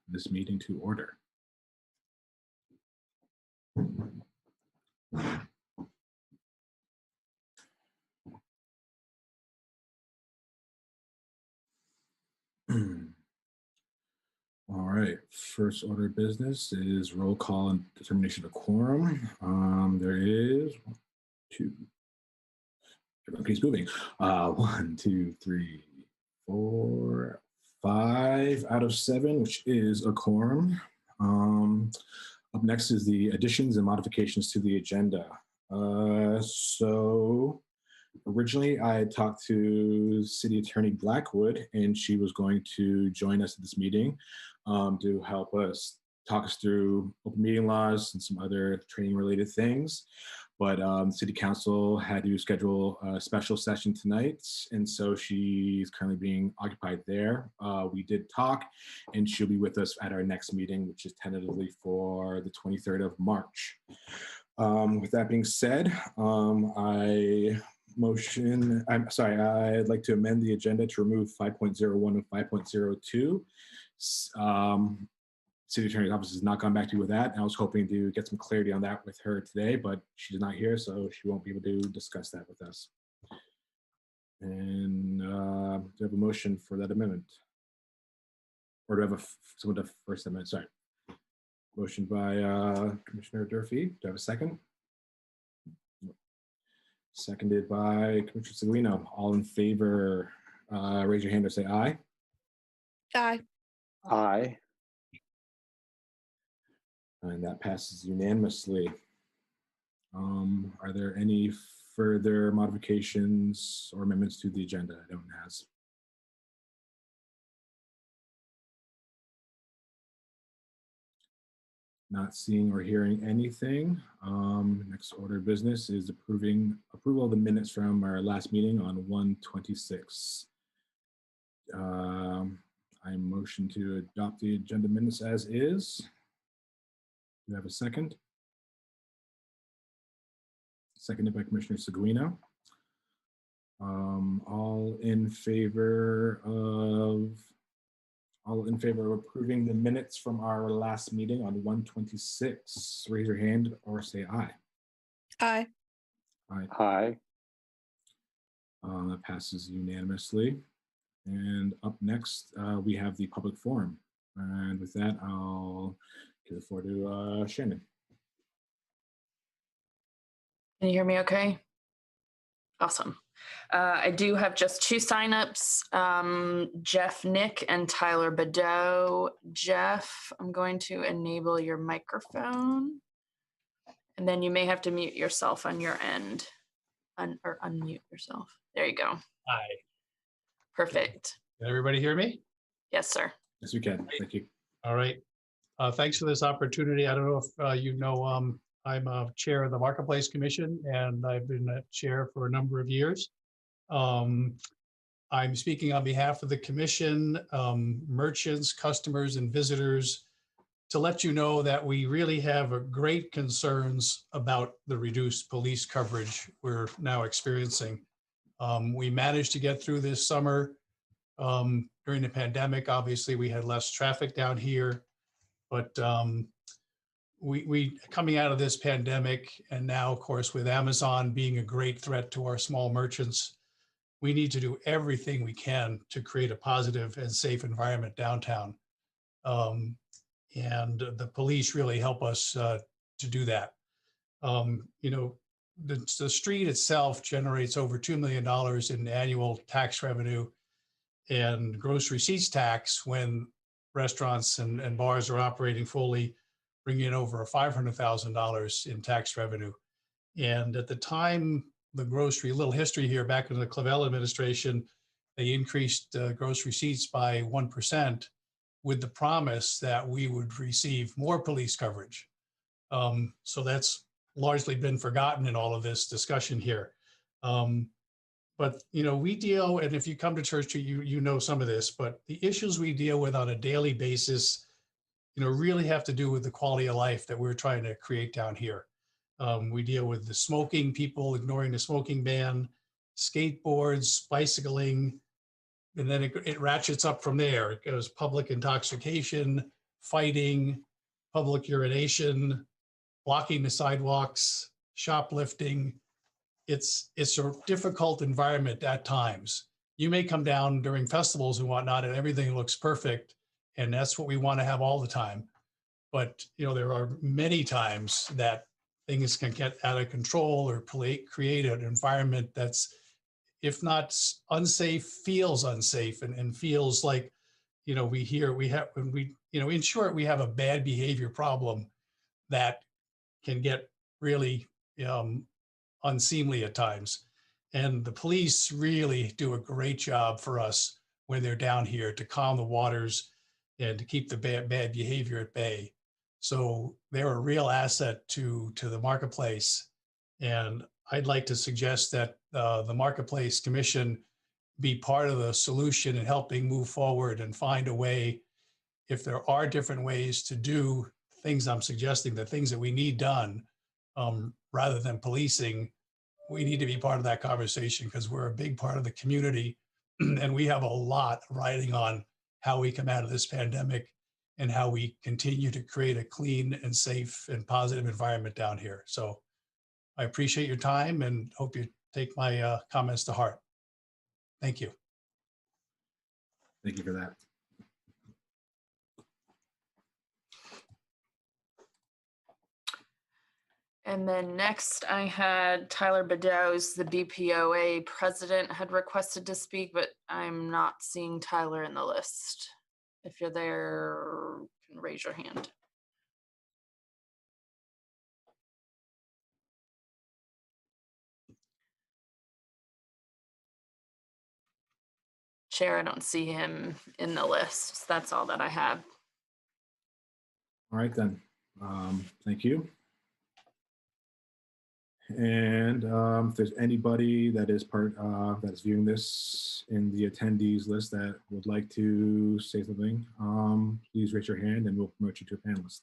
this meeting to order. All right, first order of business is roll call and determination of quorum. There is one, two, everyone keeps moving. 1, 2, 3, 4, 5 out of 7, which is a quorum. Up next is the additions and modifications to the agenda. So originally I had talked to City Attorney Blackwood, and she was going to join us at this meeting to help us talk us through open meeting laws and some other training related things. But City Council had to schedule a special session tonight, and so she's currently being occupied there. We did talk, and she'll be with us at our next meeting, which is tentatively for the 23rd of March. With that being said, I'd like to amend the agenda to remove 5.01 and 5.02. City Attorney's Office has not gone back to you with that. And I was hoping to get some clarity on that with her today, but she's not here, so she won't be able to discuss that with us. And do I have a motion for that amendment? Or do I have someone to first amendment? Sorry. Motion by Commissioner Durfee. Do I have a second? Seconded by Commissioner Seguino. All in favor, raise your hand or say aye. Aye. Aye. And that passes unanimously. Are there any further modifications or amendments to the agenda? I don't has. Not seeing or hearing anything. Next order of business is approval of the minutes from our last meeting on 1/26. I motion to adopt the agenda minutes as is. Do you have a second? Seconded by Commissioner Seguino. All in favor of approving the minutes from our last meeting on 1/26, raise your hand or say aye. Aye. Aye. Aye. That passes unanimously. And up next, we have the public forum. And with that, I'll give the floor to Shannon. Can you hear me okay? Awesome. I do have just 2 signups, Jeff Nick and Tyler Badeau. Jeff, I'm going to enable your microphone. And then you may have to mute yourself on your end, or unmute yourself. There you go. Hi. Perfect. Can everybody hear me? Yes, sir. Yes, we can. Thank you. All right. Thanks for this opportunity. I don't know if you know, I'm a chair of the Marketplace Commission, and I've been a chair for a number of years. I'm speaking on behalf of the commission, merchants, customers, and visitors to let you know that we really have great concerns about the reduced police coverage we're now experiencing. We managed to get through this summer. During the pandemic, obviously, we had less traffic down here, but we coming out of this pandemic, and now, of course, with Amazon being a great threat to our small merchants, we need to do everything we can to create a positive and safe environment downtown. And the police really help us to do that. You know, the street itself generates over $2 million in annual tax revenue and gross receipts tax when restaurants and bars are operating fully, bringing in over $500,000 in tax revenue. And at the time, the grocery, little history here, back in the Clavell administration, they increased gross receipts by 1% with the promise that we would receive more police coverage. So that's largely been forgotten in all of this discussion here. But, you know, we deal, and if you come to Church Street, you know some of this, but the issues we deal with on a daily basis, you know, really have to do with the quality of life that we're trying to create down here. We deal with the smoking, people ignoring the smoking ban, skateboards, bicycling, and then it ratchets up from there. It goes public intoxication, fighting, public urination, blocking the sidewalks, shoplifting. It's a difficult environment at times. You may come down during festivals and whatnot and everything looks perfect, and that's what we want to have all the time. But there are many times that things can get out of control or create an environment that's, if not unsafe, feels unsafe and feels like, in short, we have a bad behavior problem that can get really unseemly at times. And the police really do a great job for us when they're down here to calm the waters and to keep the bad behavior at bay. So they're a real asset to the marketplace. And I'd like to suggest that the Marketplace Commission be part of the solution in helping move forward and find a way, if there are different ways to do things I'm suggesting, the things that we need done, rather than policing, we need to be part of that conversation because we're a big part of the community and we have a lot riding on how we come out of this pandemic and how we continue to create a clean and safe and positive environment down here. So I appreciate your time and hope you take my comments to heart. Thank you. Thank you for that. And then next I had Tyler Beddoes, the BPOA president, had requested to speak, but I'm not seeing Tyler in the list. If you're there, you can raise your hand. Chair, I don't see him in the list. That's all that I have. All right then. Thank you. And if there's anybody that is that's viewing this in the attendees list that would like to say something, please raise your hand and we'll promote you to a panelist.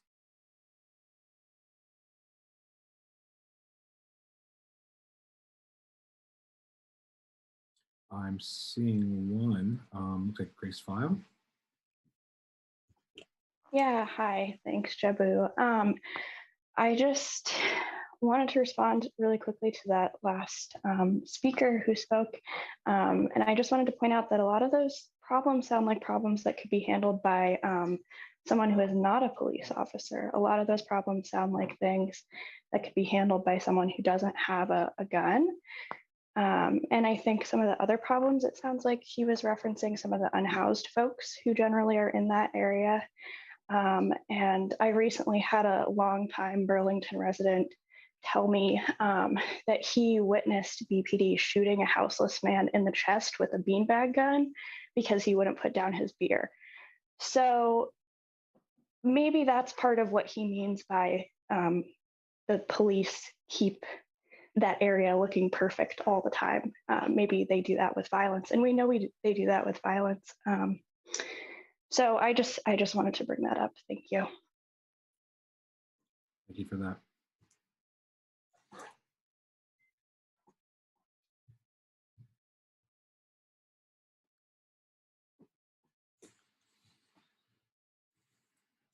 I'm seeing one. Looks like Grace File. Yeah, hi. Thanks, Jabu. I just wanted to respond really quickly to that last speaker who spoke. And I just wanted to point out that a lot of those problems sound like problems that could be handled by someone who is not a police officer. A lot of those problems sound like things that could be handled by someone who doesn't have a gun. And I think some of the other problems, it sounds like he was referencing some of the unhoused folks who generally are in that area. And I recently had a longtime Burlington resident tell me that he witnessed BPD shooting a houseless man in the chest with a beanbag gun because he wouldn't put down his beer. So maybe that's part of what he means by the police keep that area looking perfect all the time. Maybe they do that with violence, and we know they do that with violence. So I just wanted to bring that up. Thank you. Thank you for that.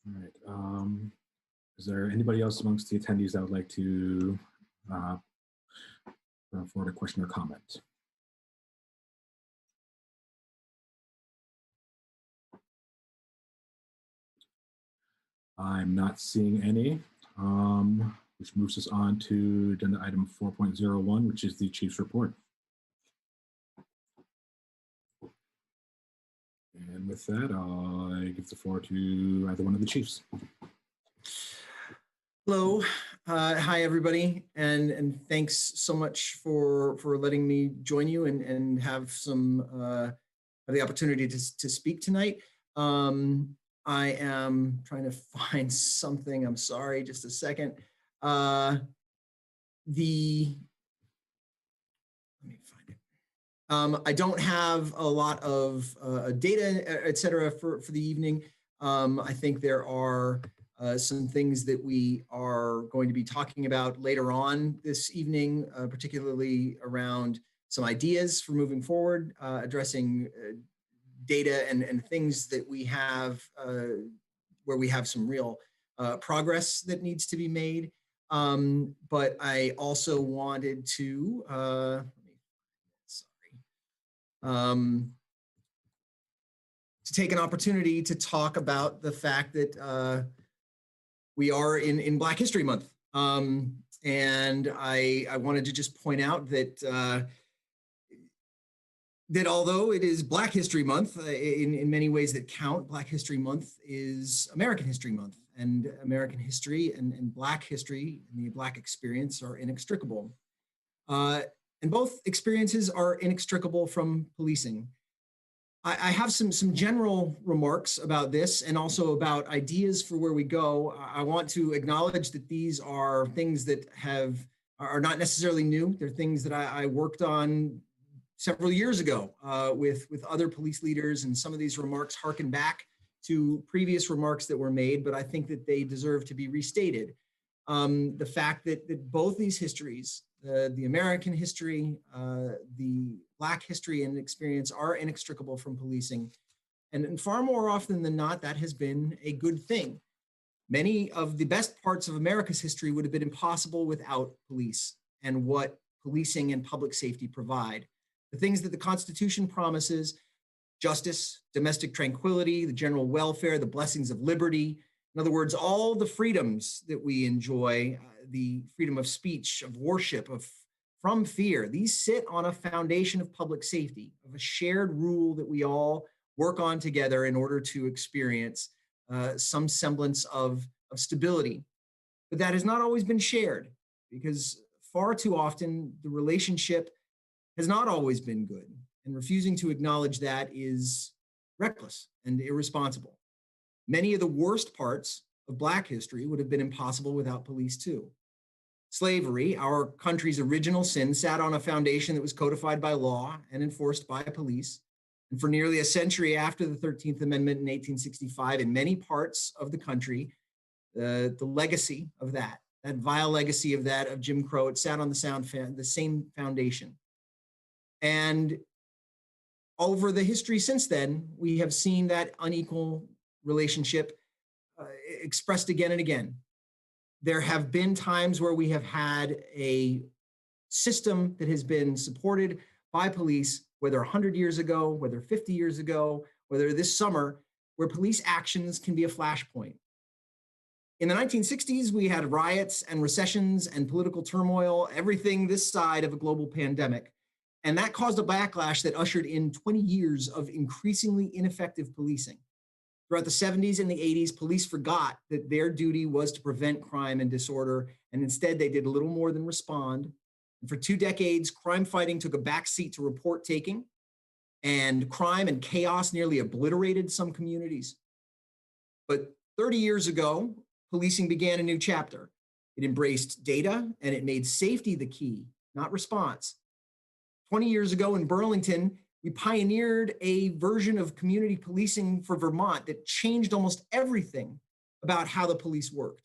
All right. Is there anybody else amongst the attendees that would like to forward a question or comment? I'm not seeing any, which moves us on to agenda item 4.01, which is the chief's report. And with that, I give the floor to either one of the chiefs. Hello, hi everybody, and thanks so much for letting me join you and have some the opportunity to speak tonight. I am trying to find something. I'm sorry, just a second. Let me find it. I don't have a lot of data, et cetera, for the evening. I think there are some things that we are going to be talking about later on this evening, particularly around some ideas for moving forward, addressing data and things that we have where we have some real progress that needs to be made. But I also wanted to, to take an opportunity to talk about the fact that we are in Black History Month. And I wanted to just point out that that although it is Black History Month, in many ways that count, Black History Month is American History Month, and American history and Black history and the Black experience are inextricable. And both experiences are inextricable from policing. I have some general remarks about this and also about ideas for where we go. I want to acknowledge that these are things that are not necessarily new. They're things that I worked on several years ago with other police leaders, and some of these remarks harken back to previous remarks that were made, but I think that they deserve to be restated. The fact that both these histories, the American history, the Black history and experience, are inextricable from policing. And far more often than not, that has been a good thing. Many of the best parts of America's history would have been impossible without police and what policing and public safety provide. The things that the Constitution promises: justice, domestic tranquility, the general welfare, the blessings of liberty. In other words, all the freedoms that we enjoy, the freedom of speech, of worship, from fear, these sit on a foundation of public safety, of a shared rule that we all work on together in order to experience some semblance of stability. But that has not always been shared, because far too often the relationship has not always been good, and refusing to acknowledge that is reckless and irresponsible. Many of the worst parts of Black history would have been impossible without police too. Slavery, our country's original sin, sat on a foundation that was codified by law and enforced by police. And for nearly a century after the 13th Amendment in 1865, in many parts of the country, the legacy of that vile legacy of Jim Crow, it sat on the same foundation. And over the history since then, we have seen that unequal relationship expressed again and again. There have been times where we have had a system that has been supported by police, whether 100 years ago, whether 50 years ago, whether this summer, where police actions can be a flashpoint. In the 1960s, we had riots and recessions and political turmoil, everything this side of a global pandemic. And that caused a backlash that ushered in 20 years of increasingly ineffective policing. Throughout the 70s and the 80s, police forgot that their duty was to prevent crime and disorder, and instead they did little more than respond. And for 2 decades, crime fighting took a backseat to report taking, and crime and chaos nearly obliterated some communities. But 30 years ago, policing began a new chapter. It embraced data, and it made safety the key, not response. 20 years ago in Burlington, we pioneered a version of community policing for Vermont that changed almost everything about how the police worked.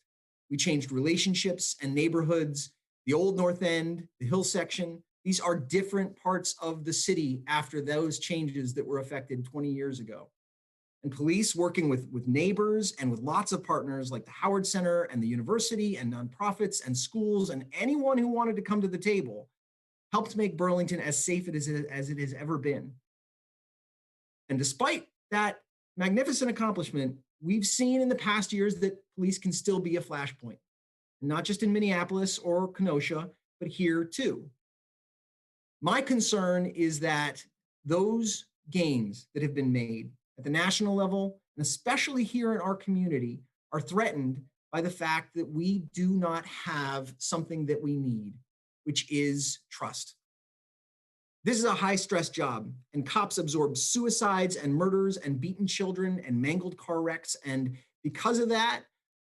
We changed relationships and neighborhoods, the old North End, the Hill section. These are different parts of the city after those changes that were effected 20 years ago. And police, working with neighbors and with lots of partners like the Howard Center and the university and nonprofits and schools and anyone who wanted to come to the table, helped make Burlington as safe as it has ever been. And despite that magnificent accomplishment, we've seen in the past years that police can still be a flashpoint, not just in Minneapolis or Kenosha, but here too. My concern is that those gains that have been made at the national level, and especially here in our community, are threatened by the fact that we do not have something that we need, which is trust. This is a high-stress job, and cops absorb suicides and murders and beaten children and mangled car wrecks, and because of that,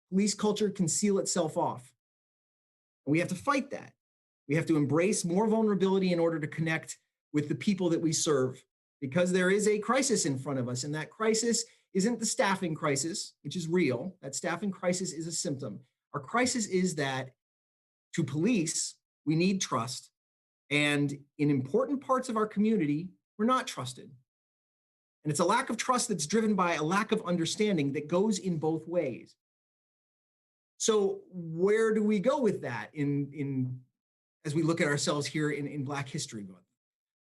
police culture can seal itself off. And we have to fight that. We have to embrace more vulnerability in order to connect with the people that we serve, because there is a crisis in front of us, and that crisis isn't the staffing crisis, which is real. That staffing crisis is a symptom. Our crisis is that to police, we need trust. And in important parts of our community, we're not trusted. And it's a lack of trust that's driven by a lack of understanding that goes in both ways. So where do we go with that as we look at ourselves here in Black History Month?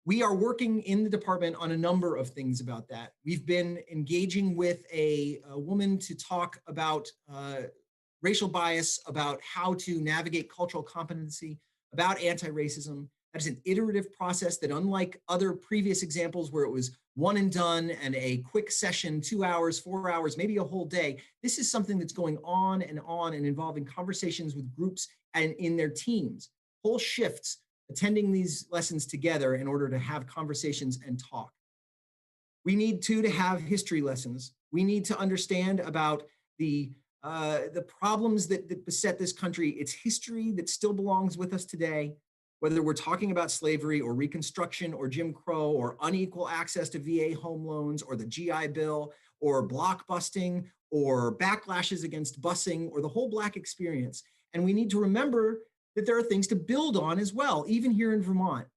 We are working in the department on a number of things about that. We've been engaging with a woman to talk about racial bias, about how to navigate cultural competency, about anti-racism. That is an iterative process that, unlike other previous examples where it was one and done and a quick session, 2 hours, 4 hours, maybe a whole day, this is something that's going on and involving conversations with groups and in their teams, whole shifts, attending these lessons together in order to have conversations and talk. We need to have history lessons. We need to understand about the problems that beset this country, its history that still belongs with us today, whether we're talking about slavery or Reconstruction or Jim Crow or unequal access to VA home loans or the GI Bill or block busting or backlashes against busing or the whole Black experience. And we need to remember that there are things to build on as well, even here in Vermont.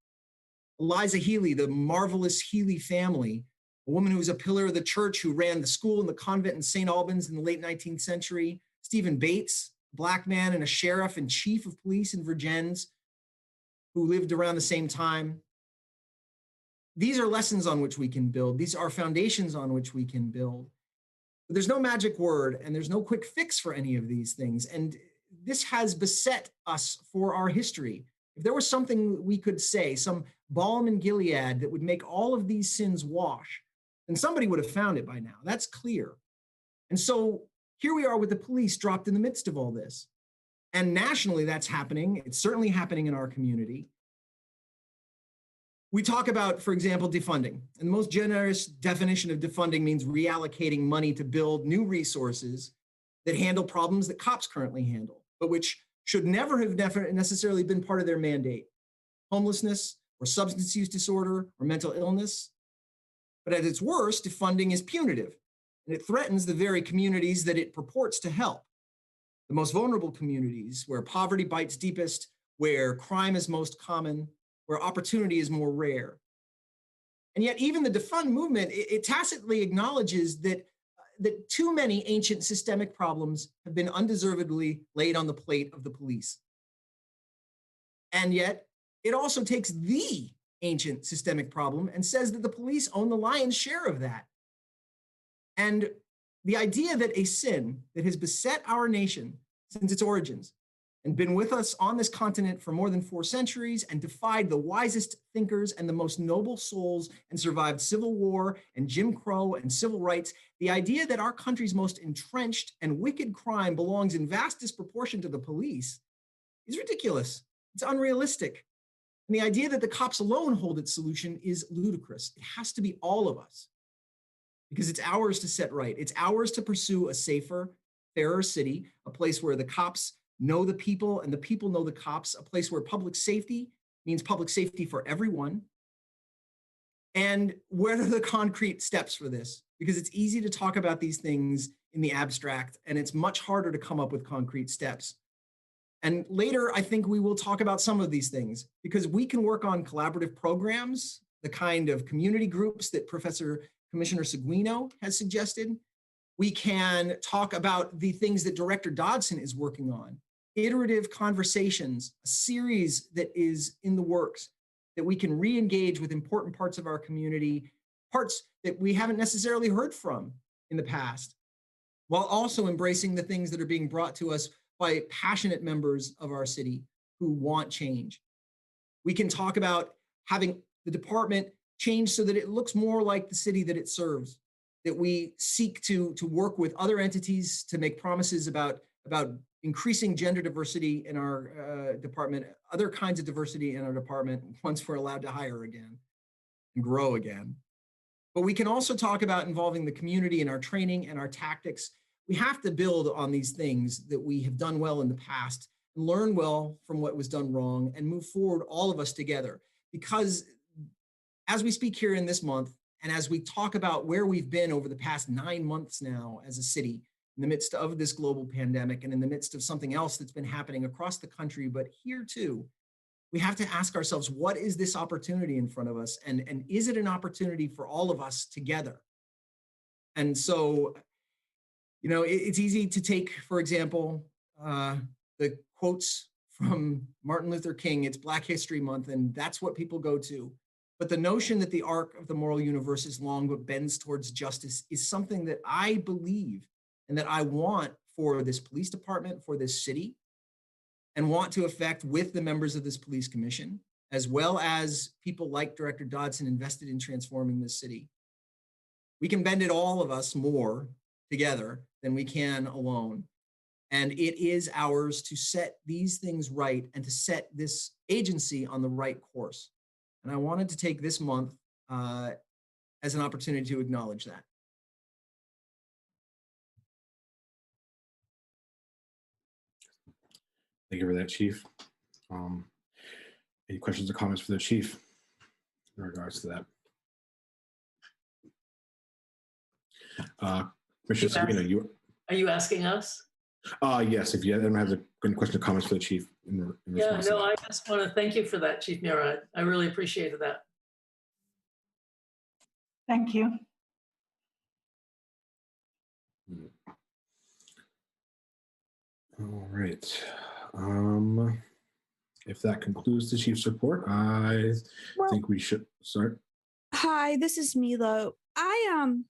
Eliza Healy, the marvelous Healy family, a woman who was a pillar of the church who ran the school and the convent in St. Albans in the late 19th century. Stephen Bates, a Black man and a sheriff and chief of police in Virgins, who lived around the same time. These are lessons on which we can build. These are foundations on which we can build. But there's no magic word and there's no quick fix for any of these things. And this has beset us for our history. If there was something we could say, some balm in Gilead that would make all of these sins wash, then somebody would have found it by now. That's clear. And so here we are with the police dropped in the midst of all this. And nationally, that's happening. It's certainly happening in our community. We talk about, for example, defunding. And the most generous definition of defunding means reallocating money to build new resources that handle problems that cops currently handle, but which should never have necessarily been part of their mandate. Homelessness or substance use disorder or mental illness. But at its worst, defunding is punitive, and it threatens the very communities that it purports to help. The most vulnerable communities where poverty bites deepest, where crime is most common, where opportunity is more rare. And yet even the defund movement, it tacitly acknowledges that too many ancient systemic problems have been undeservedly laid on the plate of the police. And yet it also takes the ancient systemic problem and says that the police own the lion's share of that. And the idea that a sin that has beset our nation since its origins and been with us on this continent for more than 4 centuries and defied the wisest thinkers and the most noble souls and survived Civil War and Jim Crow and civil rights, the idea that our country's most entrenched and wicked crime belongs in vast disproportion to the police is ridiculous. It's unrealistic. And the idea that the cops alone hold its solution is ludicrous. It has to be all of us, because it's ours to set right. It's ours to pursue a safer, fairer city, a place where the cops know the people and the people know the cops, a place where public safety means public safety for everyone. And what are the concrete steps for this? Because it's easy to talk about these things in the abstract, and it's much harder to come up with concrete steps. And later, I think we will talk about some of these things, because we can work on collaborative programs, the kind of community groups that Commissioner Seguino has suggested. We can talk about the things that Director Dodson is working on, iterative conversations, a series that is in the works that we can re-engage with important parts of our community, parts that we haven't necessarily heard from in the past, while also embracing the things that are being brought to us by passionate members of our city who want change. We can talk about having the department change so that it looks more like the city that it serves, that we seek to work with other entities to make promises about increasing gender diversity in our department, other kinds of diversity in our department once we're allowed to hire again and grow again. But we can also talk about involving the community in our training and our tactics. We have to build on these things that we have done well in the past and learn well from what was done wrong and move forward, all of us together. Because as we speak here in this month, and as we talk about where we've been over the past 9 months now as a city, in the midst of this global pandemic and in the midst of something else that's been happening across the country, but here too, we have to ask ourselves, what is this opportunity in front of us? And is it an opportunity for all of us together And so, it's easy to take, for example, the quotes from Martin Luther King. It's Black History Month, and that's what people go to. But the notion that the arc of the moral universe is long but bends towards justice is something that I believe and that I want for this police department, for this city, and want to affect with the members of this police commission, as well as people like Director Dodson invested in transforming this city. We can bend it, all of us, more together than we can alone. And it is ours to set these things right and to set this agency on the right course. And I wanted to take this month as an opportunity to acknowledge that. Thank you for that, Chief. Any questions or comments for the Chief in regards to that? Commissioner Sabina, are you asking us? Yes, if you anyone has any question or comments for the Chief. Yeah, no, I just want to thank you for that, Chief Mira. I really appreciated that. Thank you. All right. If that concludes the Chief's report, I think we should start. Hi, this is Milo. I'm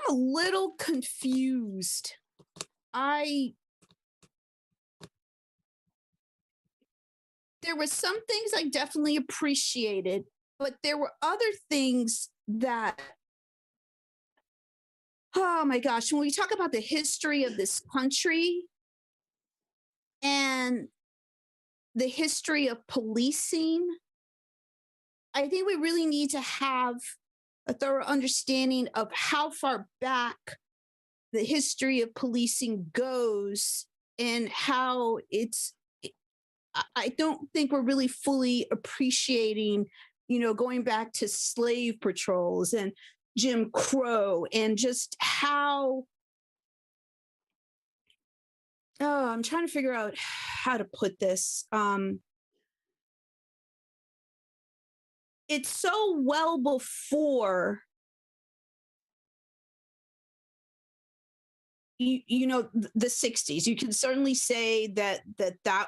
a little confused. There were some things I definitely appreciated, but there were other things that, oh my gosh, when we talk about the history of this country and the history of policing, I think we really need to have a thorough understanding of how far back the history of policing goes and how I don't think we're really fully appreciating, going back to slave patrols and Jim Crow and just how, I'm trying to figure out how to put this. It's so well before the 60s. You can certainly say that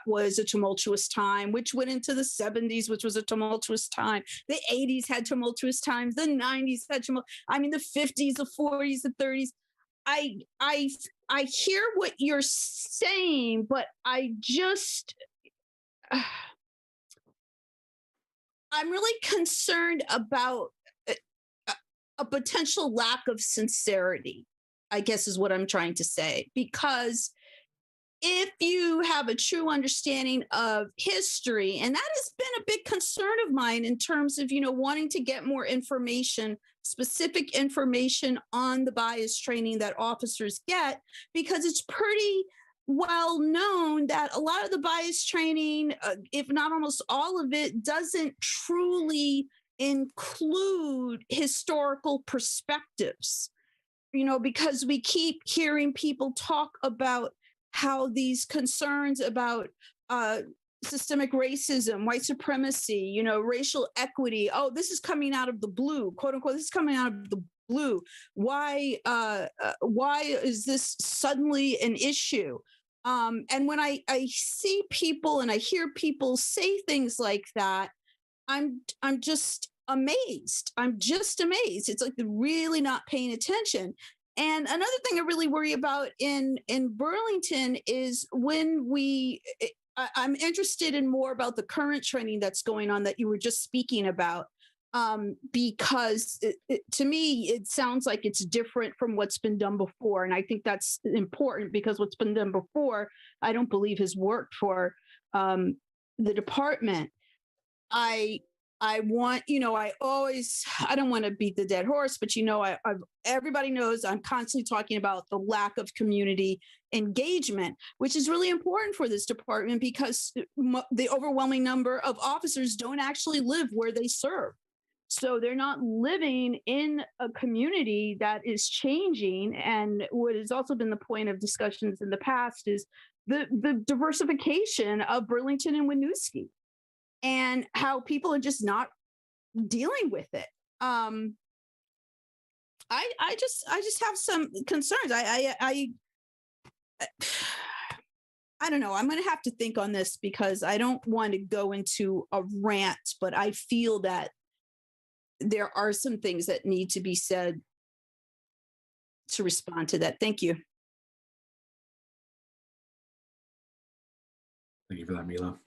was a tumultuous time, which went into the 70s, which was a tumultuous time. The 80s had tumultuous times. The 90s had the 50s, the 40s, the 30s. I hear what you're saying, but I just I'm really concerned about a potential lack of sincerity, I guess is what I'm trying to say. Because if you have a true understanding of history, and that has been a big concern of mine in terms of, wanting to get more information, specific information on the bias training that officers get, because it's pretty well known that a lot of the bias training, if not almost all of it, doesn't truly include historical perspectives, because we keep hearing people talk about how these concerns about systemic racism, white supremacy, racial equity, this is coming out of the blue, quote unquote, this is coming out of the blue. Why is this suddenly an issue? And when I see people and I hear people say things like that, I'm just amazed. I'm just amazed. It's like they're really not paying attention. And another thing I really worry about in Burlington is when I'm interested in more about the current training that's going on that you were just speaking about. Because to me, it sounds like it's different from what's been done before. And I think that's important because what's been done before, I don't believe has worked for the department. I want, I don't want to beat the dead horse, but, everybody knows I'm constantly talking about the lack of community engagement, which is really important for this department because the overwhelming number of officers don't actually live where they serve. So they're not living in a community that is changing. And what has also been the point of discussions in the past is the diversification of Burlington and Winooski and how people are just not dealing with it. I just have some concerns. I don't know. I'm going to have to think on this because I don't want to go into a rant, but I feel that there are some things that need to be said to respond to that. Thank you. Thank you for that, Mila.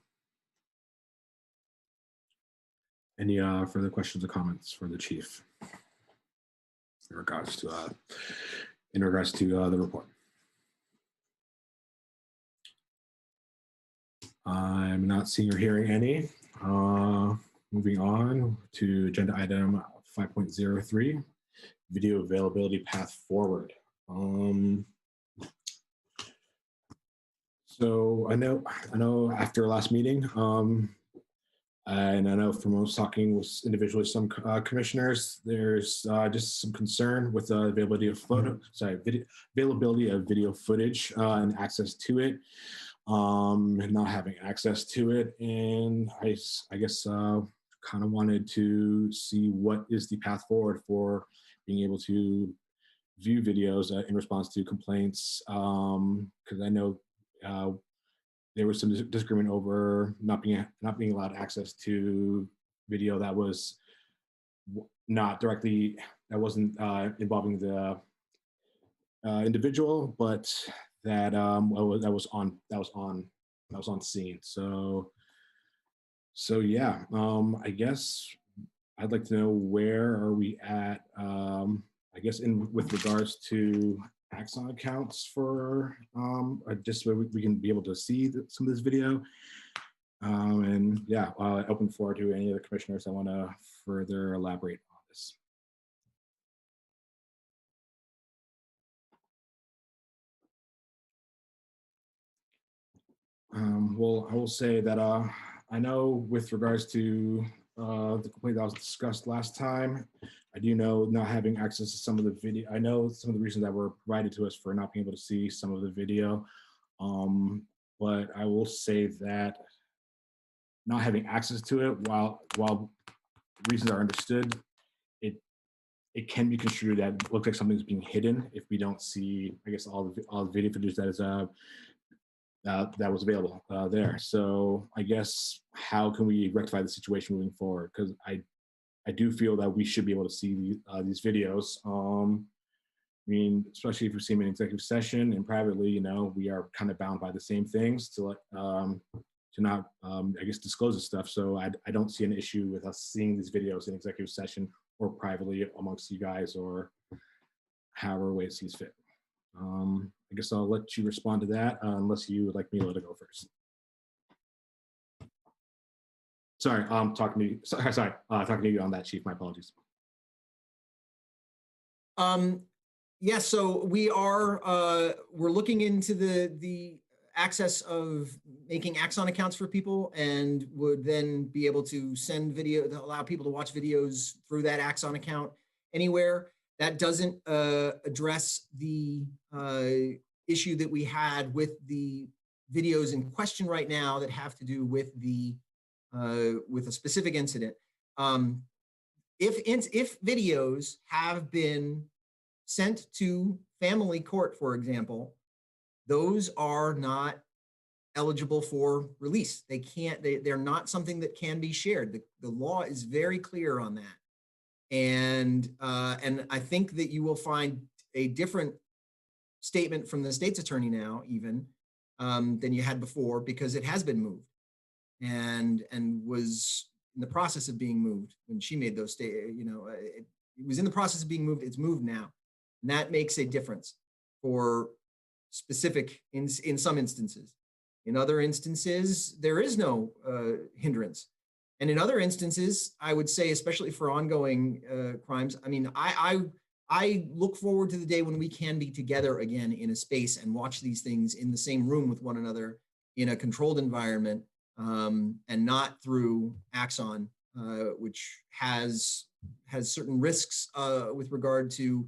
Any further questions or comments for the chief in regards to the report? I'm not seeing or hearing any. Moving on to agenda item 5.03, video availability path forward. So I know after last meeting, and I know from talking with individually some commissioners, there's just some concern with the availability of availability of video footage and access to it, and not having access to it. And I guess kind of wanted to see what is the path forward for being able to view videos in response to complaints, because I know there was some disagreement over not being allowed access to video that was not directly, that wasn't involving the individual, but that was on scene. So yeah, I guess I'd like to know where are we at, I guess with regards to Axon accounts for just so we can be able to see some of this video. And yeah, open floor to any of the commissioners that want to further elaborate on this. Well, I will say that I know with regards to the complaint that was discussed last time, I do know not having access to some of the video. I know some of the reasons that were provided to us for not being able to see some of the video. But I will say that not having access to it, while reasons are understood, it can be construed that it looks like something's being hidden if we don't see, I guess, all the video footage that is that was available there. So I guess how can we rectify the situation moving forward? Because I do feel that we should be able to see these videos. I mean, especially if we see them in executive session and privately, we are kind of bound by the same things to not, I guess, disclose this stuff. So I don't see an issue with us seeing these videos in executive session or privately amongst you guys or however way it sees fit. I guess I'll let you respond to that unless you would like Mila to go first. Sorry, talking to you on that, Chief. My apologies. Yeah, so we're looking into the access of making Axon accounts for people, and would then be able to send video, to allow people to watch videos through that Axon account anywhere. That doesn't address the issue that we had with the videos in question right now that have to do with with a specific incident. If videos have been sent to family court, for example, those are not eligible for release. They're not something that can be shared. The law is very clear on that. And I think that you will find a different statement from the state's attorney now, even than you had before, because it has been moved and was in the process of being moved when she made those it was in the process of being moved. It's moved now, and that makes a difference for specific in some instances. In other instances, there is no hindrance. And in other instances, I would say, especially for ongoing crimes, I mean, I look forward to the day when we can be together again in a space and watch these things in the same room with one another in a controlled environment, and not through Axon, which has certain risks with regard to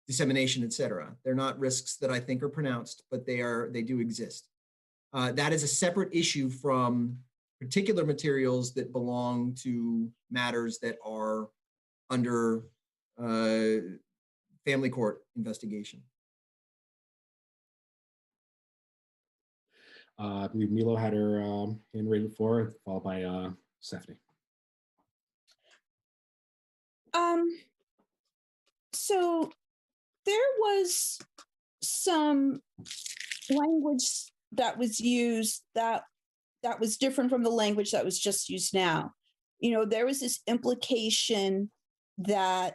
dissemination, et cetera. They're not risks that I think are pronounced, but they do exist. That is a separate issue from particular materials that belong to matters that are under family court investigation. I believe Milo had her hand raised before, followed by Stephanie. So there was some language that was used that was different from the language that was just used now. There was this implication that,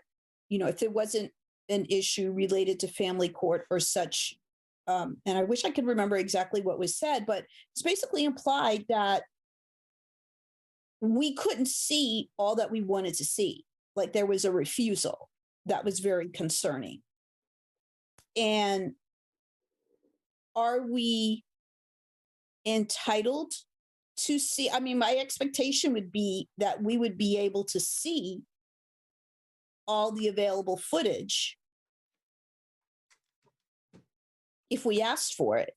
if there wasn't an issue related to family court or such, and I wish I could remember exactly what was said, but it's basically implied that we couldn't see all that we wanted to see. Like there was a refusal that was very concerning. And are we entitled to see? I mean, my expectation would be that we would be able to see all the available footage if we asked for it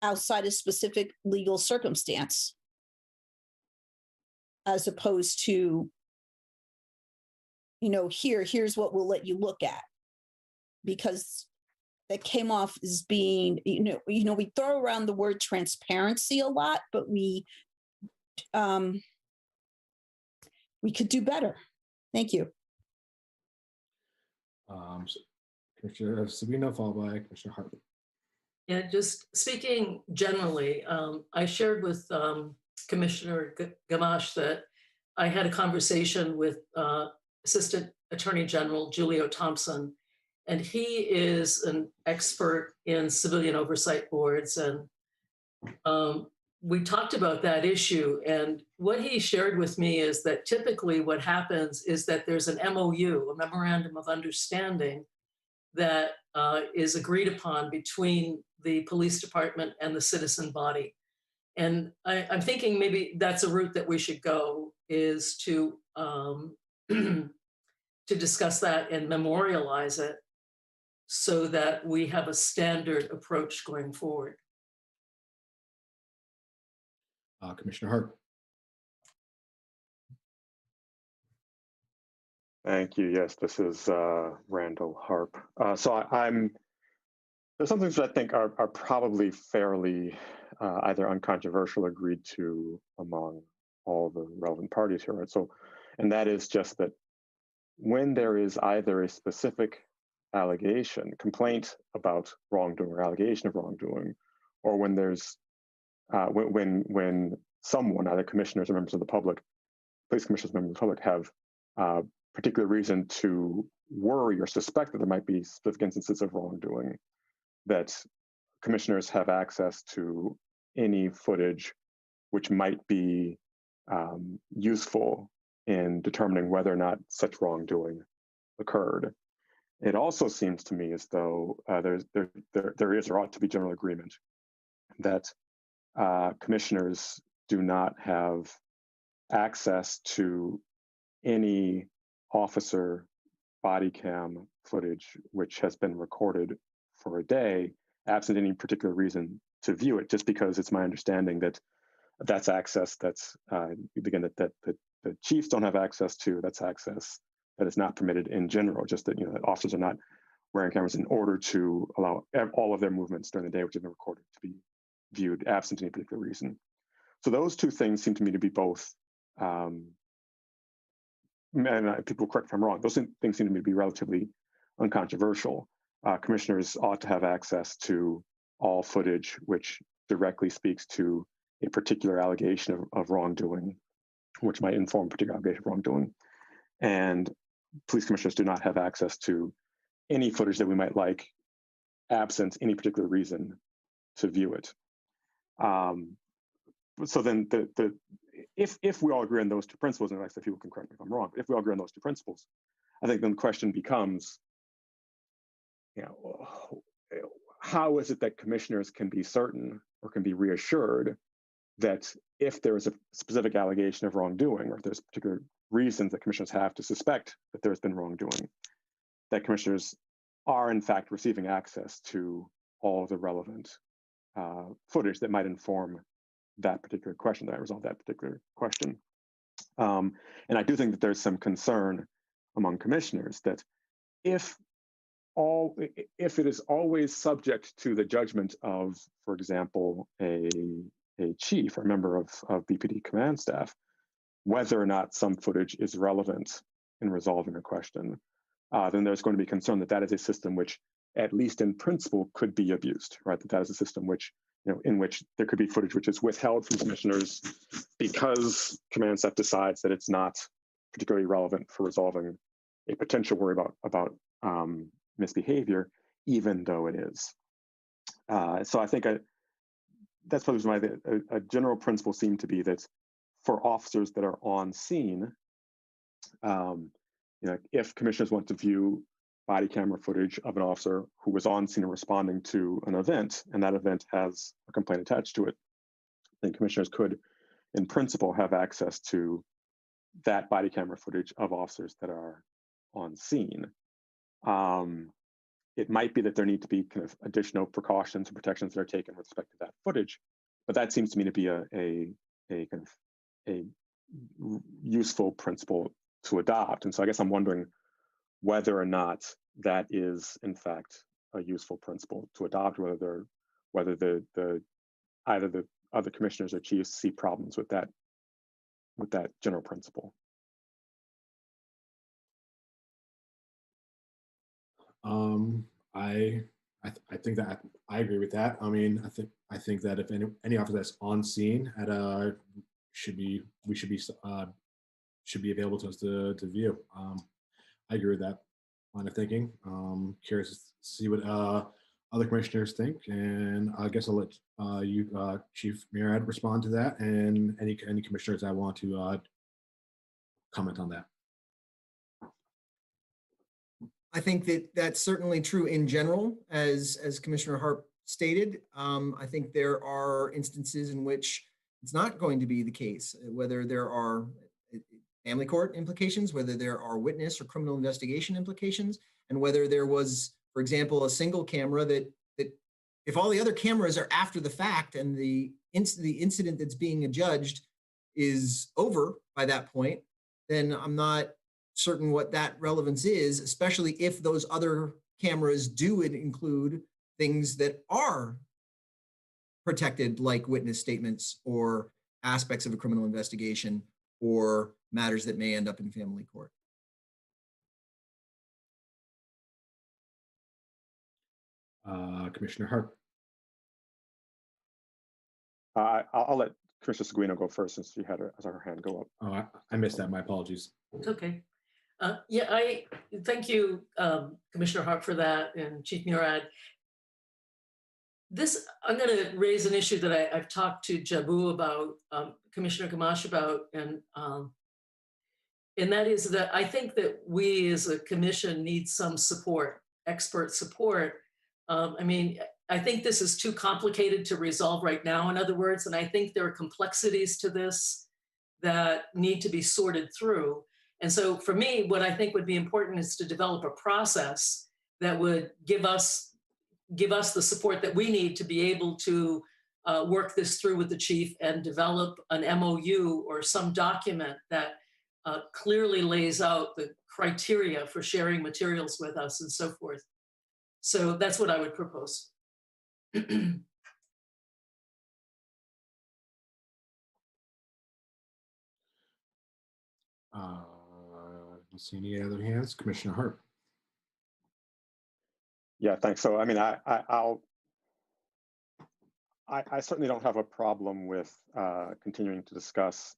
outside a specific legal circumstance, as opposed to, here's what we'll let you look at. Because that came off as being, we throw around the word transparency a lot, but we could do better. Thank you. Commissioner Sabino, followed by Commissioner Hartley. Yeah, just speaking generally, I shared with Commissioner Gamache that I had a conversation with Assistant Attorney General Julio Thompson, and he is an expert in civilian oversight boards. And we talked about that issue. And what he shared with me is that typically what happens is that there's an MOU, a memorandum of understanding, that is agreed upon between the police department and the citizen body. And I'm thinking maybe that's a route that we should go, is to to discuss that and memorialize it so that we have a standard approach going forward. Commissioner Hart. Thank you. Yes, this is Randall Harp. There's some things that I think are probably fairly either uncontroversial or agreed to among all the relevant parties here, right? So, and that is just that when there is either a specific allegation, complaint about wrongdoing or allegation of wrongdoing, or when there's when someone, either commissioners or members of the public, police commissioners, members of the public, have particular reason to worry or suspect that there might be specific instances of wrongdoing, that commissioners have access to any footage which might be useful in determining whether or not such wrongdoing occurred. It also seems to me as though there is or ought to be general agreement that commissioners do not have access to any officer body cam footage which has been recorded for a day, absent any particular reason to view it, just because it's my understanding that that's access that's, again, that the chiefs don't have access to, that's access that is not permitted in general, just that, that officers are not wearing cameras in order to allow all of their movements during the day, which have been recorded, to be viewed absent any particular reason. So those two things seem to me to be both, and people correct if I'm wrong, those things seem to me to be relatively uncontroversial. Commissioners ought to have access to all footage which directly speaks to a particular allegation of wrongdoing, which might inform a particular allegation of wrongdoing. And police commissioners do not have access to any footage that we might like, absent any particular reason to view it. So then if we all agree on those two principles, and like I said, people can correct me if I'm wrong, but if we all agree on those two principles, I think then the question becomes, how is it that commissioners can be certain or can be reassured that if there is a specific allegation of wrongdoing, or if there's particular reasons that commissioners have to suspect that there's been wrongdoing, that commissioners are in fact receiving access to all of the relevant footage that might inform that particular question, that resolve that particular question. And I do think that there's some concern among commissioners that if it is always subject to the judgment of, for example, a chief or a member of BPD command staff, whether or not some footage is relevant in resolving a question, then there's going to be concern that that is a system which, at least in principle, could be abused, right? That is a system which, in which there could be footage which is withheld from commissioners because command staff decides that it's not particularly relevant for resolving a potential worry about misbehavior, even though it is. So I think that's probably why a general principle seemed to be that for officers that are on scene, if commissioners want to view body camera footage of an officer who was on scene and responding to an event, and that event has a complaint attached to it, then commissioners could, in principle, have access to that body camera footage of officers that are on scene. It might be that there need to be kind of additional precautions and protections that are taken with respect to that footage, but that seems to me to be a kind of a useful principle to adopt. And so I guess I'm wondering whether or not that is in fact a useful principle to adopt, whether either the other commissioners or chiefs see problems with that general principle. I think that I agree with that. I mean, I think that if any officer that's on scene should be available to us to view. I agree with that line of thinking. Curious to see what other commissioners think, and I guess I'll let you, Chief Murad, respond to that, and any commissioners that want to comment on that. I think that that's certainly true in general, as Commissioner Harp stated. I think there are instances in which it's not going to be the case, whether there are family court implications, whether there are witness or criminal investigation implications, and whether there was, for example, a single camera that if all the other cameras are after the fact and the incident that's being adjudged is over by that point, then I'm not certain what that relevance is, especially if those other cameras do include things that are protected, like witness statements or aspects of a criminal investigation or matters that may end up in family court. Commissioner Harp. I'll let Commissioner Seguino go first since she had her hand go up. Oh, I missed that. My apologies. It's okay. Yeah, I thank you, Commissioner Hart, for that, and Chief Murad. I'm going to raise an issue that I've talked to Jabu about, Commissioner Gamache about, and that is that I think that we as a commission need some support, expert support. I mean, I think this is too complicated to resolve right now, in other words, and I think there are complexities to this that need to be sorted through. And so for me, what I think would be important is to develop a process that would give us the support that we need to be able to work this through with the chief and develop an MOU or some document that clearly lays out the criteria for sharing materials with us and so forth. So that's what I would propose. Don't see any other hands. Commissioner Harp. Yeah, thanks. So, I mean, I certainly don't have a problem with continuing to discuss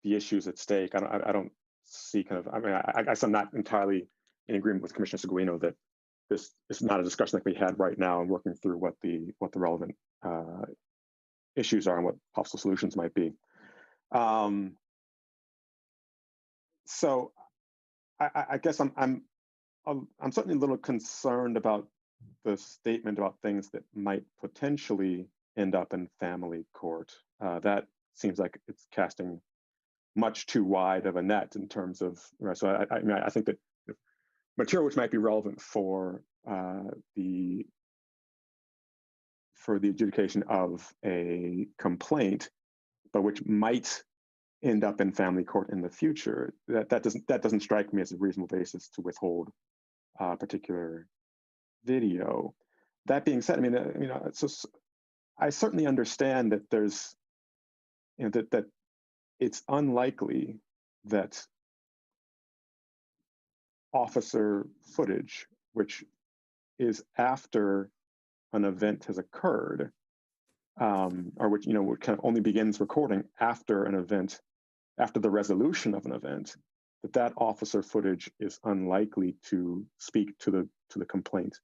the issues at stake. I don't see kind of, I mean, I guess I'm not entirely in agreement with Commissioner Seguino that this is not a discussion that we had right now and working through what the relevant issues are and what possible solutions might be. So I guess I'm certainly a little concerned about the statement about things that might potentially end up in family court. That seems like it's casting much too wide of a net in terms of, right? So I mean, I think that material which might be relevant for the adjudication of a complaint but which might end up in family court in the future, that doesn't strike me as a reasonable basis to withhold particular video. That being said, so I certainly understand that there's, that it's unlikely that officer footage, which is after an event has occurred, or which kind of only begins recording after an event, after the resolution of an event, that officer footage is unlikely to speak to the complaint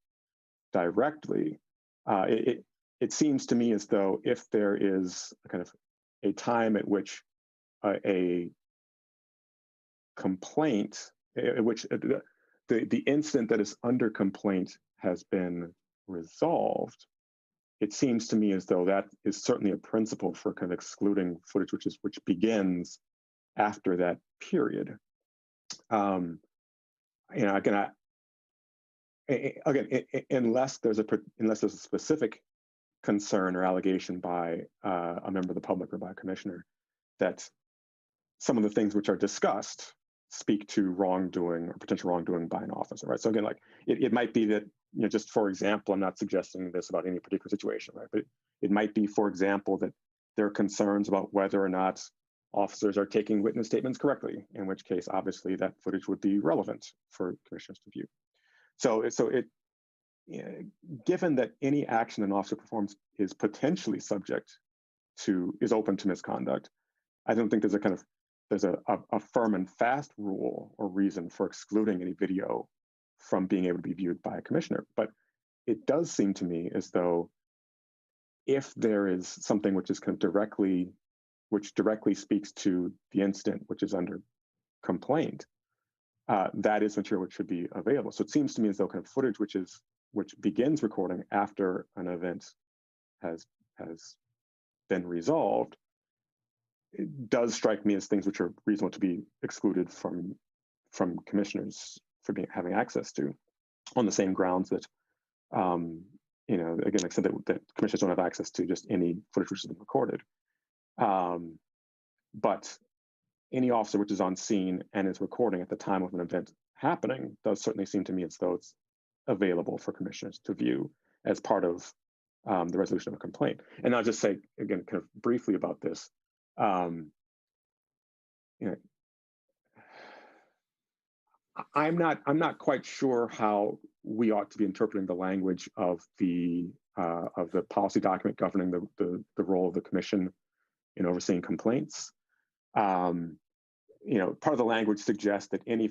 directly. It seems to me as though if there is a kind of a time at which a complaint, at which the incident that is under complaint has been resolved, it seems to me as though that is certainly a principle for kind of excluding footage which begins after that period. Again, unless there's a specific concern or allegation by a member of the public or by a commissioner that some of the things which are discussed speak to wrongdoing or potential wrongdoing by an officer, right? So again, like it might be that, just for example, I'm not suggesting this about any particular situation, right? But it might be, for example, that there are concerns about whether or not officers are taking witness statements correctly, in which case, obviously, that footage would be relevant for commissioners to view. So given that any action an officer performs is potentially is open to misconduct, I don't think there's a firm and fast rule or reason for excluding any video from being able to be viewed by a commissioner. But it does seem to me as though if there is something which is kind of directly speaks to the incident which is under complaint, that is material which should be available. So it seems to me as though kind of footage which begins recording after an event has been resolved, it does strike me as things which are reasonable to be excluded from commissioners for having access to, on the same grounds that, again, like I said, that commissioners don't have access to just any footage which has been recorded. But any officer which is on scene and is recording at the time of an event happening does certainly seem to me as though it's available for commissioners to view as part of the resolution of a complaint. And I'll just say, again, kind of briefly about this, I'm not quite sure how we ought to be interpreting the language of the policy document governing the role of the commission in overseeing complaints. Part of the language suggests that any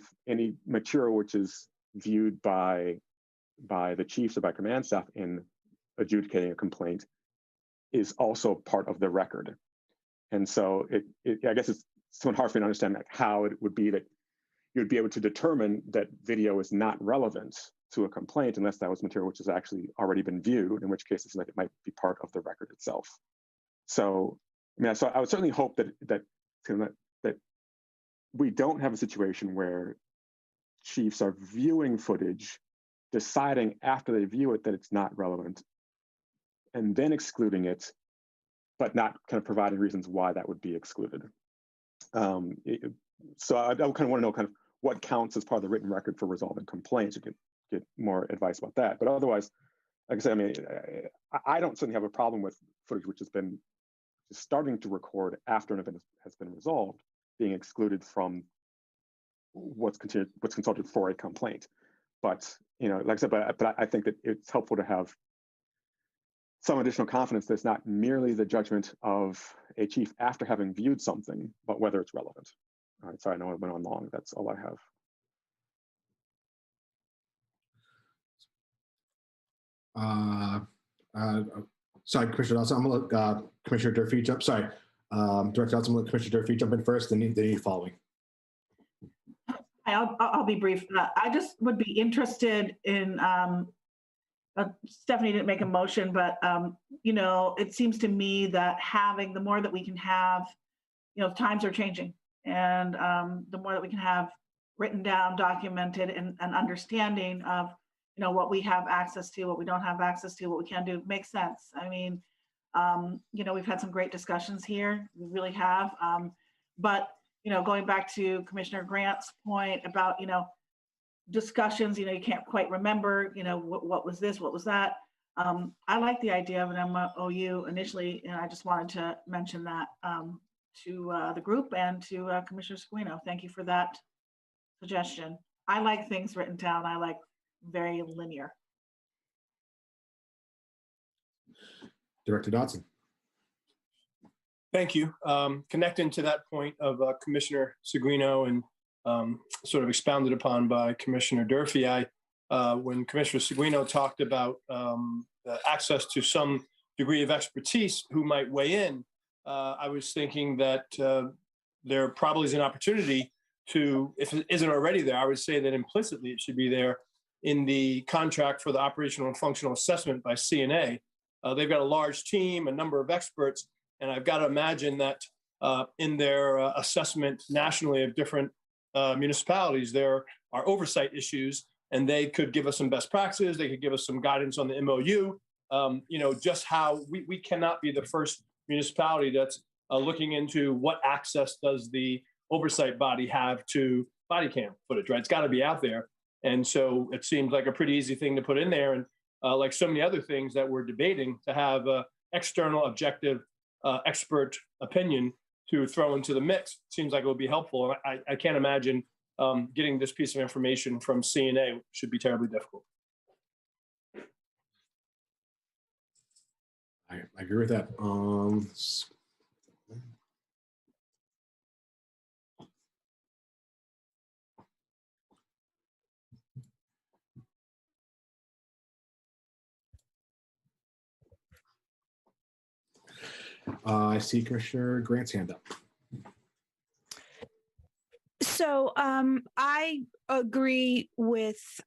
material which is viewed by the chiefs or by command staff in adjudicating a complaint is also part of the record. And so I guess it's somewhat hard for me to understand how it would be that you'd be able to determine that video is not relevant to a complaint unless that was material which has actually already been viewed, in which case it's like it might be part of the record itself. So, so I would certainly hope that we don't have a situation where chiefs are viewing footage, deciding after they view it that it's not relevant, and then excluding it, but not kind of providing reasons why that would be excluded. So I kind of want to know kind of what counts as part of the written record for resolving complaints. You could get more advice about that. But otherwise, like I said, I don't certainly have a problem with footage which has been starting to record after an event has been resolved being excluded from what's consulted for a complaint. But like I said, but I think that it's helpful to have some additional confidence that it's not merely the judgment of a chief after having viewed something, but whether it's relevant. All right, sorry, I know I went on long. That's all I have. Sorry, Commissioner Dawson, I'm going to let Commissioner Durfee jump. Sorry, Director Dawson, I'm going to let Commissioner Durfee jump in first, then you following. I'll be brief. I just would be interested in, Stephanie didn't make a motion, but it seems to me that having the more that we can have, times are changing, and the more that we can have written down, documented, and an understanding of what we have access to, what we don't have access to, what we can do, makes sense. I mean, We've had some great discussions here. We really have. But, going back to Commissioner Grant's point about, discussions, you can't quite remember, what was this, what was that? I like the idea of an MOU initially, and I just wanted to mention that to the group and to Commissioner Seguino. Thank you for that suggestion. I like things written down. I like very linear. Director Dodson. Thank you. Connecting to that point of Commissioner Seguino and sort of expounded upon by Commissioner Durfee, when Commissioner Seguino talked about access to some degree of expertise who might weigh in, I was thinking that there probably is an opportunity to, if it isn't already there, I would say that implicitly it should be there in the contract for the operational and functional assessment by CNA. They've got a large team, a number of experts, and I've got to imagine that in their assessment nationally of different municipalities, there are oversight issues, and they could give us some best practices. They could give us some guidance on the MOU. Just how we cannot be the first municipality that's looking into what access does the oversight body have to body cam footage, right? It's got to be out there. And so it seems like a pretty easy thing to put in there. And like so many other things that we're debating, to have external objective expert opinion to throw into the mix seems like it would be helpful. And I can't imagine getting this piece of information from CNA should be terribly difficult. I agree with that. I see Commissioner Grant's hand up. So I agree with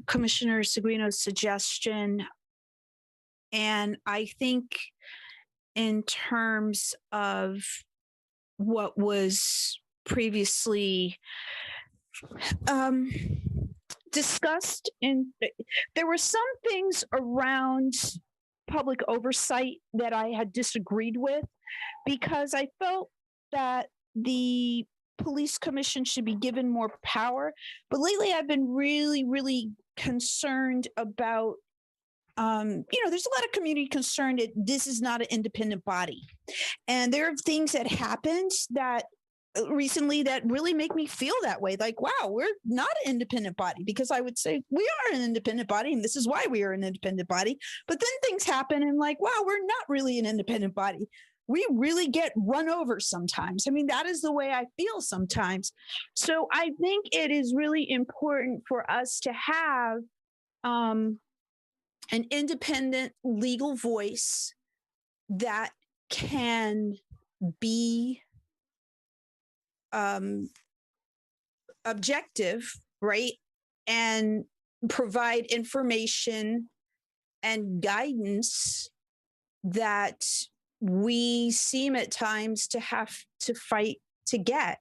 Commissioner Seguino's suggestion. And I think in terms of what was previously discussed, there were some things around public oversight that I had disagreed with, because I felt that the police commission should be given more power. But lately I've been really, really concerned about, there's a lot of community concern that this is not an independent body. And there are things that happened that recently that really make me feel that way. Like, wow, we're not an independent body, because I would say we are an independent body and this is why we are an independent body. But then things happen and like, wow, we're not really an independent body. We really get run over sometimes. I mean, that is the way I feel sometimes. So I think it is really important for us to have an independent legal voice that can be objective, right? And provide information and guidance that we seem at times to have to fight to get.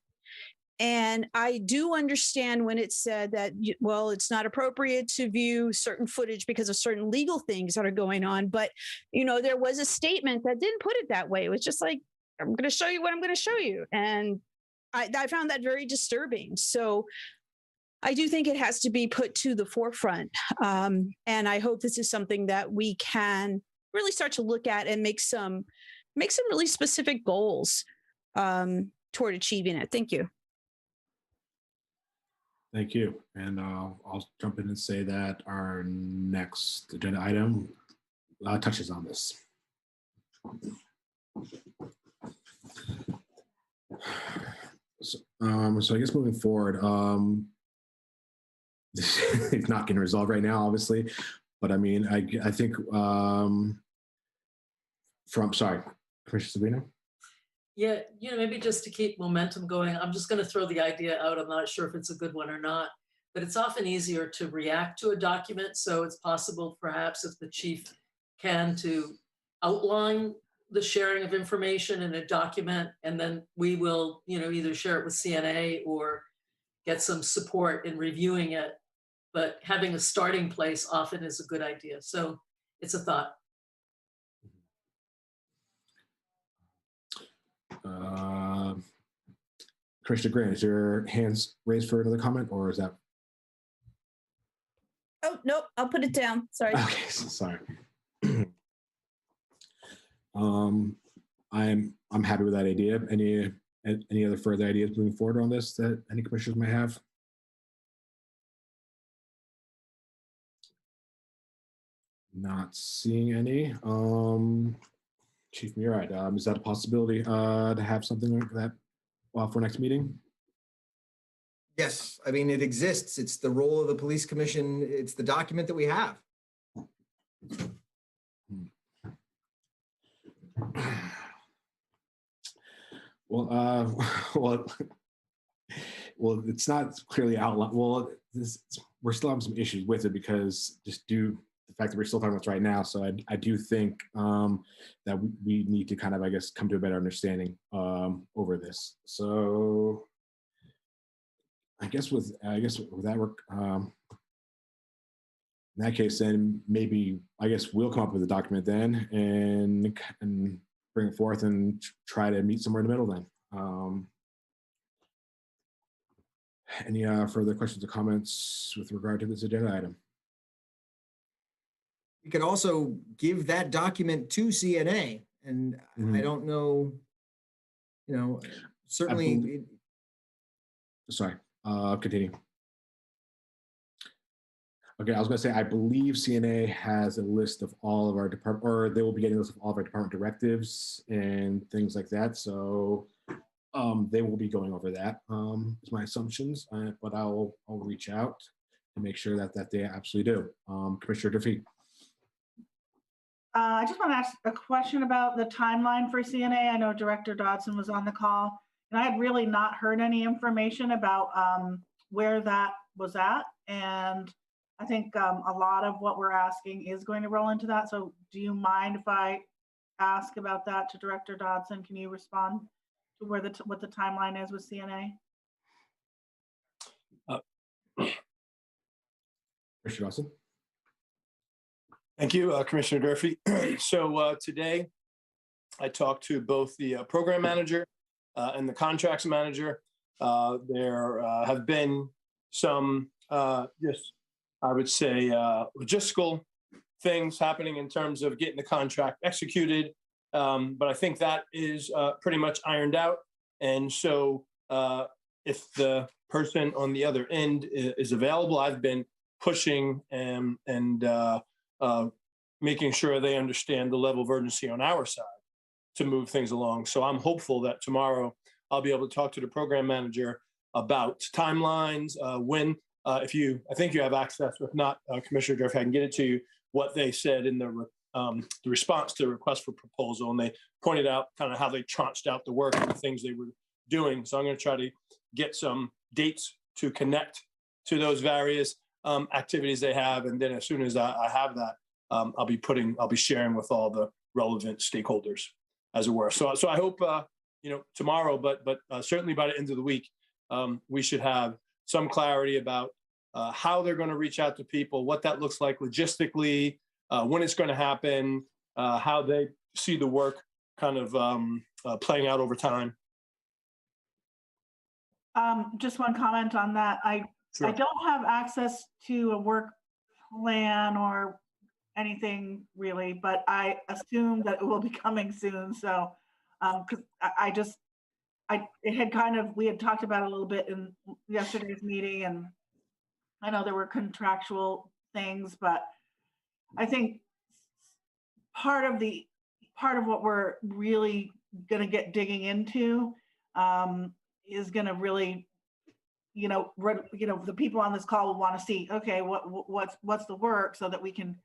And I do understand when it's said that, well, it's not appropriate to view certain footage because of certain legal things that are going on. But, there was a statement that didn't put it that way. It was just like, I'm going to show you what I'm going to show you. And I found that very disturbing. So I do think it has to be put to the forefront. And I hope this is something that we can really start to look at and make some really specific goals toward achieving it. Thank you. Thank you. And I'll jump in and say that our next agenda item touches on this. So I guess moving forward, it's not getting resolved right now, obviously, but I mean, I think Commissioner Sabino? Yeah, maybe just to keep momentum going, I'm just going to throw the idea out. I'm not sure if it's a good one or not, but it's often easier to react to a document. So it's possible, perhaps, if the chief can, to outline the sharing of information in a document, and then we will, either share it with CNA or get some support in reviewing it. But having a starting place often is a good idea. So it's a thought. Commissioner Grant, is your hands raised for another comment, or is that? Oh, nope, I'll put it down. Sorry. Okay, sorry. I'm happy with that idea. Any other further ideas moving forward on this that any commissioners might have? Not seeing any. Chief Murad, is that a possibility to have something like that for next meeting? Yes, I mean, it exists. It's the role of the police commission. It's the document that we have. Well, well, it's not clearly outlined. Well, we're still having some issues with it because just due the fact that we're still talking about this right now. So I do think that we need to kind of, I guess, come to a better understanding over this. So I guess with that work, in that case, then maybe I guess we'll come up with a document then and bring it forth and try to meet somewhere in the middle then. Any further questions or comments with regard to this agenda item? We could also give that document to CNA, and I don't know, certainly. Sorry, continue. Okay, I was going to say, I believe CNA has a list of all of our department, or they will be getting a list of all of our department directives and things like that. So they will be going over that, is my assumptions, but I'll reach out to make sure that they absolutely do. Commissioner Duffy. I just want to ask a question about the timeline for CNA. I know Director Dodson was on the call, and I had really not heard any information about where that was at. And I think a lot of what we're asking is going to roll into that. So do you mind if I ask about that to Director Dodson? Can you respond to what the timeline is with CNA? Commissioner Dodson. Thank you, Commissioner Durfee. So today I talked to both the program manager and the contracts manager. There have been some, just I would say, logistical things happening in terms of getting the contract executed. But I think that is pretty much ironed out. And so if the person on the other end is available, I've been pushing and making sure they understand the level of urgency on our side to move things along. So I'm hopeful that tomorrow I'll be able to talk to the program manager about timelines, when, I think you have access, if not, Commissioner Durfee, I can get it to you, what they said in the response to the request for proposal. And they pointed out kind of how they tranched out the work and the things they were doing. So I'm going to try to get some dates to connect to those various activities they have. And then as soon as I have that, I'll be sharing with all the relevant stakeholders, as it were. So I hope, tomorrow, but certainly by the end of the week, we should have some clarity about how they're going to reach out to people, what that looks like logistically, when it's going to happen, how they see the work kind of playing out over time. Just one comment on that. Sure. I don't have access to a work plan or anything really, but I assume that it will be coming soon. So, because we had talked about it a little bit in yesterday's meeting, and I know there were contractual things, but I think part of what we're really going to get digging into is going to really, the people on this call will want to see, okay, what's the work, so that we can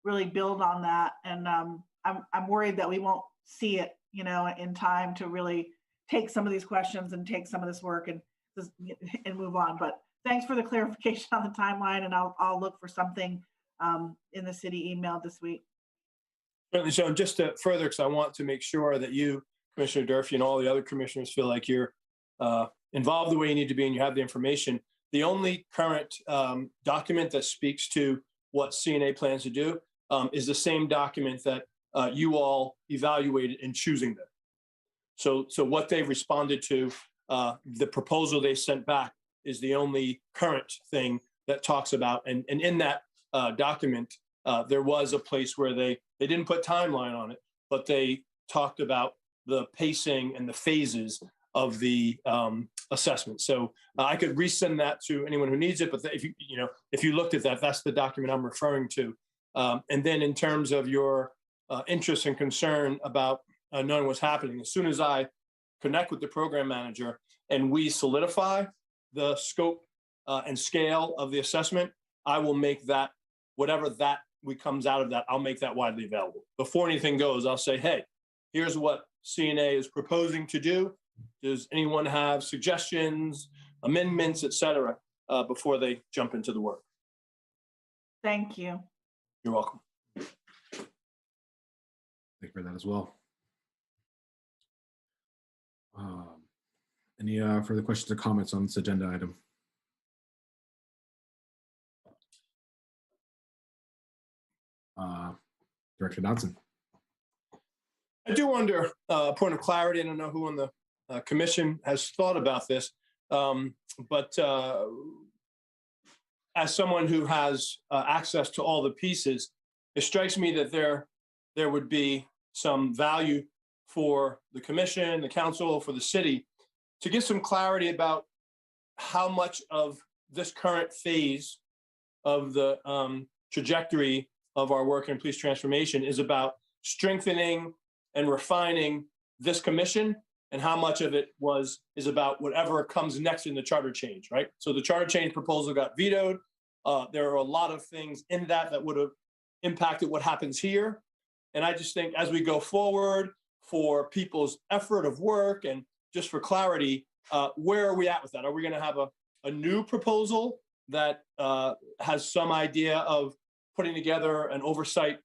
really build on that. And I'm worried that we won't see it, in time to really take some of these questions and take some of this work and move on. But thanks for the clarification on the timeline, and I'll look for something in the city email this week. Certainly. So just to further, because I want to make sure that you, Commissioner Durfee, and all the other commissioners feel like you're involved the way you need to be and you have the information. The only current document that speaks to what CNA plans to do is the same document that you all evaluated in choosing them. So what they've responded to, the proposal they sent back is the only current thing that talks about, and in that document, there was a place where they didn't put timeline on it, but they talked about the pacing and the phases of the assessment. So I could resend that to anyone who needs it, but if you looked at that, that's the document I'm referring to. And then in terms of your interest and concern about knowing what's happening, as soon as I connect with the program manager and we solidify the scope and scale of the assessment, I will make that, whatever that comes out of that, I'll make that widely available. Before anything goes, I'll say, hey, here's what CNA is proposing to do. Does anyone have suggestions, amendments, et cetera, before they jump into the work? Thank you. You're welcome. Thank you for that as well. Any further questions or comments on this agenda item? Director Dodson. I do wonder, a point of clarity, I don't know who on the commission has thought about this, but as someone who has access to all the pieces, it strikes me that there would be some value for the commission, the council, for the city to get some clarity about how much of this current phase of the trajectory of our work in police transformation is about strengthening and refining this commission, and how much of it is about whatever comes next in the charter change, right? So the charter change proposal got vetoed. There are a lot of things in that would have impacted what happens here. And I just think as we go forward, for people's effort of work and just for clarity, where are we at with that? Are we going to have a new proposal that has some idea of putting together an oversight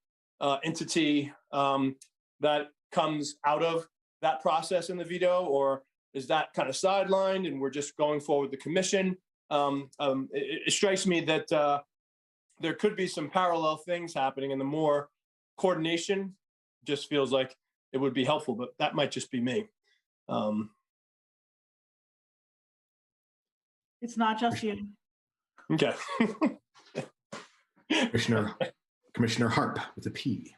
entity that comes out of that process in the veto, or is that kind of sidelined and we're just going forward with the commission? It strikes me that there could be some parallel things happening, and the more coordination just feels like it would be helpful, but that might just be me. It's not just you. Okay. Commissioner Harp with a P.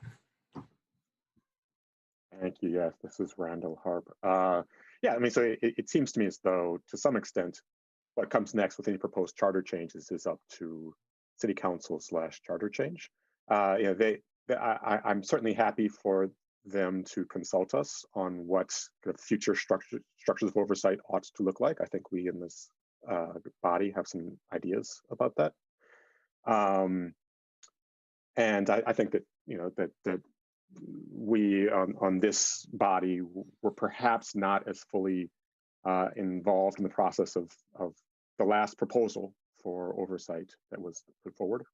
Thank you. Yes, this is Randall Harp. Yeah, I mean, so it seems to me as though, to some extent, what comes next with any proposed charter changes is up to City Council / charter change. I'm certainly happy for them to consult us on what the future structures of oversight ought to look like. I think we in this body have some ideas about that. And I think that, that we on this body were perhaps not as fully involved in the process of the last proposal for oversight that was put forward.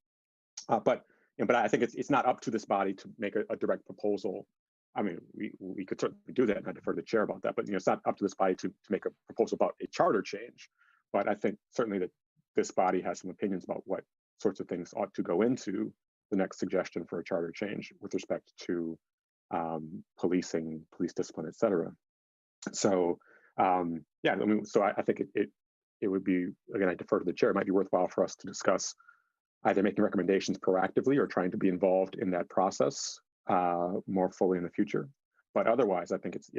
But I think it's not up to this body to make a direct proposal. I mean, we could certainly do that, and I defer to the chair about that, but it's not up to this body to make a proposal about a charter change. But I think certainly that this body has some opinions about what sorts of things ought to go into the next suggestion for a charter change with respect to policing, police discipline, et cetera. So yeah, I mean, so I think it would be, again, I defer to the chair, it might be worthwhile for us to discuss either making recommendations proactively or trying to be involved in that process more fully in the future. But otherwise, I think it's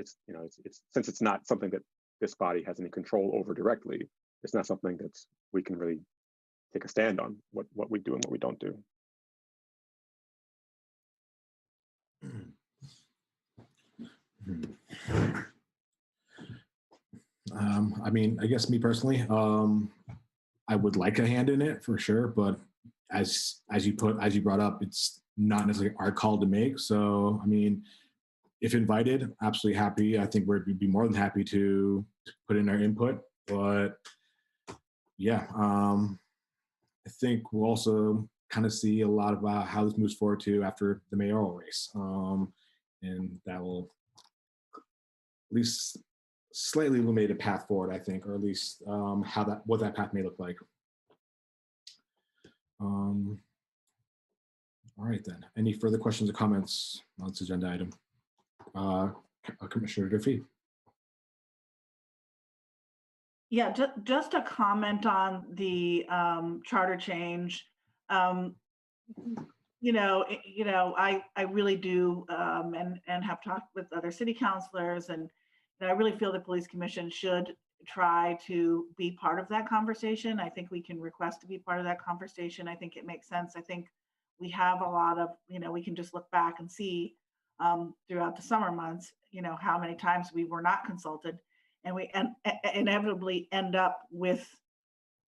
since it's not something that this body has any control over directly, it's not something that we can really take a stand on what we do and what we don't do. I mean, I guess me personally, I would like a hand in it for sure, but as you brought up, it's not necessarily our call to make. So, I mean, if invited, absolutely happy. I think we'd be more than happy to put in our input. But yeah, I think we'll also kind of see a lot about how this moves forward to after the mayoral race, and that will at least slightly illuminate a path forward, I think, or at least what that path may look like. All right, then. Any further questions or comments on this agenda item? Commissioner Durfee. Yeah, just a comment on the charter change. Um, I really do, and have talked with other city councilors, and I really feel the police commission should try to be part of that conversation. I think we can request to be part of that conversation. I think it makes sense. I think we have a lot of, we can just look back and see throughout the summer months, how many times we were not consulted, and we inevitably end up with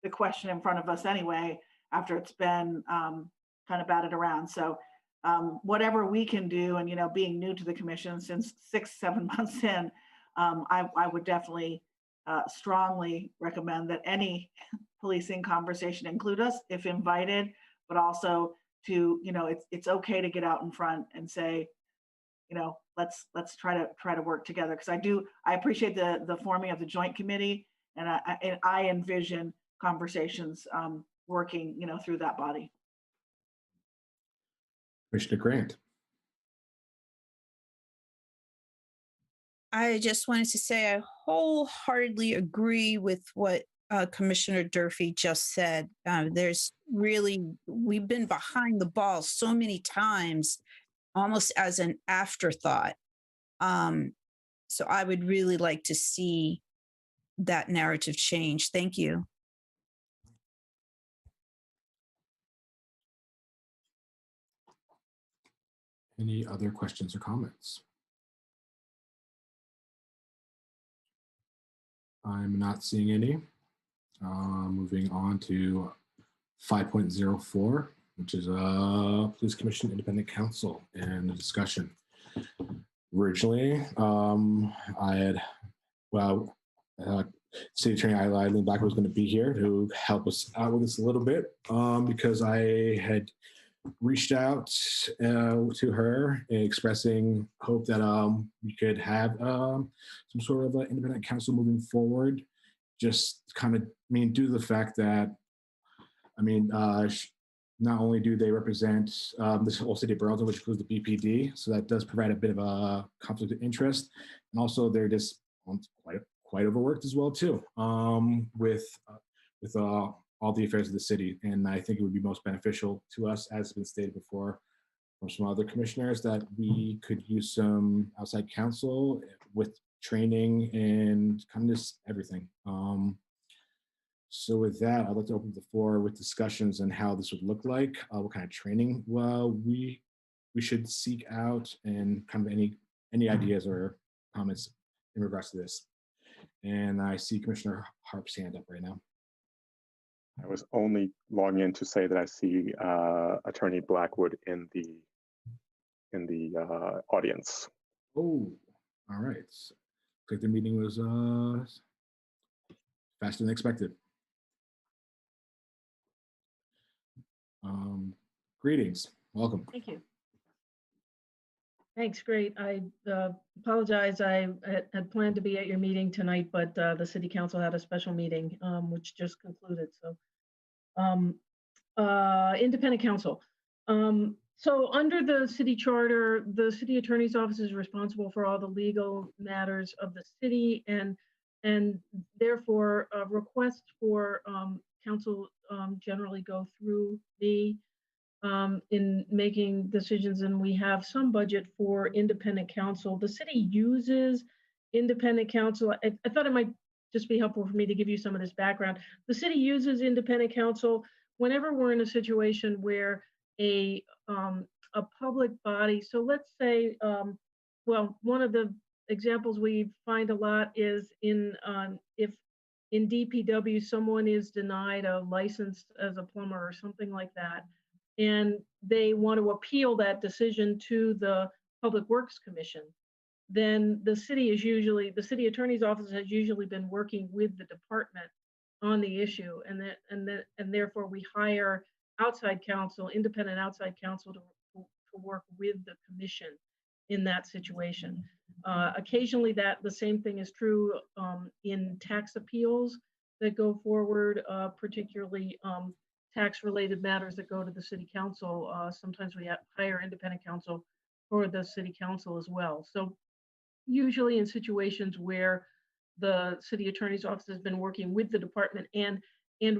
the question in front of us anyway after it's been kind of batted around. So whatever we can do, and being new to the commission since 6-7 months in, I would definitely strongly recommend that any policing conversation include us if invited, but also to, it's okay to get out in front and say, let's try to work together, because I appreciate the forming of the joint committee, and I envision conversations working, through that body. Commissioner Grant. I just wanted to say I wholeheartedly agree with what Commissioner Durfee just said. We've been behind the ball so many times, almost as an afterthought. So I would really like to see that narrative change. Thank you. Any other questions or comments? I'm not seeing any. Moving on to 5.04, which is Police Commission Independent Counsel and a discussion. Originally, City Attorney Eileen Blackwood was going to be here to help us out with this a little bit, because I had reached out to her expressing hope that we could have some sort of independent counsel moving forward. Just kind of, due to the fact that, not only do they represent this whole city of Burlington, which includes the BPD, so that does provide a bit of a conflict of interest, and also they're just quite overworked as well too, with all the affairs of the city. And I think it would be most beneficial to us, as has been stated before from some other commissioners, that we could use some outside counsel with training and kind of just everything. So with that, I'd like to open the floor with discussions on how this would look like, what kind of training we should seek out, and kind of any ideas or comments in regards to this. And I see Commissioner Harp's hand up right now. I was only logging in to say that I see Attorney Blackwood in the audience. Oh, all right. Looks like the meeting was faster than expected. Greetings, welcome. Thank you. Thanks, great. I apologize. I had planned to be at your meeting tonight, but the city council had a special meeting, which just concluded. So independent counsel. So under the city charter, the city attorney's office is responsible for all the legal matters of the city, and therefore requests for counsel generally go through me in making decisions, and we have some budget for independent counsel. The city uses independent counsel. I thought it might just be helpful for me to give you some of this background. The city uses independent counsel whenever we're in a situation where a public body, so let's say, well, one of the examples we find a lot is if in DPW someone is denied a license as a plumber or something like that, and they want to appeal that decision to the Public Works Commission, then the city attorney's office has usually been working with the department on the issue, and therefore we hire outside counsel, independent outside counsel to work with the commission in that situation. Occasionally the same thing is true in tax appeals that go forward, particularly tax-related matters that go to the city council. Sometimes we hire independent counsel for the city council as well. So usually in situations where the city attorney's office has been working with the department and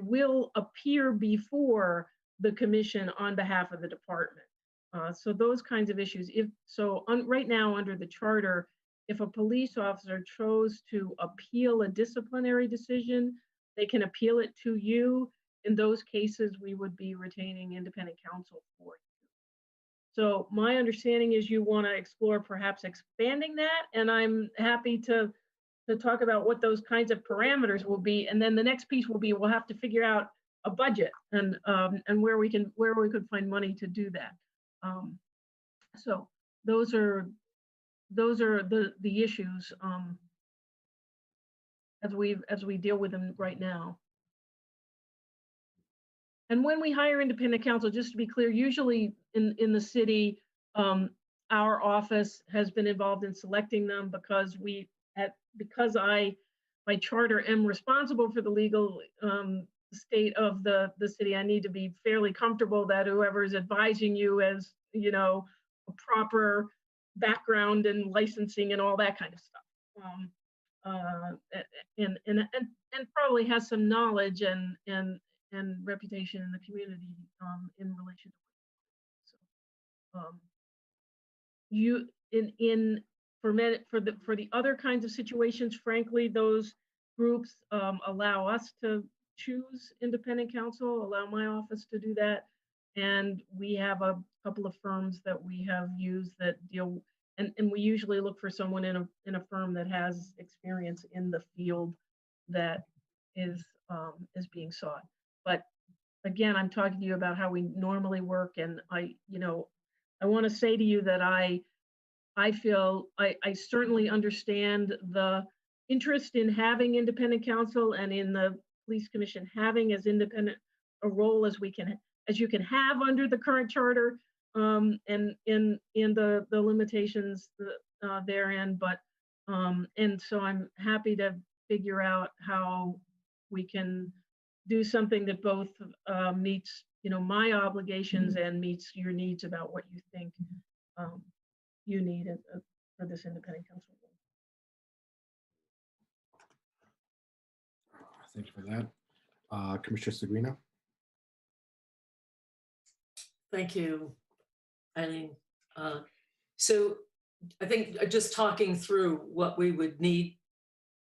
will appear before the commission on behalf of the department. So those kinds of issues. Right now under the charter, if a police officer chose to appeal a disciplinary decision, they can appeal it to you. In those cases, we would be retaining independent counsel for you. So my understanding is you want to explore perhaps expanding that, and I'm happy to talk about what those kinds of parameters will be. And then the next piece will be we'll have to figure out a budget and where we could find money to do that. So those are the issues as we deal with them right now. And when we hire independent counsel, just to be clear, usually in the city, our office has been involved in selecting them because by charter am responsible for the legal state of the city. I need to be fairly comfortable that whoever is advising you has, a proper background and licensing and all that kind of stuff. And probably has some knowledge and reputation in the community in relation to for the other kinds of situations, frankly, those groups allow us to choose independent counsel, allow my office to do that. And we have a couple of firms that we have used that deal, and we usually look for someone in a firm that has experience in the field that is being sought. But again, I'm talking to you about how we normally work, and I want to say to you that I feel I certainly understand the interest in having independent counsel and in the police commission having as independent a role as you can have under the current charter, and in the limitations therein. But and so I'm happy to figure out how we can do something that both meets my obligations and meets your needs about what you think you need for this independent counsel role. Thank you for that. Commissioner Seguino. Thank you, Eileen. So I think just talking through what we would need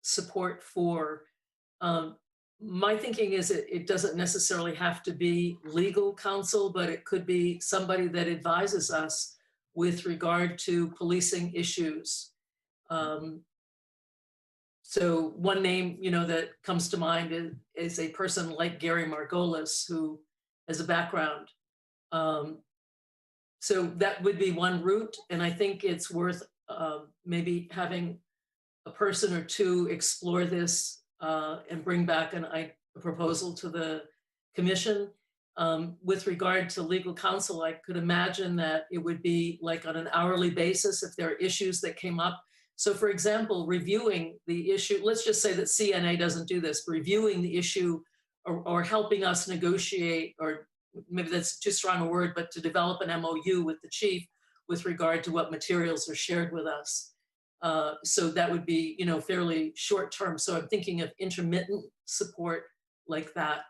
support for, my thinking is it doesn't necessarily have to be legal counsel, but it could be somebody that advises us with regard to policing issues. So one name, that comes to mind is a person like Gary Margolis, who has a background. So that would be one route. And I think it's worth maybe having a person or two explore this and bring back a proposal to the commission. With regard to legal counsel, I could imagine that it would be like on an hourly basis if there are issues that came up. So for example, reviewing the issue, let's just say that CNA doesn't do this, reviewing the issue or helping us negotiate, or maybe that's too strong a word, but to develop an MOU with the chief with regard to what materials are shared with us. So that would be, fairly short term. So I'm thinking of intermittent support like that.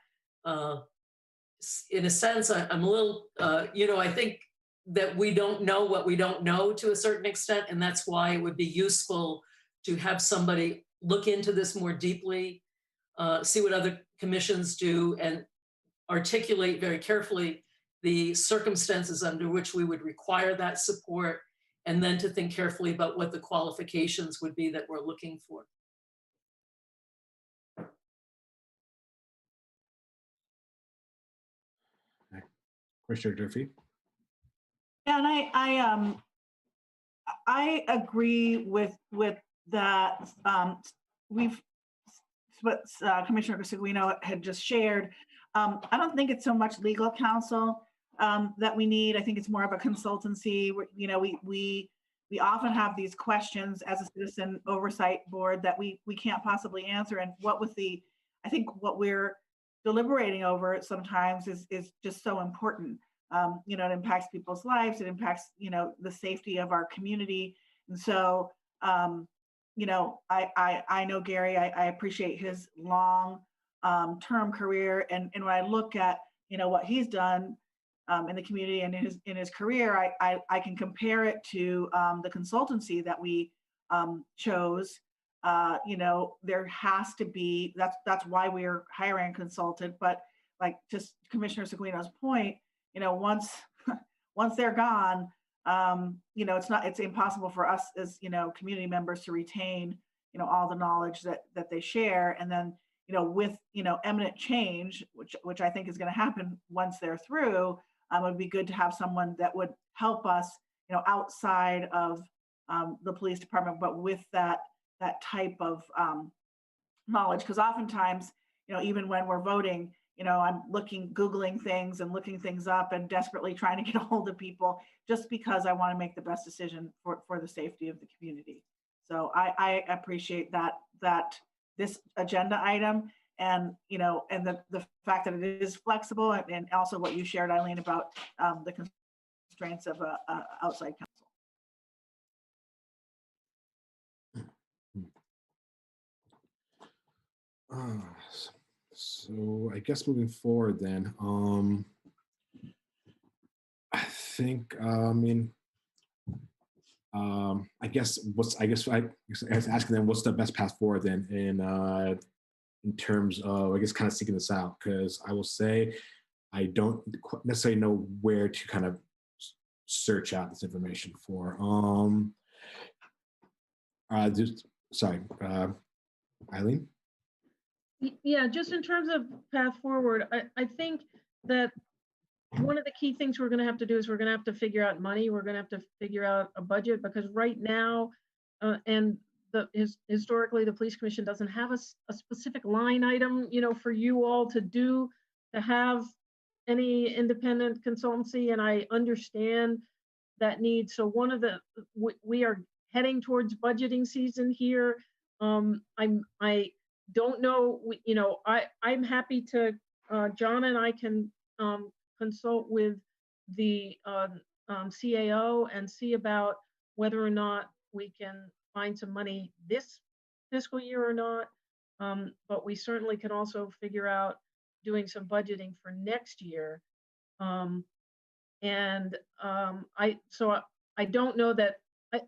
In a sense, I'm a little, I think that we don't know what we don't know to a certain extent. And that's why it would be useful to have somebody look into this more deeply, see what other commissions do, and articulate very carefully the circumstances under which we would require that support, and then to think carefully about what the qualifications would be that we're looking for. Commissioner Durfee. Yeah, and I agree with that. What Commissioner Seguino had just shared. I don't think it's so much legal counsel that we need. I think it's more of a consultancy. We often have these questions as a citizen oversight board that we can't possibly answer. And I think what we're deliberating over sometimes is just so important. It impacts people's lives. It impacts, the safety of our community. And so I know Gary, I appreciate his long term career. And when I look at, what he's done in the community and in his career, I can compare it to the consultancy that we chose. There has to be, that's why we're hiring a consultant, but like just Commissioner Seguino's point, once they're gone, it's impossible for us as, community members to retain, all the knowledge that they share. And then, with, imminent change, which I think is going to happen once they're through, it would be good to have someone that would help us, outside of the police department, but with that type of knowledge. Because oftentimes, even when we're voting, I'm Googling things and looking things up and desperately trying to get a hold of people just because I want to make the best decision for the safety of the community. So I appreciate that this agenda item and, and the fact that it is flexible and also what you shared, Eileen, about the constraints of outside counsel. So I guess moving forward then, I think, I guess asking them what's the best path forward then in terms of, I guess, kind of seeking this out, because I will say I don't necessarily know where to kind of search out this information for. Eileen? Yeah, just in terms of path forward, I think that one of the key things we're going to have to do is we're going to have to figure out money. We're going to have to figure out a budget, because right now, historically, the police commission doesn't have a specific line item, for you all to have any independent consultancy. And I understand that need. So we are heading towards budgeting season here. I don't know, I'm happy to, John and I can consult with the CAO and see about whether or not we can find some money this fiscal year or not. But we certainly can also figure out doing some budgeting for next year. I don't know that, I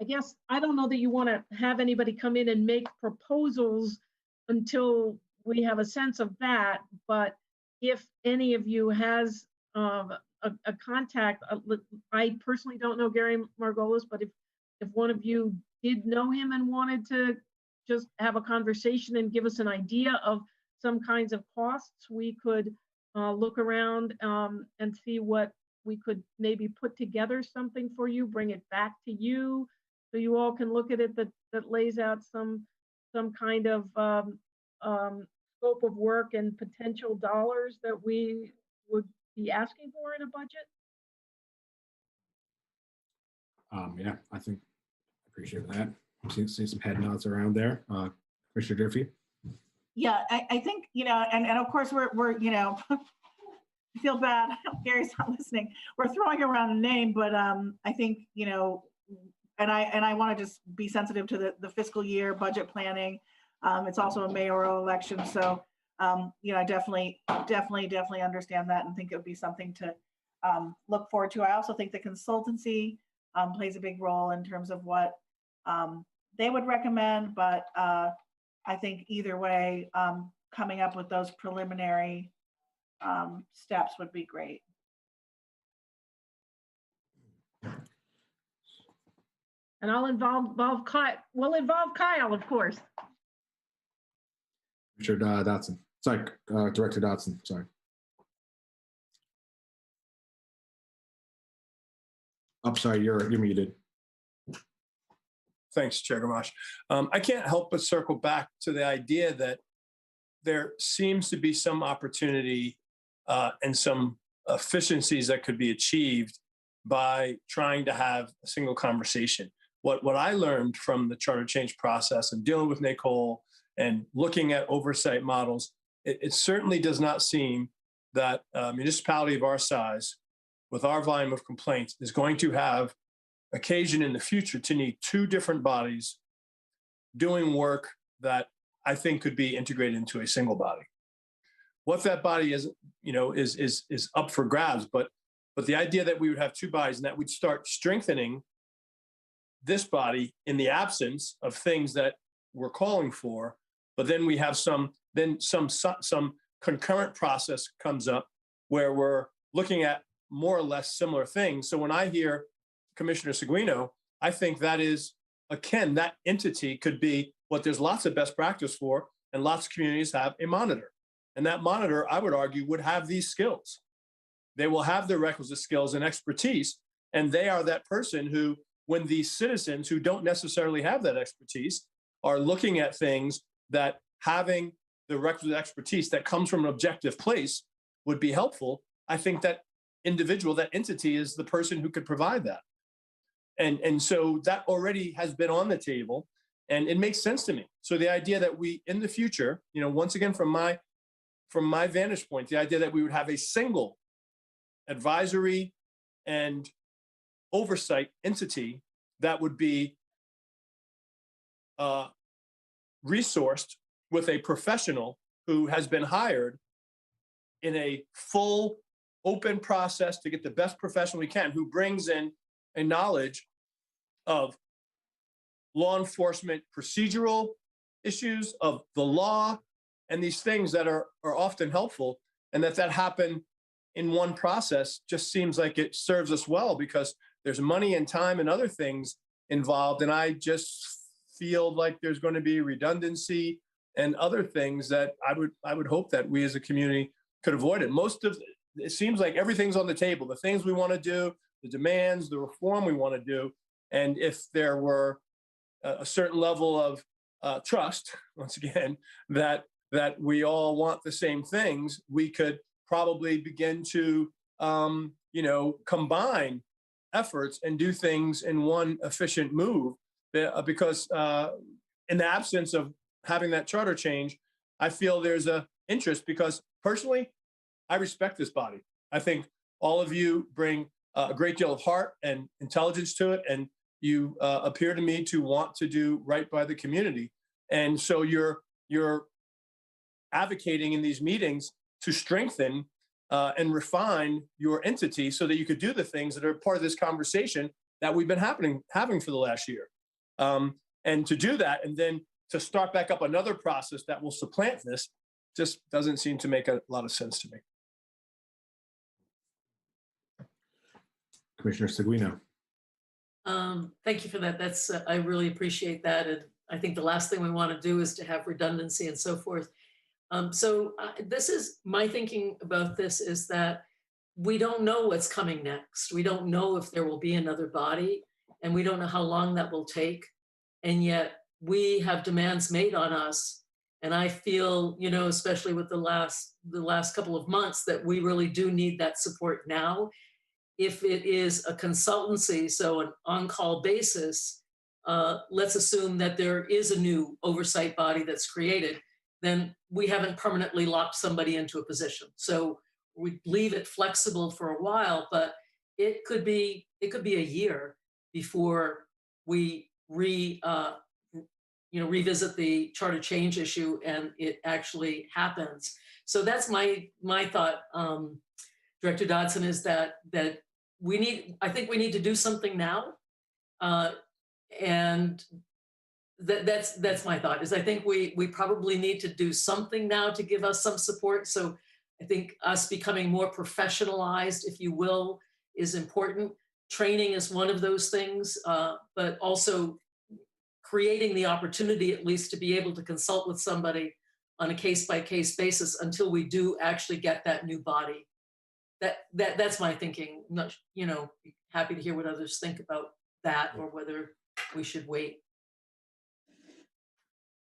guess, I don't know that you want to have anybody come in and make proposals until we have a sense of that. But if any of you has a contact, I personally don't know Gary Margolis, but if one of you did know him and wanted to just have a conversation and give us an idea of some kinds of costs, we could look around and see what we could maybe put together something for you, bring it back to you, so you all can look at it that lays out some kind of scope of work and potential dollars that we would be asking for in a budget. Yeah, I think I appreciate that. I'm seeing some head nods around there. Commissioner Durfee? Yeah, I think, and of course we're I feel bad, Gary's not listening. We're throwing around a name, but I think, and I want to just be sensitive to the fiscal year budget planning. It's also a mayoral election. So, I definitely understand that and think it would be something to look forward to. I also think the consultancy plays a big role in terms of what they would recommend, but I think either way, coming up with those preliminary steps would be great. And I'll involve Kyle. We'll involve Kyle, of course. Richard Dotson. Sorry, Director Dotson. Sorry. I'm sorry, you're muted. Thanks, Chair Gamache. I can't help but circle back to the idea that there seems to be some opportunity and some efficiencies that could be achieved by trying to have a single conversation. What I learned from the charter change process and dealing with Nicole and looking at oversight models, it certainly does not seem that a municipality of our size, with our volume of complaints, is going to have occasion in the future to need two different bodies doing work that I think could be integrated into a single body. What that body is, is up for grabs. But the idea that we would have two bodies and that we'd start strengthening this body in the absence of things that we're calling for, but then we have some concurrent process comes up where we're looking at more or less similar things. So when I hear Commissioner Seguino, I think that is akin, that entity could be what there's lots of best practice for, and lots of communities have a monitor. And that monitor, I would argue, would have these skills. They will have the requisite skills and expertise, and they are that person who, when these citizens who don't necessarily have that expertise are looking at things, that having the requisite expertise that comes from an objective place would be helpful. I think that individual, that entity, is the person who could provide that. And so that already has been on the table, and it makes sense to me. So the idea that we, in the future, once again, from my vantage point, the idea that we would have a single advisory and oversight entity that would be resourced with a professional who has been hired in a full open process to get the best professional we can, who brings in a knowledge of law enforcement procedural issues, of the law, and these things that are often helpful, and that happen in one process just seems like it serves us well, because there's money and time and other things involved. And I just feel like there's going to be redundancy and other things that I would hope that we as a community could avoid it. It seems like everything's on the table, the things we want to do, the demands, the reform we want to do. And if there were a certain level of trust, once again, that we all want the same things, we could probably begin to, combine efforts and do things in one efficient move. Because in the absence of having that charter change, I feel there's a interest, because personally, I respect this body. I think all of you bring a great deal of heart and intelligence to it, and you appear to me to want to do right by the community. And so you're advocating in these meetings to strengthen and refine your entity so that you could do the things that are part of this conversation that we've been having for the last year. And to do that, and then to start back up another process that will supplant this, just doesn't seem to make a lot of sense to me. Commissioner Seguino. Thank you for that. I really appreciate that. And I think the last thing we want to do is to have redundancy and so forth. This is my thinking about this, is that we don't know what's coming next. We don't know if there will be another body, and we don't know how long that will take. And yet we have demands made on us. And I feel, especially with the last couple of months, that we really do need that support now. If it is a consultancy, so an on-call basis, let's assume that there is a new oversight body that's created, then we haven't permanently locked somebody into a position. So we leave it flexible for a while, but it could be a year before we revisit the charter change issue and it actually happens. So that's my thought, Director Dodson, is that I think we need to do something now, and that's my thought. Is I think we probably need to do something now to give us some support. So I think us becoming more professionalized, if you will, is important. Training is one of those things, but also creating the opportunity at least to be able to consult with somebody on a case-by-case basis until we do actually get that new body. That's my thinking. I'm not, happy to hear what others think about that, or whether we should wait.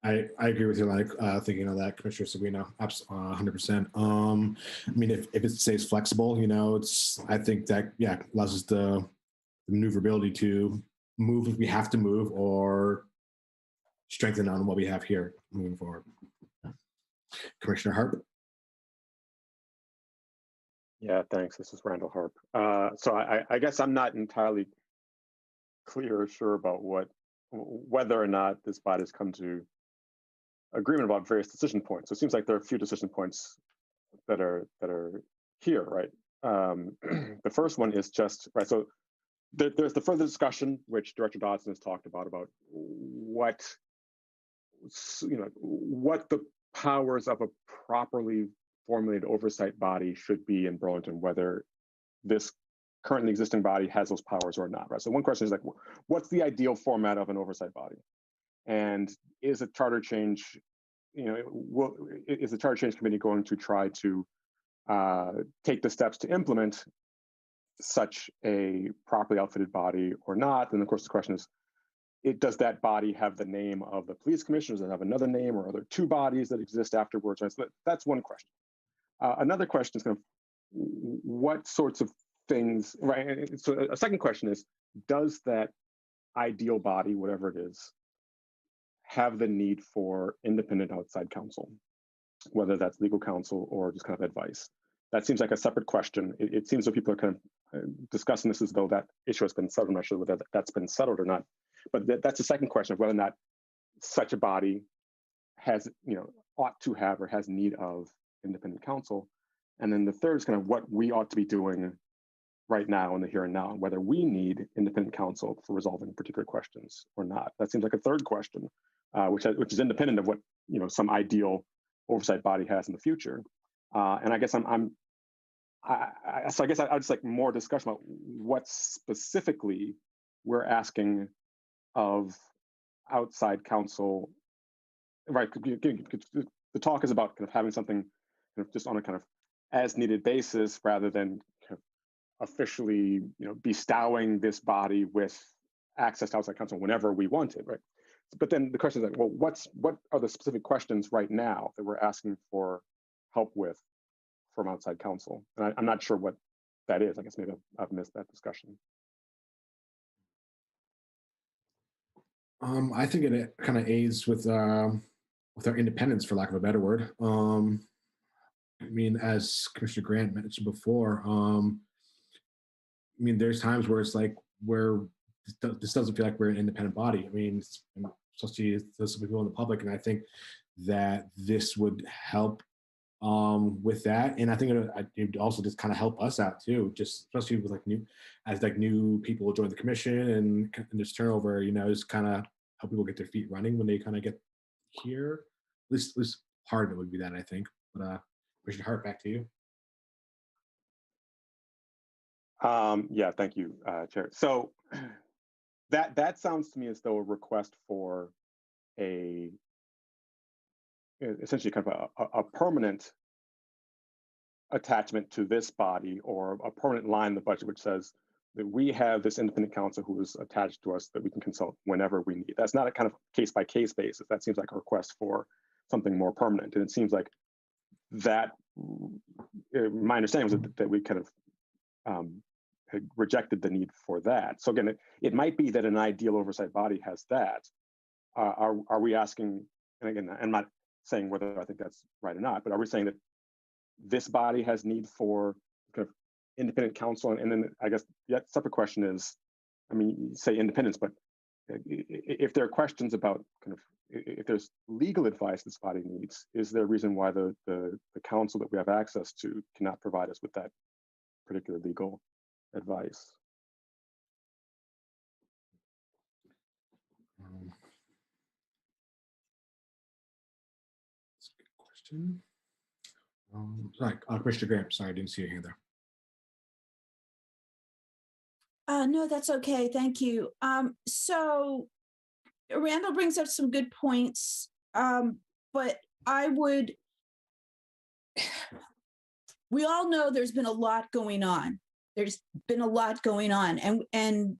I agree with you, thinking of that, Commissioner Seguino, 100%. I mean, if it stays flexible, I think that, allows us the maneuverability to move if we have to move, or strengthen on what we have here moving forward. Commissioner Harp. Yeah, thanks. This is Randall Harp. So I guess I'm not entirely clear or sure about what whether or not this body has come to agreement about various decision points. So it seems like there are a few decision points that are here, right? The first one is just right. So there's the further discussion, which Director Dodson has talked about what the powers of a properly formulated oversight body should be in Burlington, whether this currently existing body has those powers or not, right? So one question is like, what's the ideal format of an oversight body? And is a charter change, is the Charter Change Committee going to try to take the steps to implement such a properly outfitted body or not? And of course, the question is, does that body have the name of the police commissioner? Does it have another name, or are there two bodies that exist afterwards? Right? So that's one question. Another question is kind of what sorts of things, right? So a second question is, does that ideal body, whatever it is, have the need for independent outside counsel, whether that's legal counsel or just kind of advice? That seems like a separate question. It seems that people are kind of discussing this as though that issue has been settled. I'm not sure whether that's been settled or not. But that's the second question of whether or not such a body has, ought to have or has need of independent counsel. And then the third is kind of what we ought to be doing right now in the here and now, and whether we need independent counsel for resolving particular questions or not. That seems like a third question, which is independent of what some ideal oversight body has in the future. And I guess I guess I'd just like more discussion about what specifically we're asking of outside counsel, right? The talk is about kind of having something kind of just on a kind of as needed basis rather than kind of officially, bestowing this body with access to outside counsel whenever we want it, right? But then the question is like, well, what are the specific questions right now that we're asking for help with from outside counsel? And I'm not sure what that is. I guess maybe I've missed that discussion. I think it kind of aids with our independence, for lack of a better word. I mean, as Commissioner Grant mentioned before, there's times where it's like this doesn't feel like we're an independent body. I mean, especially to some people in the public, and I think that this would help with that. And I think it would also just kind of help us out too, just especially with new people join the commission and there's turnover, just kind of help people get their feet running when they kind of get here. At least part of it would be that, I think. But Commissioner Hart, back to you. Yeah, thank you, Chair. So that sounds to me as though a request for essentially kind of a permanent attachment to this body, or a permanent line in the budget which says that we have this independent counsel who is attached to us that we can consult whenever we need. That's not a kind of case-by-case basis. That seems like a request for something more permanent. And it seems like that, my understanding was that we kind of had rejected the need for that. So again, it might be that an ideal oversight body has that. Are we asking, and again, I'm not saying whether I think that's right or not, but are we saying that this body has need for kind of independent counsel? And then I guess the separate question is, say independence, but if there are questions about kind of, if there's legal advice this body needs, is there a reason why the counsel that we have access to cannot provide us with that particular legal advice? That's a good question. Sorry, Commissioner Graham, sorry, I didn't see your hand there. No, that's okay. Thank you. So Randall brings up some good points, but we all know there's been a lot going on. And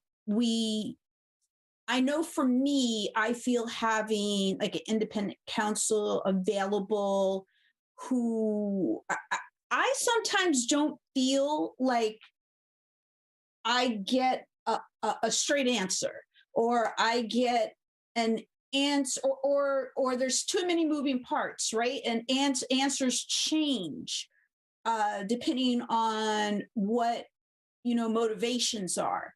I know for me, I feel having like an independent counsel available who I sometimes don't feel like I get a straight answer, or I get an answer, or there's too many moving parts, right? And answers change depending on what motivations are.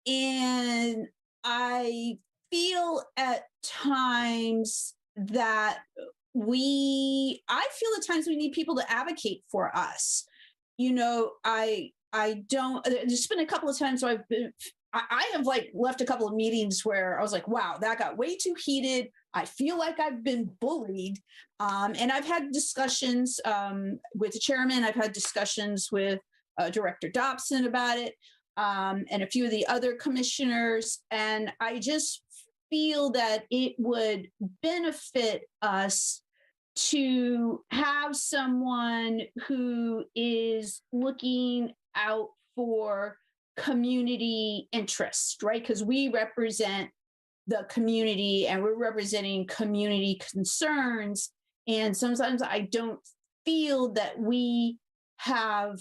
And I feel at times that I feel at times we need people to advocate for us. You know, I don't, there's been a couple of times where I have like left a couple of meetings where I was like, wow, that got way too heated. I feel like I've been bullied. And I've had discussions with the chairman. I've had discussions with Director Dobson about it, and a few of the other commissioners. And I just feel that it would benefit us to have someone who is looking out for community interest, right? Because we represent the community and we're representing community concerns. And sometimes I don't feel that we have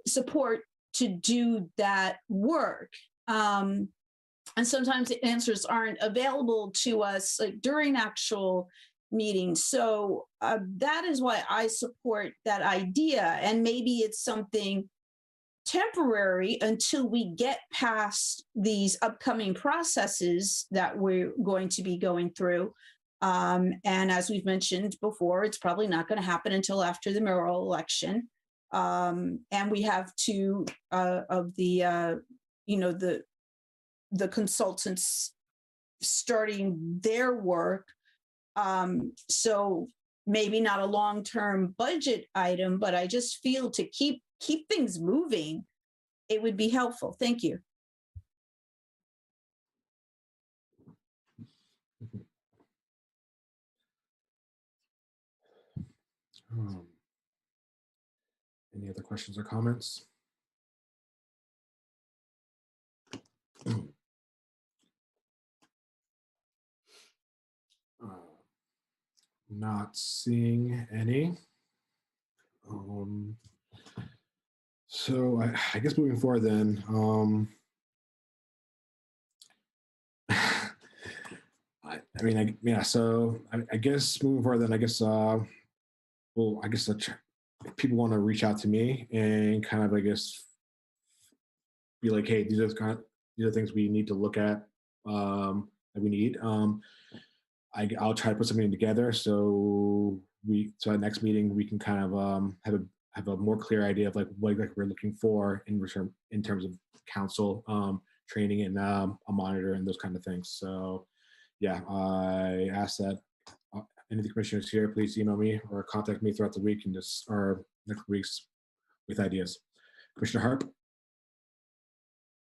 support to do that work. And sometimes the answers aren't available to us like during actual meetings. So that is why I support that idea. And maybe it's something temporary until we get past these upcoming processes that we're going to be going through. And as we've mentioned before, it's probably not going to happen until after the mayoral election. And we have two of the, the consultants starting their work. So maybe not a long-term budget item, but I just feel to keep things moving, it would be helpful. Thank you. Any other questions or comments? Not seeing any. So I guess moving forward then, so I guess moving forward then, I guess, if people want to reach out to me and kind of, I guess, be like, hey, these are things we need to look at, that we need. I'll try to put something together so at next meeting we can kind of have a more clear idea of like what we're looking for in terms of council training and a monitor and those kind of things. So yeah, I ask that any of the commissioners here, please email me or contact me throughout the week and or next weeks with ideas. Commissioner Harp.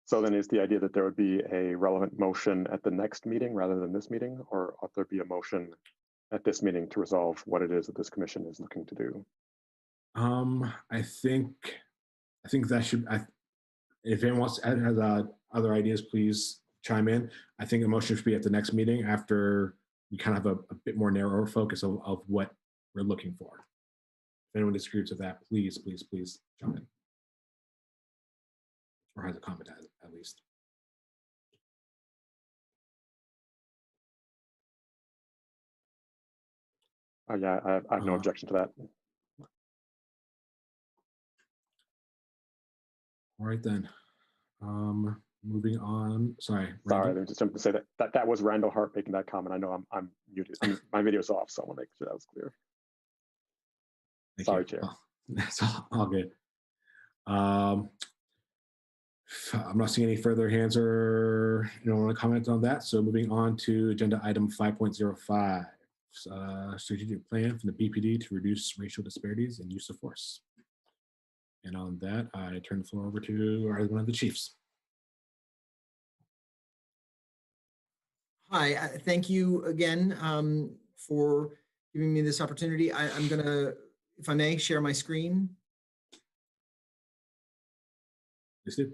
So then is the idea that there would be a relevant motion at the next meeting rather than this meeting, or ought there be a motion at this meeting to resolve what it is that this commission is looking to do? I think that should, if anyone has other ideas, please chime in. I think a motion should be at the next meeting after we kind of have a bit more narrower focus of what we're looking for. If anyone disagrees with that, please jump in. Or has a comment at least. Yeah, I have no objection to that. All right then. Moving on. Sorry, Randall. Just to say that was Randall Hart making that comment. I know I'm muted. My video's off, so I want to make sure that was clear. Sorry, Chair. Well, that's all good. I'm not seeing any further hands or want to comment on that. So moving on to agenda item 5.05, strategic plan from the BPD to reduce racial disparities and use of force. And on that, I turn the floor over to one of the chiefs. Hi, thank you again for giving me this opportunity. I'm gonna, if I may, share my screen. Yes, sir.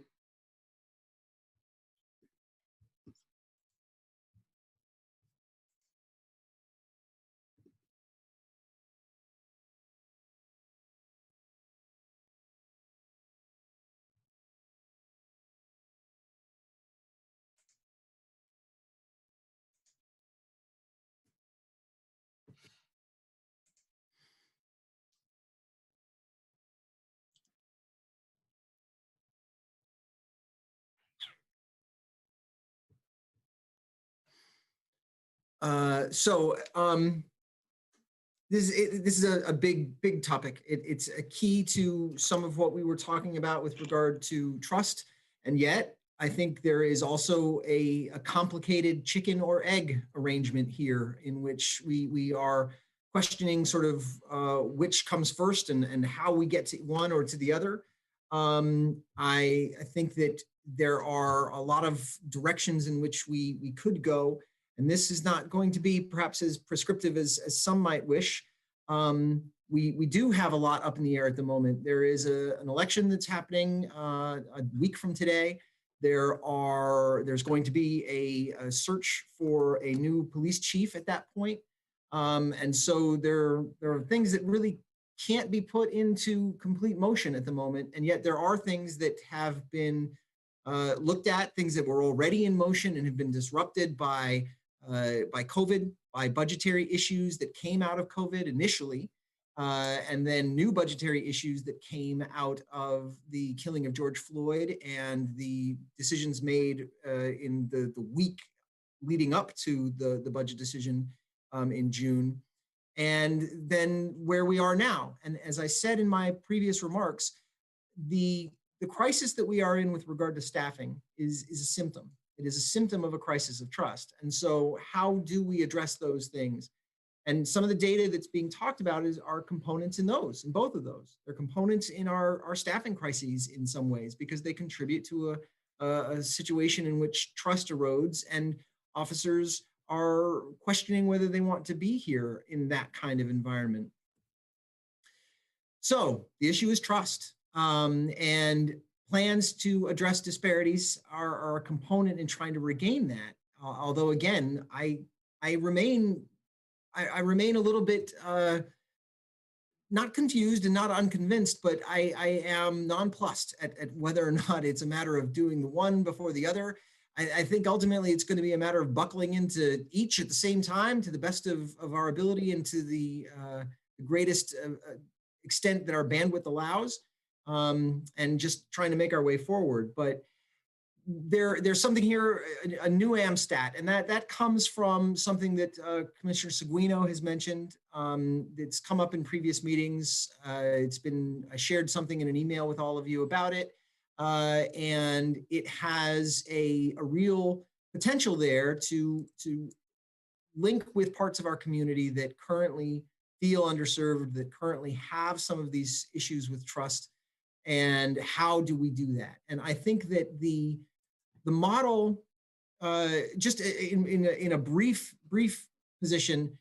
This is a big topic. It's a key to some of what we were talking about with regard to trust. And yet, I think there is also a complicated chicken or egg arrangement here in which we are questioning sort of which comes first and how we get to one or to the other. I think that there are a lot of directions in which we could go. And this is not going to be perhaps as prescriptive as some might wish. We do have a lot up in the air at the moment. There is an election that's happening a week from today. There's going to be a search for a new police chief at that point. And so there are things that really can't be put into complete motion at the moment. And yet there are things that have been looked at, things that were already in motion and have been disrupted by COVID, by budgetary issues that came out of COVID initially, and then new budgetary issues that came out of the killing of George Floyd and the decisions made in the week leading up to the budget decision in June, and then where we are now. And as I said in my previous remarks, the crisis that we are in with regard to staffing is a symptom. It is a symptom of a crisis of trust. And so how do we address those things? And some of the data that's being talked about are components in both of those. They're components in our staffing crises in some ways, because they contribute to a situation in which trust erodes and officers are questioning whether they want to be here in that kind of environment. So the issue is trust. And plans to address disparities are a component in trying to regain that. Although again, I remain a little bit not confused and not unconvinced, but I am nonplussed at whether or not it's a matter of doing the one before the other. I think ultimately it's going to be a matter of buckling into each at the same time to the best of our ability and to the greatest extent that our bandwidth allows. And just trying to make our way forward. But there's something here, a new stat, and that comes from something that Commissioner Seguino has mentioned. It's come up in previous meetings. I shared something in an email with all of you about it, and it has a real potential there to link with parts of our community that currently feel underserved, that currently have some of these issues with trust. And how do we do that? And I think that the model, just in a brief position,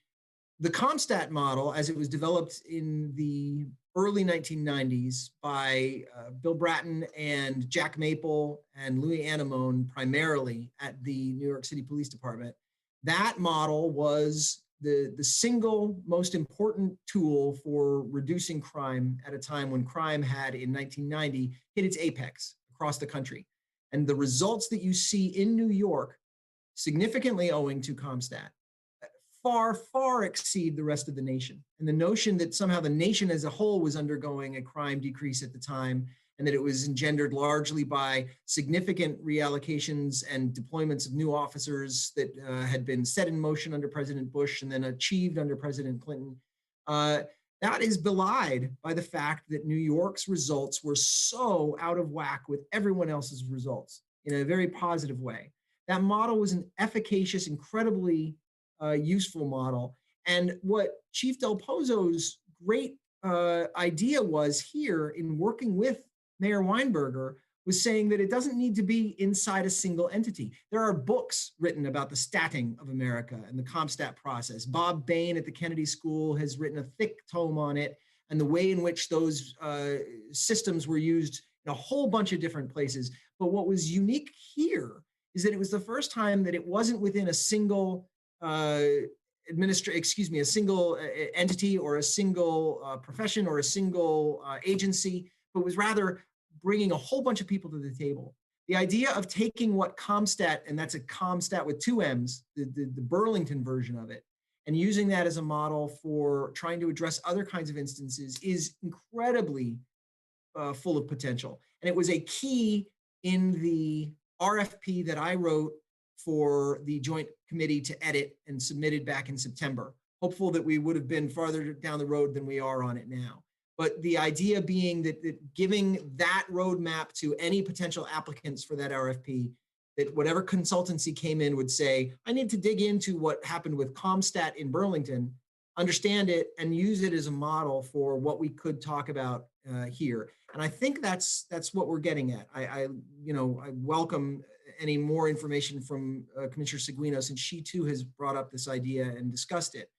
the CompStat model, as it was developed in the early 1990s by Bill Bratton and Jack Maple and Louis Anemone, primarily at the New York City Police Department, that model was the single most important tool for reducing crime at a time when crime had, in 1990, hit its apex across the country. And the results that you see in New York, significantly owing to CompStat, far exceed the rest of the nation. And the notion that somehow the nation as a whole was undergoing a crime decrease at the time, and that it was engendered largely by significant reallocations and deployments of new officers that had been set in motion under President Bush and then achieved under President Clinton, that is belied by the fact that New York's results were so out of whack with everyone else's results in a very positive way. That model was an efficacious, incredibly useful model. And what Chief Del Pozo's great idea was here in working with Mayor Weinberger was saying that it doesn't need to be inside a single entity. There are books written about the statting of America and the CompStat process. Bob Bain at the Kennedy School has written a thick tome on it and the way in which those systems were used in a whole bunch of different places. But what was unique here is that it was the first time that it wasn't within a single a single entity or a single profession or a single agency, but was rather bringing a whole bunch of people to the table. The idea of taking what CompStat, and that's a CompStat with two M's, the Burlington version of it, and using that as a model for trying to address other kinds of instances is incredibly full of potential. And it was a key in the RFP that I wrote for the joint committee to edit and submitted back in September. Hopeful that we would have been farther down the road than we are on it now. But the idea being that giving that roadmap to any potential applicants for that RFP, that whatever consultancy came in would say, I need to dig into what happened with Comstat in Burlington, understand it, and use it as a model for what we could talk about here. And I think that's what we're getting at. I welcome any more information from Commissioner Seguino, since she too has brought up this idea and discussed it.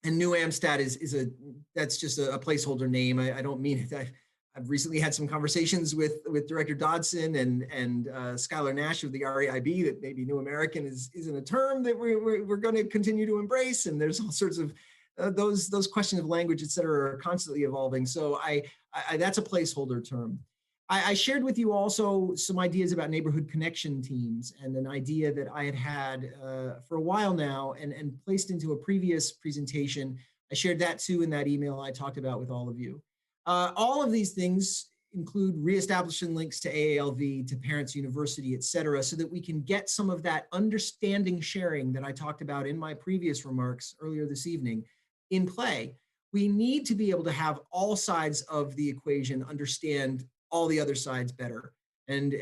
And New Amstat that's just a placeholder name. I don't mean it. I've recently had some conversations with Director Dodson and Skylar Nash of the REIB that maybe New American isn't a term that we're going to continue to embrace. And there's all sorts of those questions of language, et cetera, are constantly evolving. So that's a placeholder term. I shared with you also some ideas about neighborhood connection teams, and an idea that I had for a while now and placed into a previous presentation. I shared that too in that email I talked about with all of you. All of these things include reestablishing links to AALV, to Parents University, et cetera, so that we can get some of that understanding sharing that I talked about in my previous remarks earlier this evening in play. We need to be able to have all sides of the equation understand all the other sides better. And this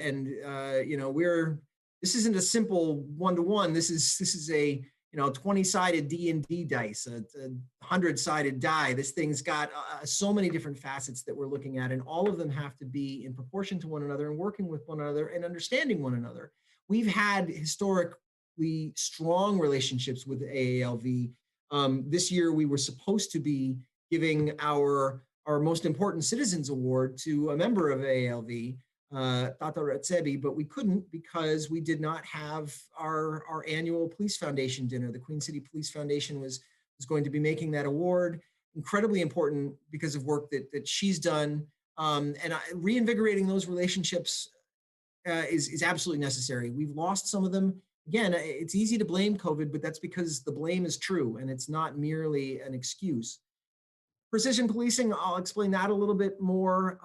isn't a simple one-to-one. This is a 20-sided D&D dice, a 100-sided die. This thing's got so many different facets that we're looking at, and all of them have to be in proportion to one another and working with one another and understanding one another. We've had historically strong relationships with AALV. This year, we were supposed to be giving our most important citizens award to a member of AALV, Tata Retsebi, but we couldn't because we did not have our annual Police Foundation dinner. The Queen City Police Foundation was going to be making that award. Incredibly important because of work that she's done. Reinvigorating those relationships is absolutely necessary. We've lost some of them. Again, it's easy to blame COVID, but that's because the blame is true and it's not merely an excuse. Precision policing, I'll explain that a little bit more.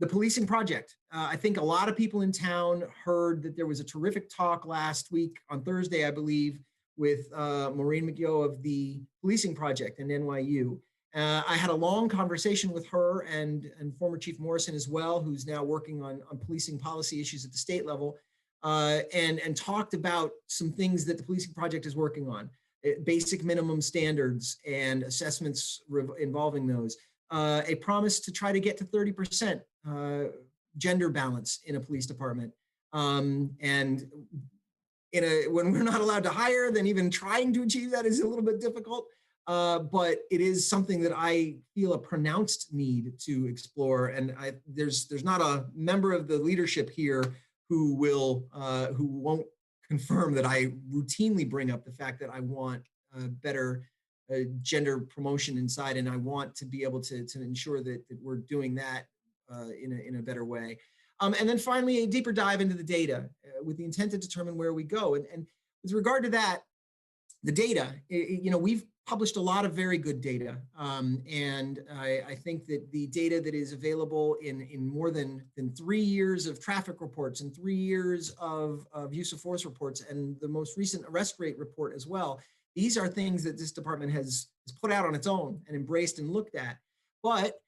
The policing project. I think a lot of people in town heard that there was a terrific talk last week on Thursday, I believe, with Maureen McGill of the Policing Project in NYU. I had a long conversation with her and former Chief Morrison as well, who's now working on policing policy issues at the state level, and talked about some things that the Policing Project is working on. Basic minimum standards and assessments involving those. A promise to try to get to 30% gender balance in a police department. And when we're not allowed to hire, then even trying to achieve that is a little bit difficult. But it is something that I feel a pronounced need to explore. And there's not a member of the leadership here who won't confirm that I routinely bring up the fact that I want better gender promotion inside, and I want to be able to ensure that we're doing that in a better way. And then finally, a deeper dive into the data with the intent to determine where we go. And with regard to that, the data, we've published a lot of very good data. And I think that the data that is available in more than 3 years of traffic reports and 3 years of use of force reports and the most recent arrest rate report as well, these are things that this department has put out on its own and embraced and looked at. But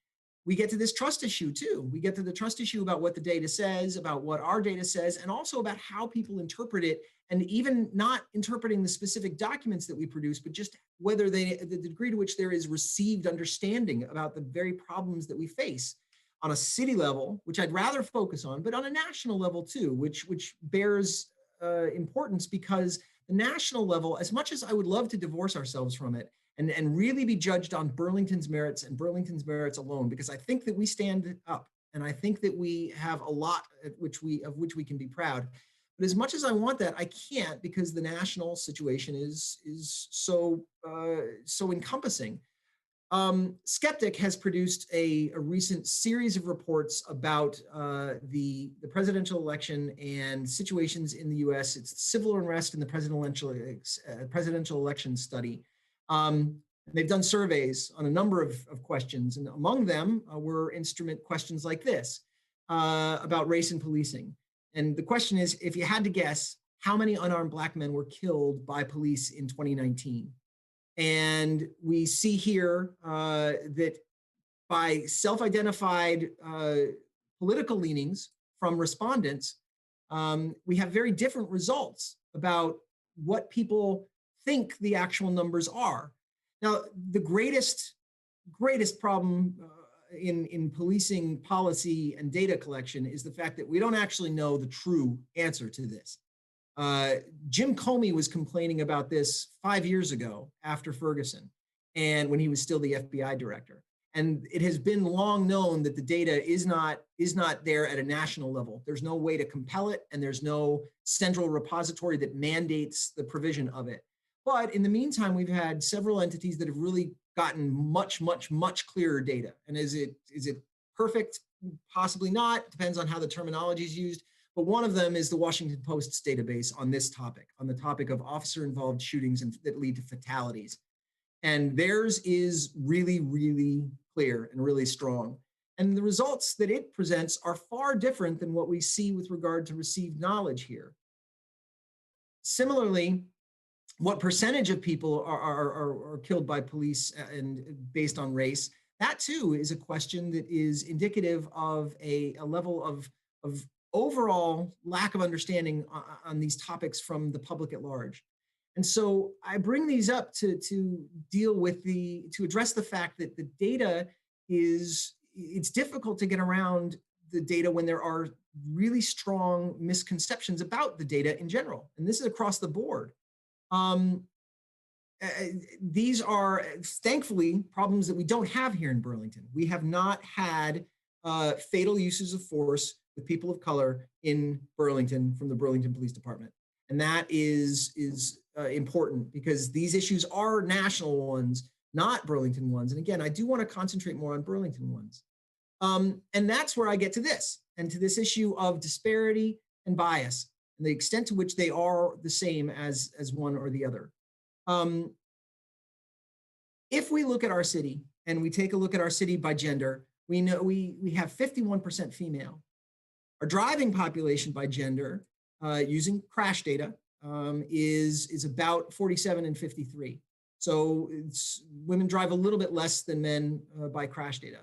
we get to this trust issue too. We get to the trust issue about what the data says, about what our data says, and also about how people interpret it, and even not interpreting the specific documents that we produce, but just whether the degree to which there is received understanding about the very problems that we face on a city level, which I'd rather focus on, but on a national level too, which bears importance, because the national level, as much as I would love to divorce ourselves from it and really be judged on Burlington's merits and Burlington's merits alone, because I think that we stand up and I think that we have a lot of which we can be proud. But as much as I want that, I can't, because the national situation is so encompassing. Skeptic has produced a recent series of reports about the presidential election and situations in the U.S. It's civil unrest in the presidential election study. They've done surveys on a number of questions, and among them were instrument questions like this about race and policing. And the question is, if you had to guess, how many unarmed Black men were killed by police in 2019? And we see here that by self-identified political leanings from respondents, we have very different results about what people think the actual numbers are. Now, the greatest problem in policing policy and data collection is the fact that we don't actually know the true answer to this. Jim Comey was complaining about this 5 years ago after Ferguson, and when he was still the FBI director. And it has been long known that the data is not there at a national level. There's no way to compel it, and there's no central repository that mandates the provision of it. But in the meantime, we've had several entities that have really gotten much, much, much clearer data. And is it perfect? Possibly not. Depends on how the terminology is used. But one of them is the Washington Post's database on this topic, on the topic of officer-involved shootings that lead to fatalities. And theirs is really, really clear and really strong. And the results that it presents are far different than what we see with regard to received knowledge here. Similarly, what percentage of people are killed by police and based on race, that too is a question that is indicative of a level of overall lack of understanding on these topics from the public at large. And so I bring these up to deal with to address the fact that the data it's difficult to get around the data when there are really strong misconceptions about the data in general. And this is across the board. These are thankfully problems that we don't have here in Burlington. We have not had fatal uses of force with people of color in Burlington from the Burlington Police Department. And that is important because these issues are national ones, not Burlington ones. And again, I do want to concentrate more on Burlington ones. And that's where I get to this, and to this issue of disparity and bias, and the extent to which they are the same as one or the other. If we look at our city and we take a look at our city by gender, we know we have 51% female. Our driving population by gender, using crash data, is about 47 and 53. So women drive a little bit less than men by crash data.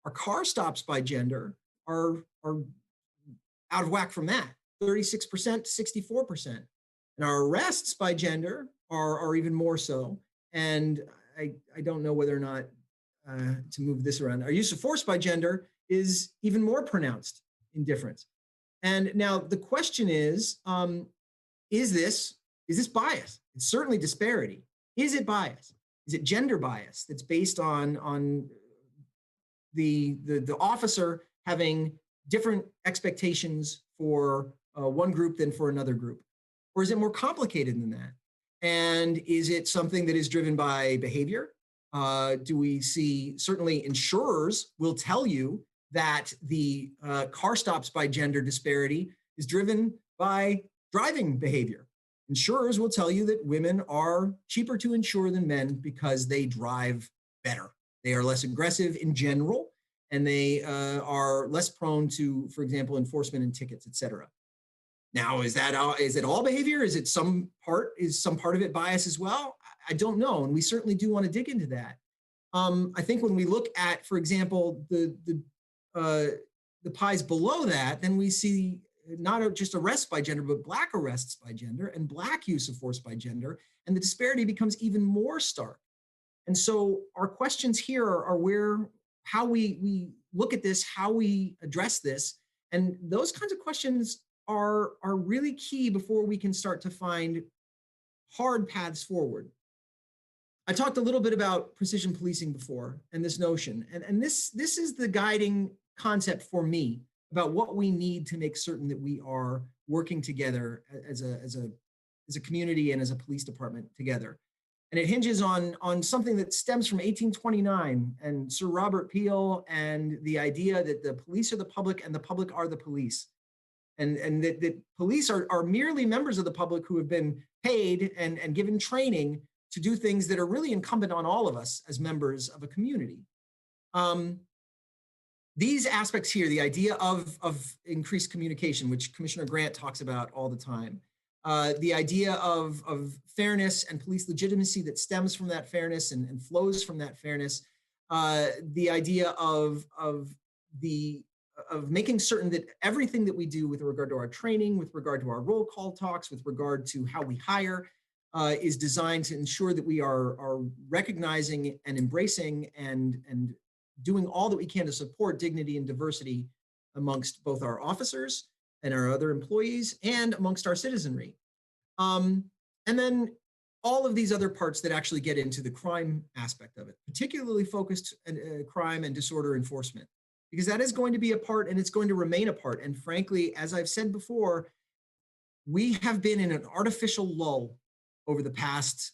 Our car stops by gender are out of whack from that, 36% to 64%. And our arrests by gender are even more so. And I don't know whether or not to move this around. Our use of force by gender is even more pronounced in difference. And now the question is this bias? It's certainly disparity. Is it bias? Is it gender bias that's based on the officer having different expectations for one group than for another group? Or is it more complicated than that? And is it something that is driven by behavior? Do we see, certainly insurers will tell you that the car stops by gender disparity is driven by driving behavior. Insurers will tell you that women are cheaper to insure than men because they drive better. They are less aggressive in general, and they are less prone to, for example, enforcement and tickets, et cetera. Now, is it all behavior? Is some part of it bias as well? I don't know, and we certainly do want to dig into that. I think when we look at, for example, the pies below that, then we see not just arrests by gender, but Black arrests by gender and Black use of force by gender, and the disparity becomes even more stark. And so our questions here are how we look at this, how we address this, and those kinds of questions are really key before we can start to find hard paths forward. I talked a little bit about precision policing before and this notion, and this is the guiding concept for me about what we need to make certain that we are working together as a community and as a police department together. And it hinges on something that stems from 1829 and Sir Robert Peel and the idea that the police are the public and the public are the police. And that police are merely members of the public who have been paid and given training to do things that are really incumbent on all of us as members of a community. these aspects here, the idea of increased communication, which Commissioner Grant talks about all the time, the idea of fairness and police legitimacy that stems from that fairness and flows from that fairness, the idea of making certain that everything that we do with regard to our training, with regard to our roll call talks, with regard to how we hire, is designed to ensure that we are recognizing and embracing and doing all that we can to support dignity and diversity amongst both our officers and our other employees and amongst our citizenry. And then all of these other parts that actually get into the crime aspect of it, particularly focused crime and disorder enforcement, because that is going to be a part and it's going to remain a part. And frankly, as I've said before, we have been in an artificial lull over the past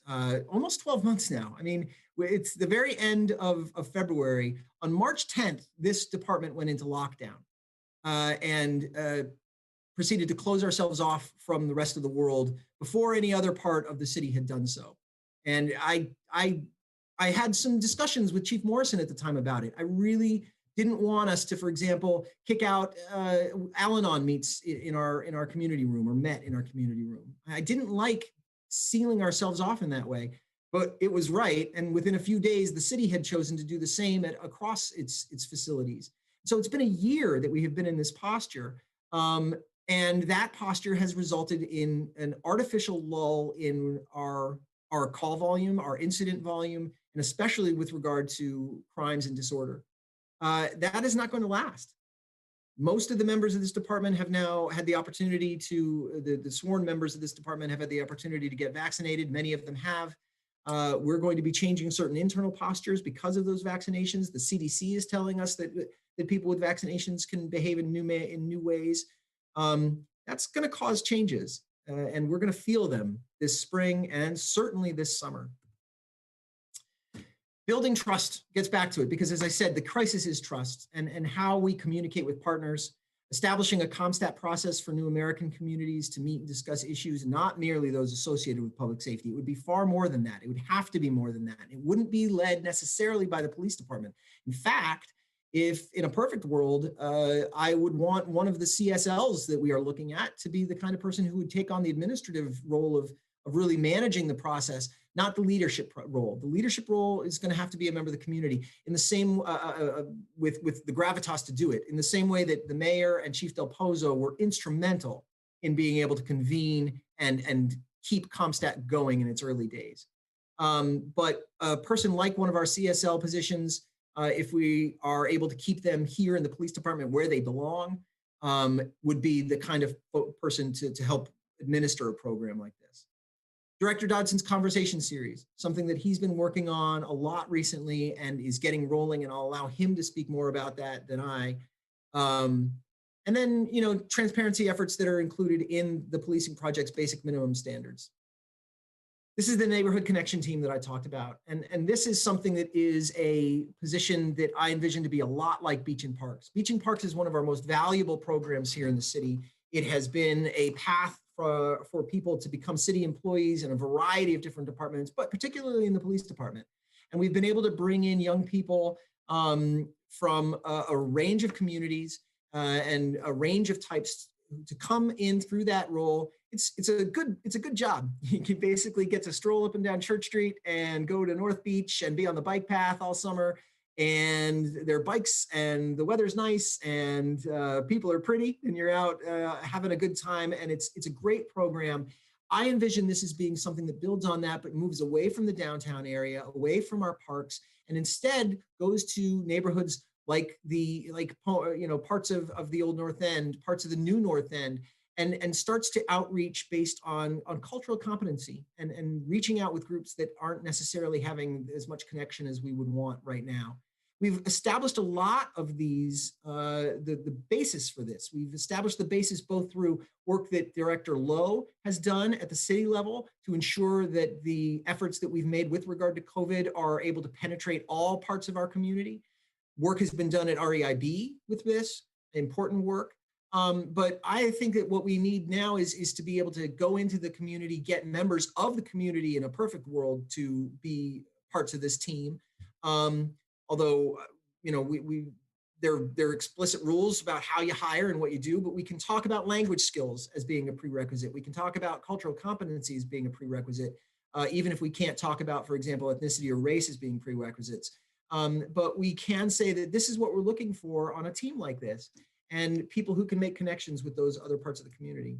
almost 12 months now. I mean, it's the very end of February. On March 10th, this department went into lockdown and proceeded to close ourselves off from the rest of the world before any other part of the city had done so. And I had some discussions with Chief Morrison at the time about it. I really didn't want us to, for example, kick out Al-Anon meets in our community room or met in our community room. I didn't like sealing ourselves off in that way, but it was right. And within a few days, the city had chosen to do the same across its facilities. So it's been a year that we have been in this posture. And that posture has resulted in an artificial lull in our call volume, our incident volume, and especially with regard to crimes and disorder. That is not going to last. Most of the members of this department have now had the opportunity to, the sworn members of this department have had the opportunity to get vaccinated. Many of them have. We're going to be changing certain internal postures because of those vaccinations. The CDC is telling us that people with vaccinations can behave in new ways. That's going to cause changes, and we're going to feel them this spring and certainly this summer. Building trust gets back to it because, as I said, the crisis is trust and how we communicate with partners, establishing a CompStat process for new American communities to meet and discuss issues, not merely those associated with public safety. It would be far more than that. It would have to be more than that. It wouldn't be led necessarily by the police department. In fact, if in a perfect world, I would want one of the CSLs that we are looking at to be the kind of person who would take on the administrative role of really managing the process, not the leadership role. The leadership role is going to have to be a member of the community in the same, with the gravitas to do it, in the same way that the mayor and Chief Del Pozo were instrumental in being able to convene and keep CompStat going in its early days. But a person like one of our CSL positions, if we are able to keep them here in the police department where they belong, would be the kind of person to help administer a program like this. Director Dodson's conversation series, something that he's been working on a lot recently and is getting rolling, and I'll allow him to speak more about that than I. And then, transparency efforts that are included in the policing project's basic minimum standards. This is the neighborhood connection team that I talked about. And this is something that is a position that I envision to be a lot like Beach and Parks. Beach and Parks is one of our most valuable programs here in the city. It has been a path for people to become city employees in a variety of different departments, but particularly in the police department. And we've been able to bring in young people from a range of communities and a range of types to come in through that role. It's a good job. You can basically get to stroll up and down Church Street and go to North Beach and be on the bike path all summer. And there are bikes and the weather's nice and people are pretty and you're out having a good time. And it's a great program. I envision this as being something that builds on that, but moves away from the downtown area, away from our parks, and instead goes to neighborhoods like parts of the old North End, parts of the new North End, and starts to outreach based on cultural competency and reaching out with groups that aren't necessarily having as much connection as we would want right now. We've established a lot of these, the basis for this. We've established the basis both through work that Director Lowe has done at the city level to ensure that the efforts that we've made with regard to COVID are able to penetrate all parts of our community. Work has been done at REIB with this, important work. But I think that what we need now is to be able to go into the community, get members of the community in a perfect world to be parts of this team. Although, we there are explicit rules about how you hire and what you do, but we can talk about language skills as being a prerequisite. We can talk about cultural competencies being a prerequisite, even if we can't talk about, for example, ethnicity or race as being prerequisites. But we can say that this is what we're looking for on a team like this, and people who can make connections with those other parts of the community.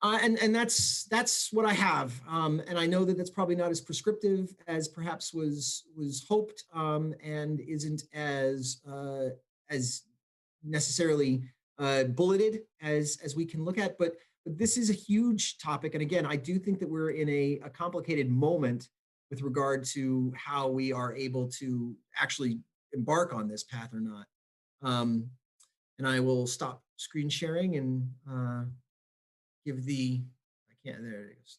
And that's what I have. And I know that that's probably not as prescriptive as perhaps was hoped, and isn't as necessarily bulleted as we can look at. But this is a huge topic. And again, I do think that we're in a complicated moment with regard to how we are able to actually embark on this path or not. And I will stop screen sharing and give the, there it is.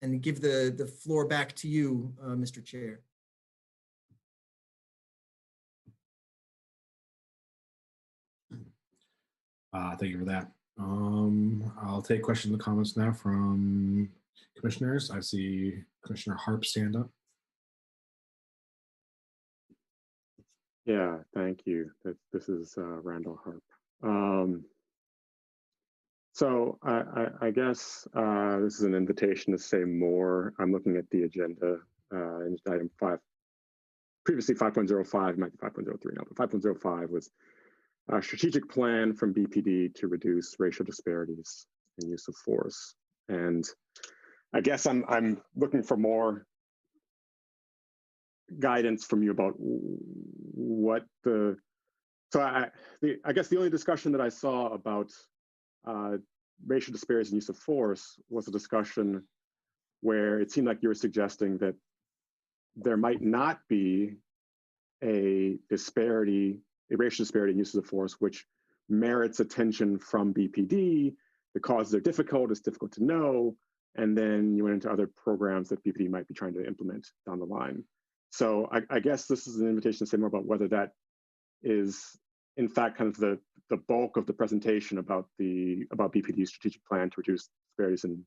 And give the floor back to you, Mr. Chair. Thank you for that. I'll take questions and comments now from commissioners. I see Commissioner Harp stand up. Yeah, thank you. This is Randall Harp. So I guess this is an invitation to say more. I'm looking at the agenda in item 5. Previously 5.05, might be 5.03 now, but 5.05 was a strategic plan from BPD to reduce racial disparities in use of force. And I guess I'm looking for more guidance from you about what I guess the only discussion that I saw about racial disparities in use of force was a discussion where it seemed like you were suggesting that there might not be a racial disparity in use of force which merits attention from BPD. The causes are difficult, it's difficult to know, and then you went into other programs that BPD might be trying to implement down the line. So I guess this is an invitation to say more about whether that is in fact kind of the bulk of the presentation about BPD's strategic plan to reduce racial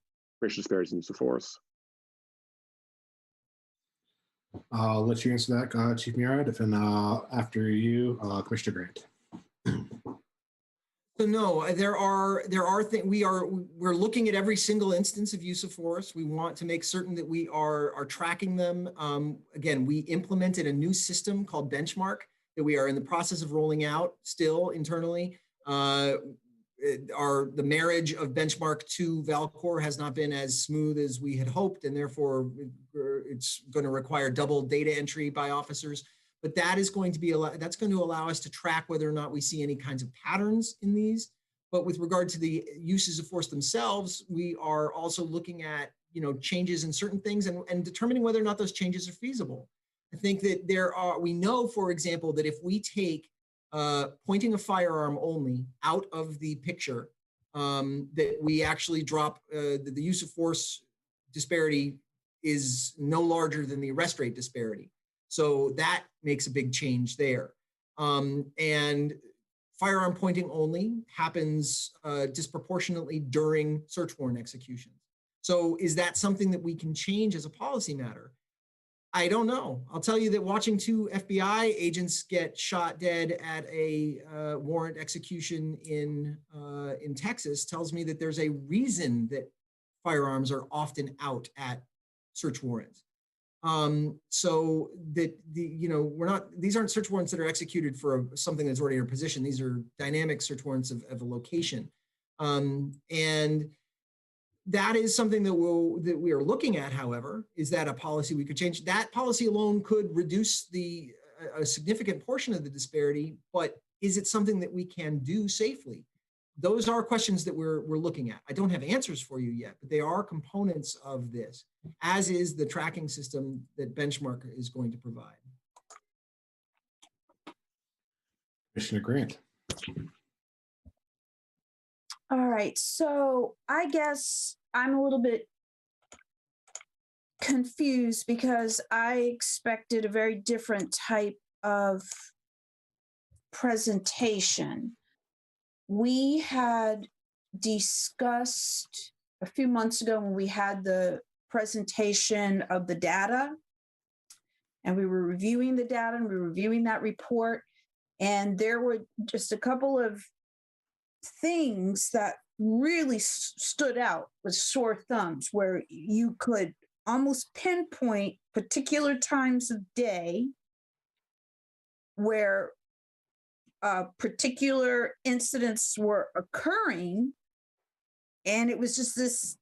disparities in use of force. I'll let you answer that, Chief Murad, and after you, Commissioner Grant. So no, there are things we're looking at every single instance of use of force. We want to make certain that we are tracking them. Again, we implemented a new system called Benchmark that we are in the process of rolling out still internally. The marriage of Benchmark to Valcor has not been as smooth as we had hoped, and therefore it's going to require double data entry by officers. But that is going to allow us to track whether or not we see any kinds of patterns in these. But with regard to the uses of force themselves, we are also looking at changes in certain things and determining whether or not those changes are feasible. I think that we know, for example, that if we take pointing a firearm only out of the picture, that we actually drop the use of force disparity is no larger than the arrest rate disparity. So that makes a big change there. And firearm pointing only happens disproportionately during search warrant executions. So is that something that we can change as a policy matter? I don't know. I'll tell you that watching 2 FBI agents get shot dead at a warrant execution in Texas tells me that there's a reason that firearms are often out at search warrants. So that these aren't search warrants that are executed for something that's already in a position. These are dynamic search warrants of a location. And that is something that we are looking at, however. Is that a policy we could change? That policy alone could reduce a significant portion of the disparity, but is it something that we can do safely? Those are questions that we're looking at. I don't have answers for you yet, but they are components of this, as is the tracking system that Benchmark is going to provide. Commissioner Grant. All right, so I guess I'm a little bit confused because I expected a very different type of presentation. We had discussed a few months ago when we had the presentation of the data, and we were reviewing the data and we were reviewing that report. And there were just a couple of things that really stood out with sore thumbs, where you could almost pinpoint particular times of day where particular incidents were occurring. And it was just this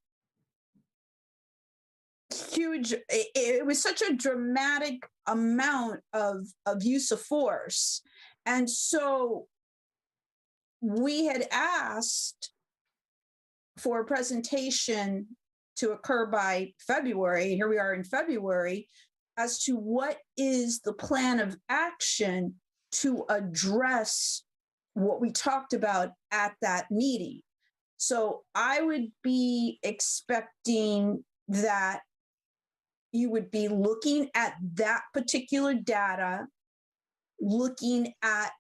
huge, it was such a dramatic amount of use of force. And so we had asked for a presentation to occur by February. Here we are in February, as to what is the plan of action to address what we talked about at that meeting. So I would be expecting that you would be looking at that particular data, looking at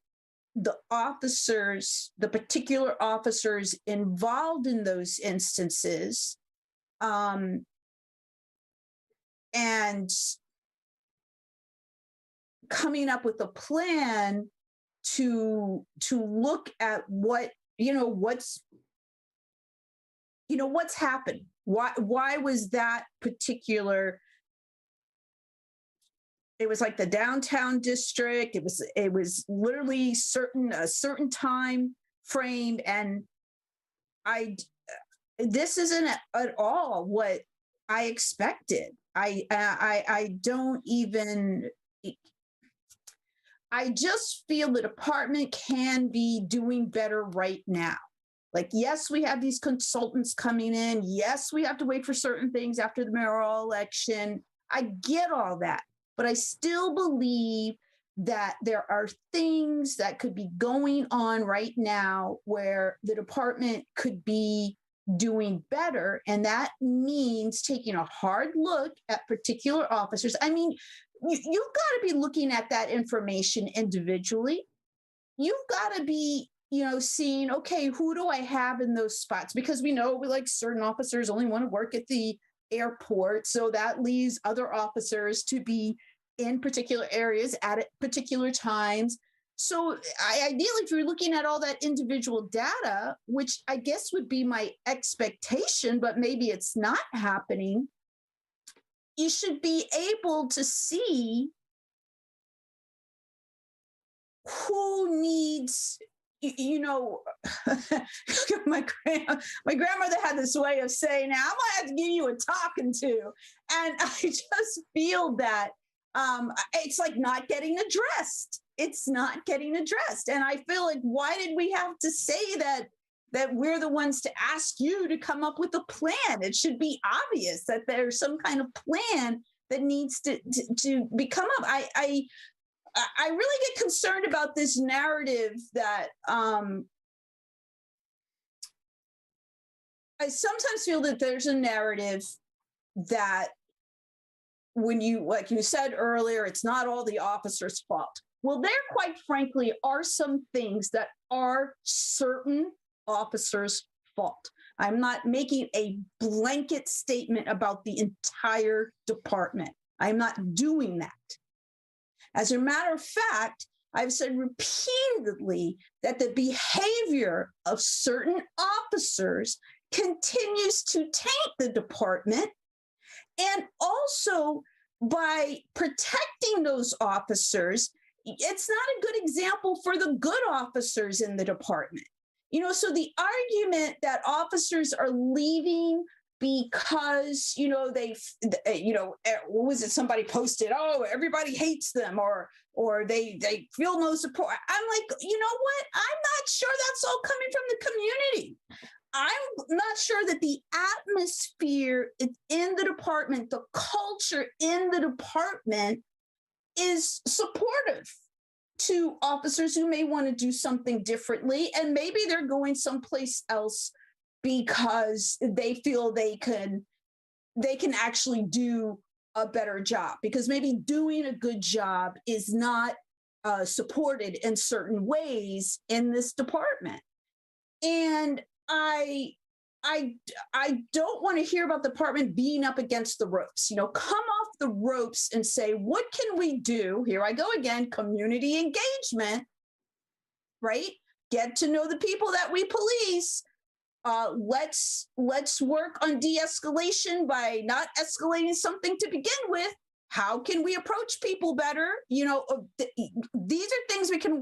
the officers, the particular officers involved in those instances, and coming up with a plan to look at what's happened. Why was that particular? It was like the downtown district. It was literally a certain time frame, and this isn't at all what I expected. I don't even. I just feel the department can be doing better right now. Like, yes, we have these consultants coming in. Yes, we have to wait for certain things after the mayoral election. I get all that, but I still believe that there are things that could be going on right now where the department could be doing better. And that means taking a hard look at particular officers. I mean, you've got to be looking at that information individually. You've got to be, seeing, okay, who do I have in those spots? Because we know certain officers only want to work at the airport. So that leaves other officers to be in particular areas at particular times. So ideally, if you're looking at all that individual data, which I guess would be my expectation, but maybe it's not happening, you should be able to see who needs, my grandmother had this way of saying, now I'm gonna have to give you a talking to. And I just feel that it's like not getting addressed. It's not getting addressed. And I feel like, why did we have to say that we're the ones to ask you to come up with a plan? It should be obvious that there's some kind of plan that needs to become up. I really get concerned about this narrative that I sometimes feel that there's a narrative that when you, like you said earlier, it's not all the officers' fault. Well, there quite frankly are some things that are certain officers' fault. I'm not making a blanket statement about the entire department. I'm not doing that. As a matter of fact, I've said repeatedly that the behavior of certain officers continues to taint the department. And also, by protecting those officers, it's not a good example for the good officers in the department. So the argument that officers are leaving because, what was it? Somebody posted, oh, everybody hates them, or they feel no support. I'm like, you know what? I'm not sure that's all coming from the community. I'm not sure that the atmosphere in the department, the culture in the department is supportive to officers who may want to do something differently. And maybe they're going someplace else because they feel they can actually do a better job, because maybe doing a good job is not supported in certain ways in this department. And I I don't want to hear about the department being up against the ropes. You know, come off the ropes and say, what can we do? Here I go again, community engagement, right? Get to know the people that we police. Let's work on de-escalation by not escalating something to begin with. How can we approach people better? You know, these are things we can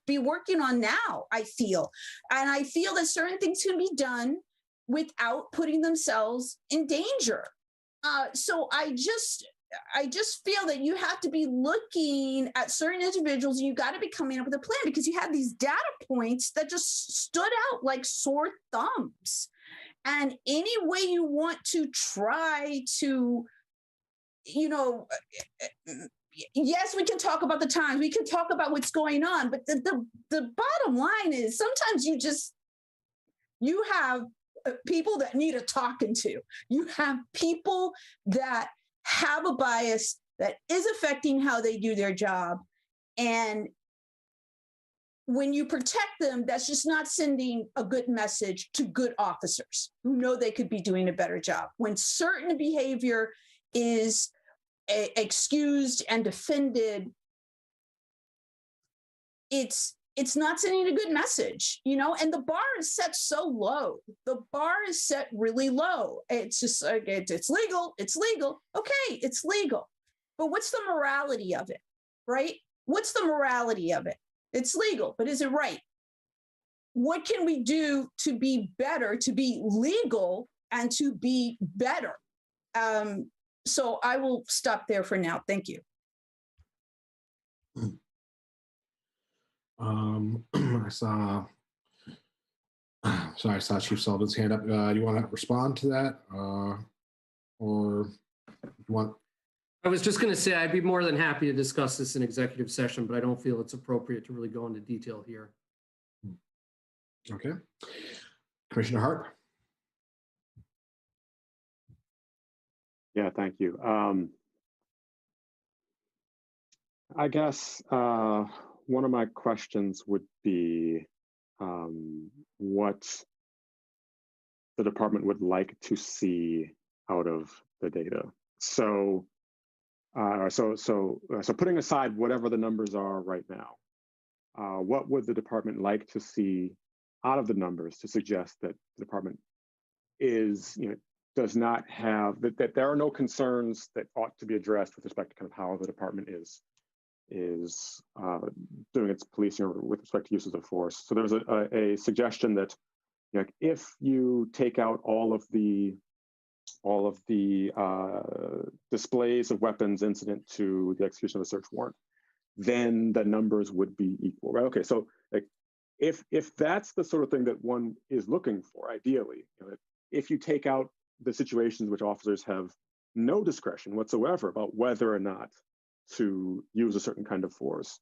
be working on now, I feel. And I feel that certain things can be done without putting themselves in danger. So I just feel that you have to be looking at certain individuals and you got to be coming up with a plan, because you have these data points that just stood out like sore thumbs. And any way you want to try to, you know, yes, we can talk about the times, we can talk about what's going on, but the bottom line is sometimes you have people that need a talking to. You have people that have a bias that is affecting how they do their job. And when you protect them, that's just not sending a good message to good officers who know they could be doing a better job. When certain behavior is excused and defended, it's not sending a good message, you know, and the bar is set so low. The bar is set really low. It's just like, it's legal. It's legal. Okay, it's legal. But what's the morality of it, right? What's the morality of it? It's legal, but is it right? What can we do to be better, to be legal and to be better? So I will stop there for now. Thank you. I saw Chief Sullivan's hand up. Do you want to respond to that? Or you want? I was just going to say, I'd be more than happy to discuss this in executive session, but I don't feel it's appropriate to really go into detail here. Okay. Commissioner Hart. Yeah, thank you. I guess one of my questions would be what the department would like to see out of the data. So putting aside whatever the numbers are right now, what would the department like to see out of the numbers to suggest that the department is, does not have, that there are no concerns that ought to be addressed with respect to kind of how the department is doing its policing with respect to uses of force. So there was a suggestion that, if you take out all of the displays of weapons incident to the execution of a search warrant, then the numbers would be equal, right? Okay, so if that's the sort of thing that one is looking for, ideally, if you take out the situations which officers have no discretion whatsoever about whether or not to use a certain kind of force,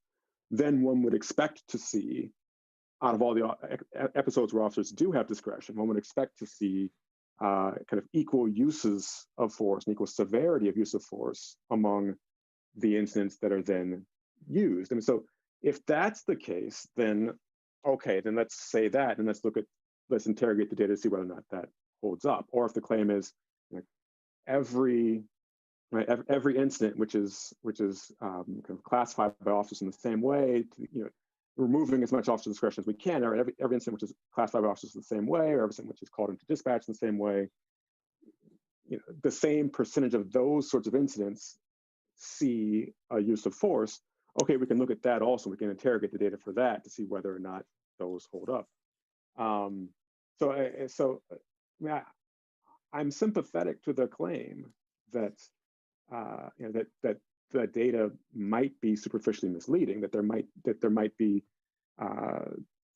then one would expect to see, out of all the episodes where officers do have discretion, one would expect to see kind of equal uses of force and equal severity of use of force among the incidents that are then used. And so if that's the case, then okay, then let's say that, and let's interrogate the data to see whether or not that holds up. Or if the claim is every incident which is kind of classified by officers in the same way, removing as much officer discretion as we can, or every incident which is classified by officers in the same way, or every incident which is called into dispatch in the same way, the same percentage of those sorts of incidents see a use of force. Okay, we can look at that also. We can interrogate the data for that to see whether or not those hold up. I'm sympathetic to the claim that that the data might be superficially misleading, that there might be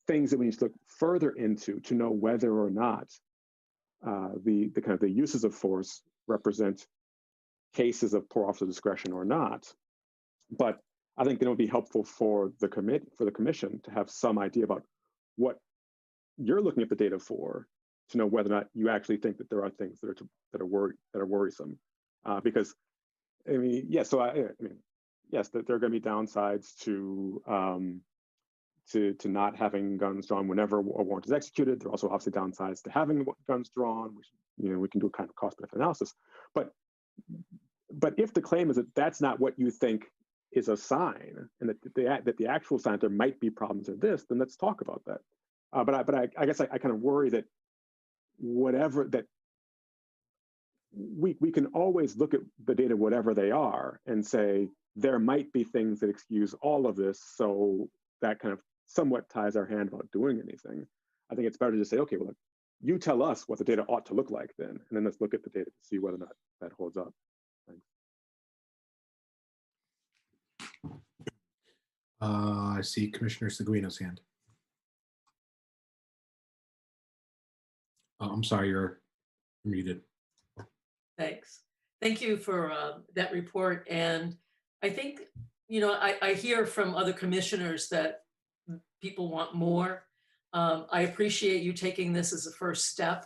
things that we need to look further into to know whether or not the kind of the uses of force represent cases of poor officer discretion or not. But I think it would be helpful for the commission to have some idea about what you're looking at the data for, to know whether or not you actually think that there are things that are worrisome. Because I mean, yes, there are going to be downsides to to not having guns drawn whenever a warrant is executed. There are also obviously downsides to having guns drawn, which, we can do a kind of cost-benefit analysis. But if the claim is that that's not what you think is a sign, and that the actual sign there might be problems of this, then let's talk about that. But I guess I kind of worry that whatever that we can always look at the data, whatever they are, and say there might be things that excuse all of this. So that kind of somewhat ties our hand about doing anything. I think it's better to just say, okay, well, you tell us what the data ought to look like then, and then let's look at the data to see whether or not that holds up. Thanks. I see Commissioner Seguino's hand. Oh, I'm sorry, you're muted. Thanks. Thank you for that report. And I think, I hear from other commissioners that people want more. I appreciate you taking this as a first step.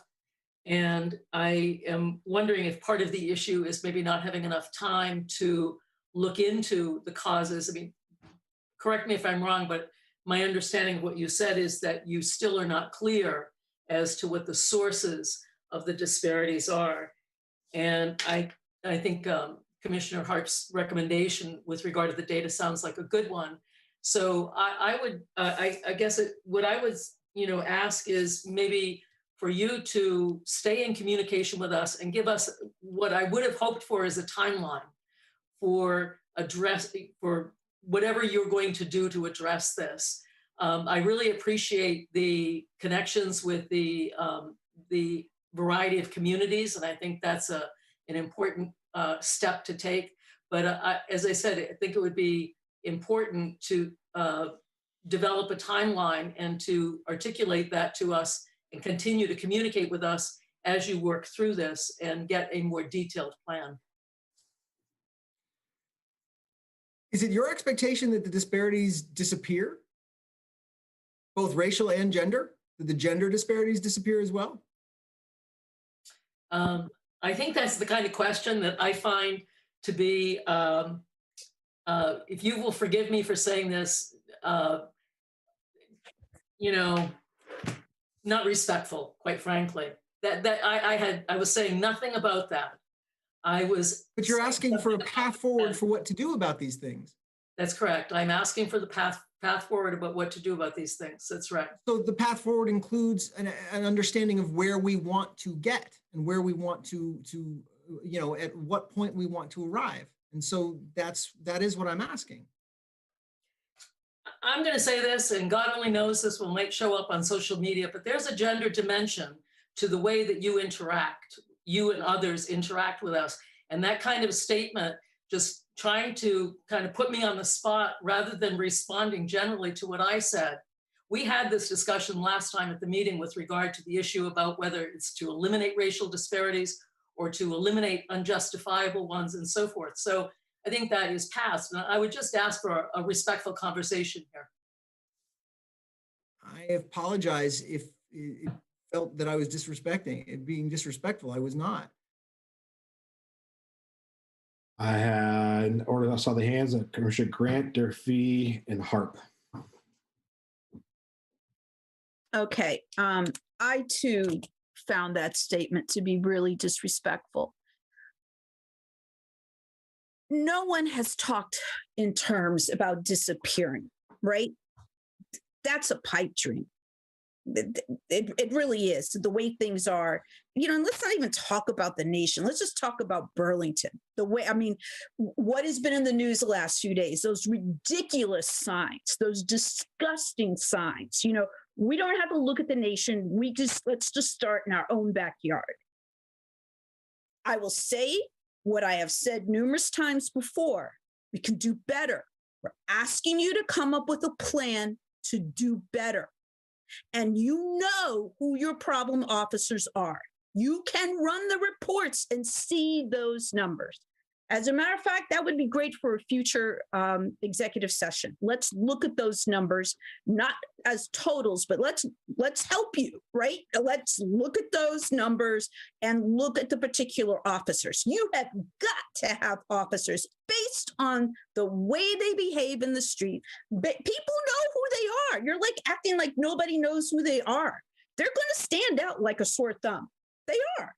And I am wondering if part of the issue is maybe not having enough time to look into the causes. I mean, correct me if I'm wrong, but my understanding of what you said is that you still are not clear as to what the sources of the disparities are. And I think Commissioner Hart's recommendation with regard to the data sounds like a good one. So I guess what I would, ask is maybe for you to stay in communication with us and give us what I would have hoped for is a timeline for whatever you're going to do to address this. I really appreciate the connections with the variety of communities, and I think that's an important step to take. But as I said, I think it would be important to develop a timeline and to articulate that to us and continue to communicate with us as you work through this and get a more detailed plan. Is it your expectation that the disparities disappear? Both racial and gender? Did the gender disparities disappear as well? I think that's the kind of question that I find to be, if you will forgive me for saying this, not respectful, quite frankly. I was saying nothing about that. But you're asking for a path forward for what to do about these things. That's correct. I'm asking for the path forward about what to do about these things. That's right. So the path forward includes an understanding of where we want to get and where we want to at what point we want to arrive. And so that is what I'm asking. I'm going to say this, and God only knows this might show up on social media, but there's a gender dimension to the way that you and others interact with us. And that kind of statement, just trying to kind of put me on the spot rather than responding generally to what I said. We had this discussion last time at the meeting with regard to the issue about whether it's to eliminate racial disparities or to eliminate unjustifiable ones and so forth. So I think that is past. And I would just ask for a respectful conversation here. I apologize if it felt that I was being disrespectful. I was not. I saw the hands of Commissioner Grant, Durfee, and Harp. Okay. I too found that statement to be really disrespectful. No one has talked in terms about disappearing, right? That's a pipe dream. It really is. The way things are, and let's not even talk about the nation. Let's just talk about Burlington. What has been in the news the last few days, those ridiculous signs, those disgusting signs, we don't have to look at the nation. Let's just start in our own backyard. I will say what I have said numerous times before. We can do better. We're asking you to come up with a plan to do better. And you know who your problem officers are. You can run the reports and see those numbers. As a matter of fact, that would be great for a future executive session. Let's look at those numbers, not as totals, but let's help you, right? Let's look at those numbers and look at the particular officers. You have got to have officers based on the way they behave in the street. But people know who they are. You're like acting like nobody knows who they are. They're going to stand out like a sore thumb. They are.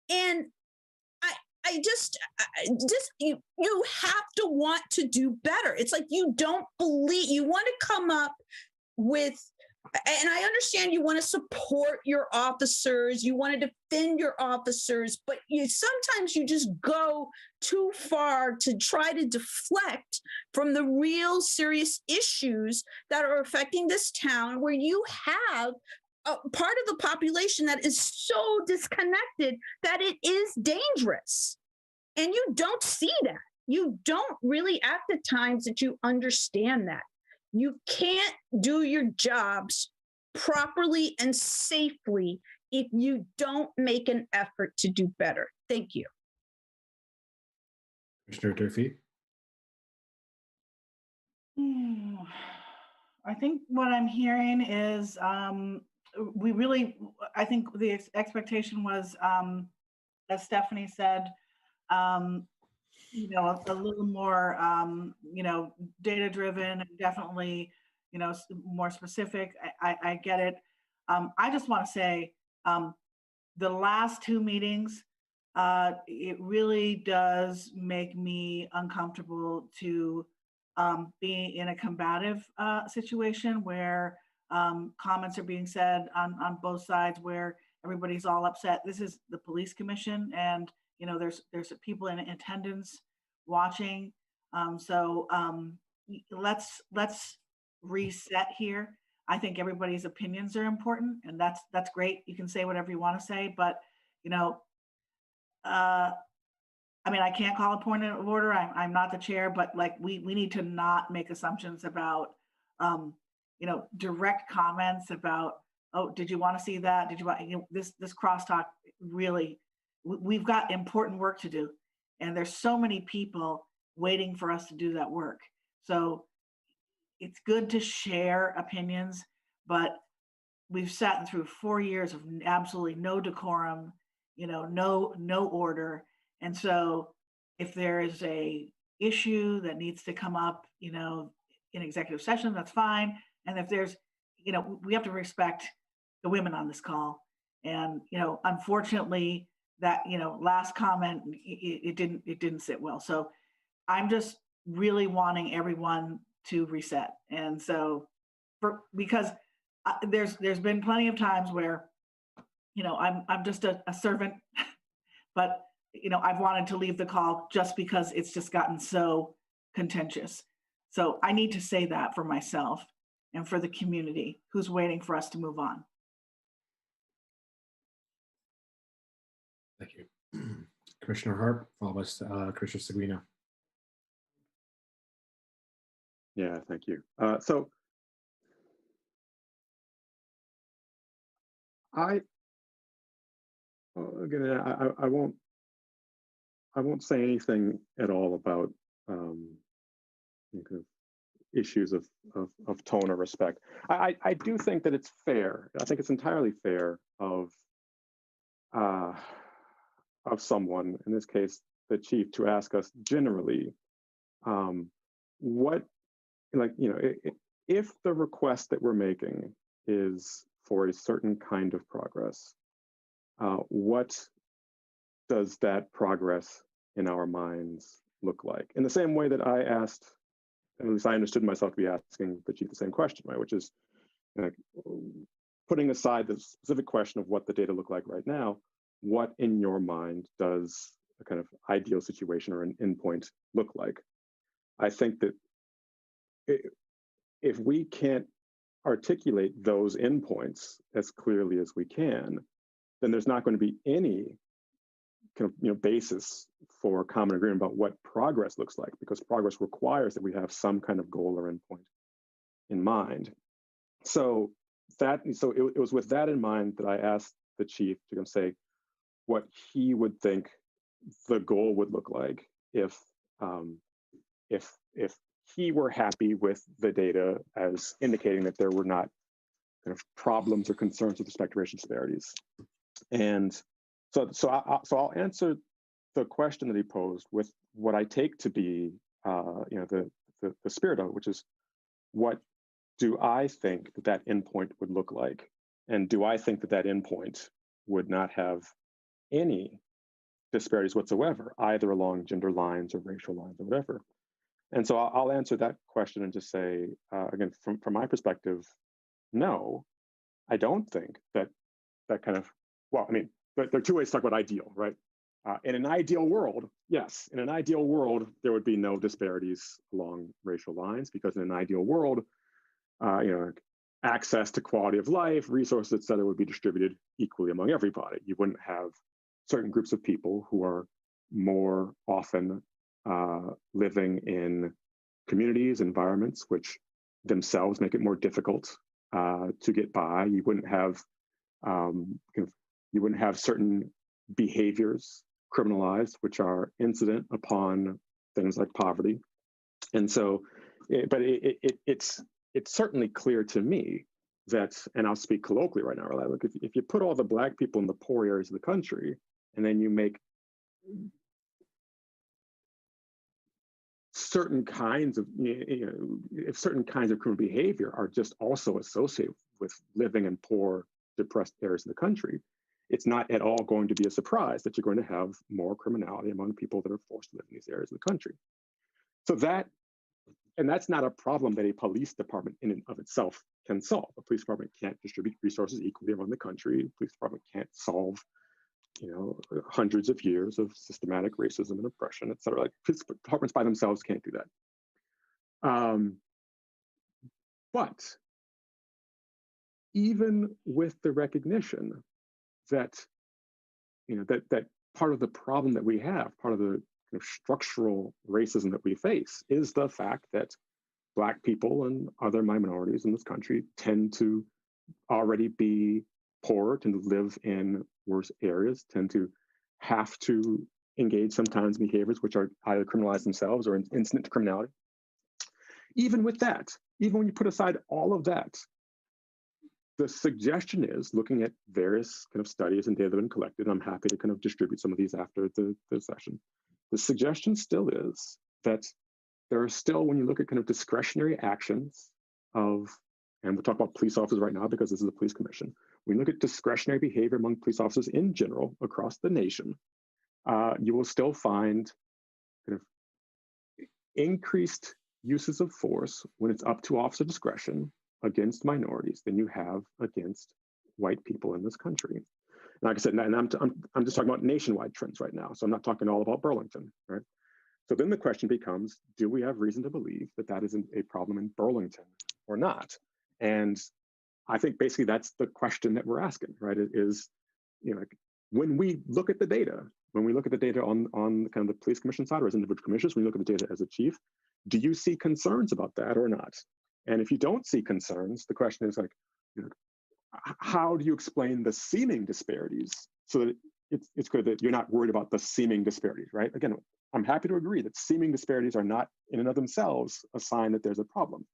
And you have to want to do better. It's like you don't believe, you want to come up with, and I understand you want to support your officers, you want to defend your officers, but sometimes you just go too far to try to deflect from the real serious issues that are affecting this town, where you have a part of the population that is so disconnected that it is dangerous. And you don't see that. You don't really at the times that you understand that. You can't do your jobs properly and safely if you don't make an effort to do better. Thank you. Commissioner Durfee. I think what I'm hearing is I think the expectation was, as Stephanie said, a little more, data driven, and definitely, more specific. I get it. I just want to say, the last two meetings, it really does make me uncomfortable to be in a combative situation where comments are being said on both sides, where everybody's all upset. This is the police commission, and there's people in attendance watching. Let's reset here. I think everybody's opinions are important, and that's great. You can say whatever you want to say, but I can't call a point of order. I'm not the chair, but we need to not make assumptions about direct comments about, oh, did you want to see that? Did you want this crosstalk? Really, we've got important work to do, and there's so many people waiting for us to do that work. So it's good to share opinions, but we've sat through 4 years of absolutely no decorum, no order. And so if there is a issue that needs to come up, in executive session, that's fine. And if there's, we have to respect the women on this call. And, unfortunately that, last comment, it didn't sit well. So I'm just really wanting everyone to reset. And so because there's been plenty of times where, I'm just a servant, but, I've wanted to leave the call just because it's just gotten so contentious. So I need to say that for myself and for the community who's waiting for us to move on. Thank you. Commissioner Harp, followed by Commissioner Seguino. Yeah, thank you. I won't say anything at all about issues of tone or respect. I do think that it's fair. I think it's entirely fair of someone, in this case, the chief, to ask us generally if the request that we're making is for a certain kind of progress, what does that progress in our minds look like? In the same way that I asked, at least I understood myself to be asking the chief the same question, right? Which is putting aside the specific question of what the data look like right now, what in your mind does a kind of ideal situation or an endpoint look like? I think that if we can't articulate those endpoints as clearly as we can, then there's not going to be any kind of basis for common agreement about what progress looks like, because progress requires that we have some kind of goal or endpoint in mind. So it was with that in mind that I asked the chief to say what he would think the goal would look like if if he were happy with the data as indicating that there were not kind of problems or concerns with respect to racial disparities. And so I'll answer the question that he posed with what I take to be the spirit of it, which is, what do I think that endpoint would look like? And do I think that endpoint would not have any disparities whatsoever, either along gender lines or racial lines or whatever? And so I'll answer that question and just say, again, from my perspective, no, I don't think that kind of, well, I mean, there are two ways to talk about ideal, right? In an ideal world, yes, in an ideal world, there would be no disparities along racial lines, because in an ideal world, access to quality of life, resources, et cetera, would be distributed equally among everybody. You wouldn't have certain groups of people who are more often living in communities, environments, which themselves make it more difficult to get by. You wouldn't have certain behaviors criminalized, which are incident upon things like poverty. And so, but it's certainly clear to me that, and I'll speak colloquially right now, right? Look, if you put all the Black people in the poor areas of the country, and then you make certain kinds of, if certain kinds of criminal behavior are just also associated with living in poor, depressed areas of the country, it's not at all going to be a surprise that you're going to have more criminality among people that are forced to live in these areas of the country. So that's not a problem that a police department in and of itself can solve. A police department can't distribute resources equally around the country. A police department can't solve, hundreds of years of systematic racism and oppression, et cetera. Like, police departments by themselves can't do that. But even with the recognition that, that part of the problem that we have, part of the kind of structural racism that we face, is the fact that Black people and other minorities in this country tend to already be poorer, tend to live in worse areas, tend to have to engage sometimes in behaviors which are either criminalized themselves or incident to criminality. Even with that, even when you put aside all of that, the suggestion is, looking at various kind of studies and data that have been collected, and I'm happy to kind of distribute some of these after the session. The suggestion still is that there are still, when you look at kind of discretionary actions of, and we'll talk about police officers right now because this is a police commission, when you look at discretionary behavior among police officers in general across the nation, you will still find kind of increased uses of force when it's up to officer discretion against minorities than you have against white people in this country. And like I said, and I'm just talking about nationwide trends right now, so I'm not talking all about Burlington, right? So then the question becomes, do we have reason to believe that that isn't a problem in Burlington or not? And I think basically that's the question that we're asking, right? It is, when we look at the data, on kind of the police commission side or as individual commissioners, when you look at the data as a chief, do you see concerns about that or not? And if you don't see concerns, the question is like, how do you explain the seeming disparities so that it's clear that you're not worried about the seeming disparities, right? Again, I'm happy to agree that seeming disparities are not in and of themselves a sign that there's a problem,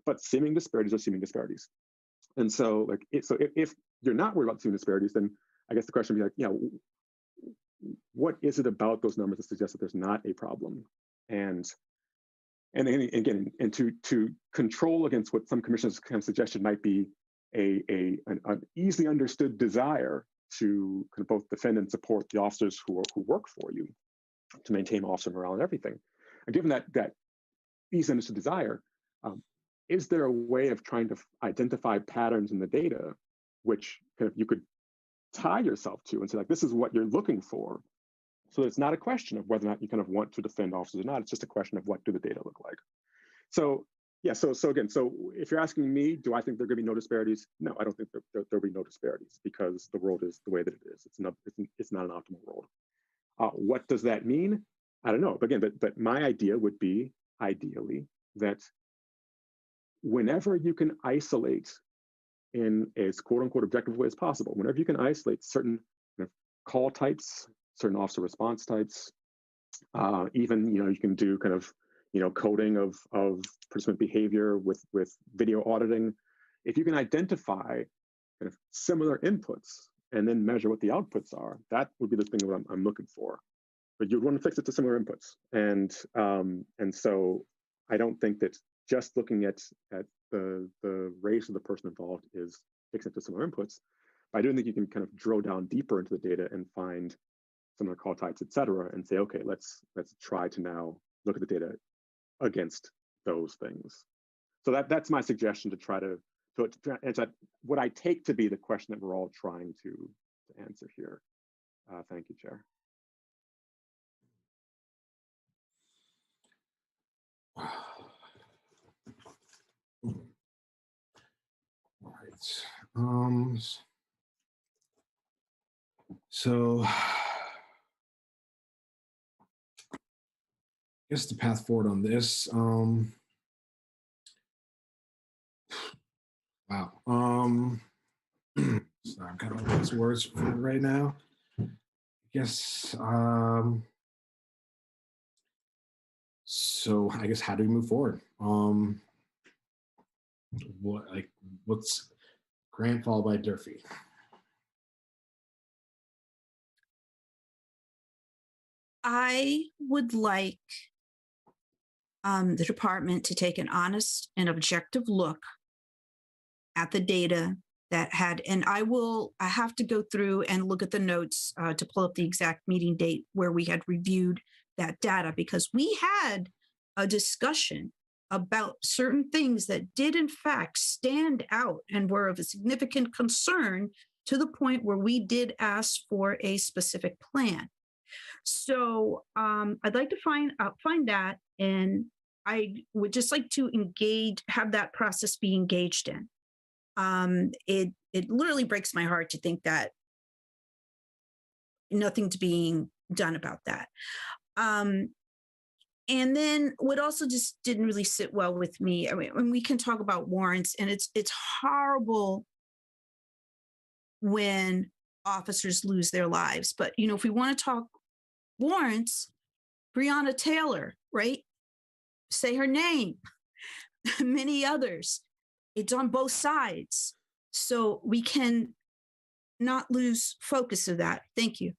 but seeming disparities are seeming disparities. And so, if you're not worried about seeming disparities, then I guess the question would be like, what is it about those numbers that suggests that there's not a problem? And again, to control against what some commissioners kind of suggested might be an easily understood desire to kind of both defend and support the officers who work for you, to maintain officer morale and everything. And given that easily understood desire, is there a way of trying to identify patterns in the data which kind of you could tie yourself to and say, like, this is what you're looking for? So it's not a question of whether or not you kind of want to defend officers or not. It's just a question of what do the data look like. So yeah, so again, so if you're asking me, do I think there are going to be no disparities? No, I don't think there'll be no disparities because the world is the way that it is. It's not an optimal world. What does that mean? I don't know. But again, but my idea would be, ideally, that whenever you can isolate in as quote unquote objective way as possible, whenever you can isolate certain kind of call types, certain officer response types, Even, you can do kind of, coding of participant behavior with video auditing. If you can identify kind of similar inputs and then measure what the outputs are, that would be the thing that I'm looking for. But you'd want to fix it to similar inputs. And so I don't think that just looking at the race of the person involved is fixing it to similar inputs. But I do think you can kind of drill down deeper into the data and find similar call types, et cetera, and say, okay, let's try to now look at the data against those things. So that's my suggestion to try to answer what I take to be the question that we're all trying to answer here. Thank you, Chair. All right. So I guess the path forward on this. Wow. Sorry, I've got all these words for right now. I guess. So I guess how do we move forward? What's Grant followed by Durfee? I would like the department to take an honest and objective look at the data that had, and I have to go through and look at the notes to pull up the exact meeting date where we had reviewed that data, because we had a discussion about certain things that did in fact stand out and were of a significant concern to the point where we did ask for a specific plan. So I'd like to find that, and I would just like to have that process be engaged in. It literally breaks my heart to think that nothing's being done about that. And then what also just didn't really sit well with me, I mean, when we can talk about warrants, and it's horrible when officers lose their lives. But, if we want to talk warrants, Breonna Taylor, right? Say her name. Many others. It's on both sides. So we can not lose focus of that. Thank you.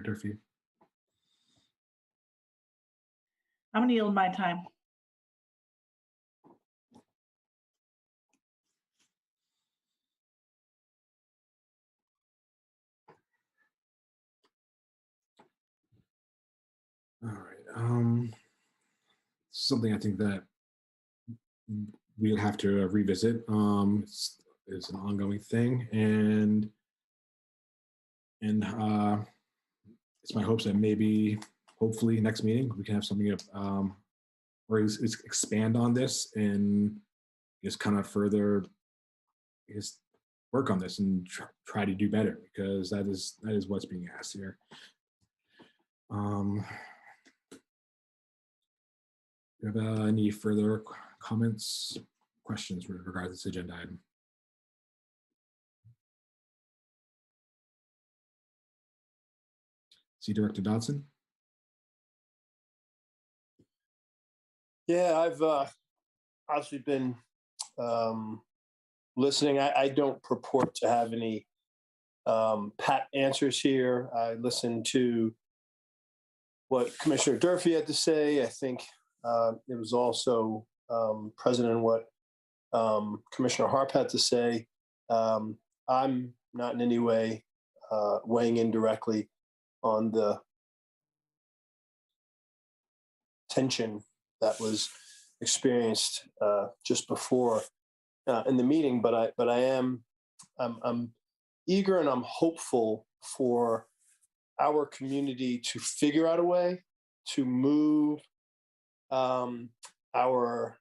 Durfee. I'm going to yield my time. All right. Something I think that we'll have to revisit. It's an ongoing thing, and it's my hopes that maybe, hopefully, next meeting we can have something or expand on this and just kind of further work on this and try to do better, because that is what's being asked here. Do you have any further comments, questions with regard to this agenda item? See Director Dodson. Yeah, I've obviously been listening. I don't purport to have any pat answers here. I listened to what Commissioner Durfee had to say. I think it was also present in what Commissioner Harp had to say. I'm not in any way weighing in directly on the tension that was experienced just before in the meeting, but I'm eager and I'm hopeful for our community to figure out a way to move our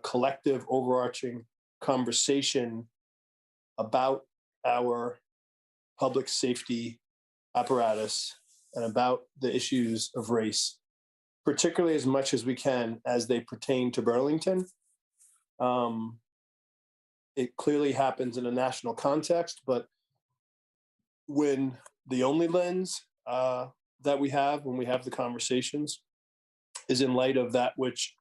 collective overarching conversation about our public safety apparatus and about the issues of race, particularly as much as we can as they pertain to Burlington. It clearly happens in a national context, but when the only lens that we have when we have the conversations is in light of that which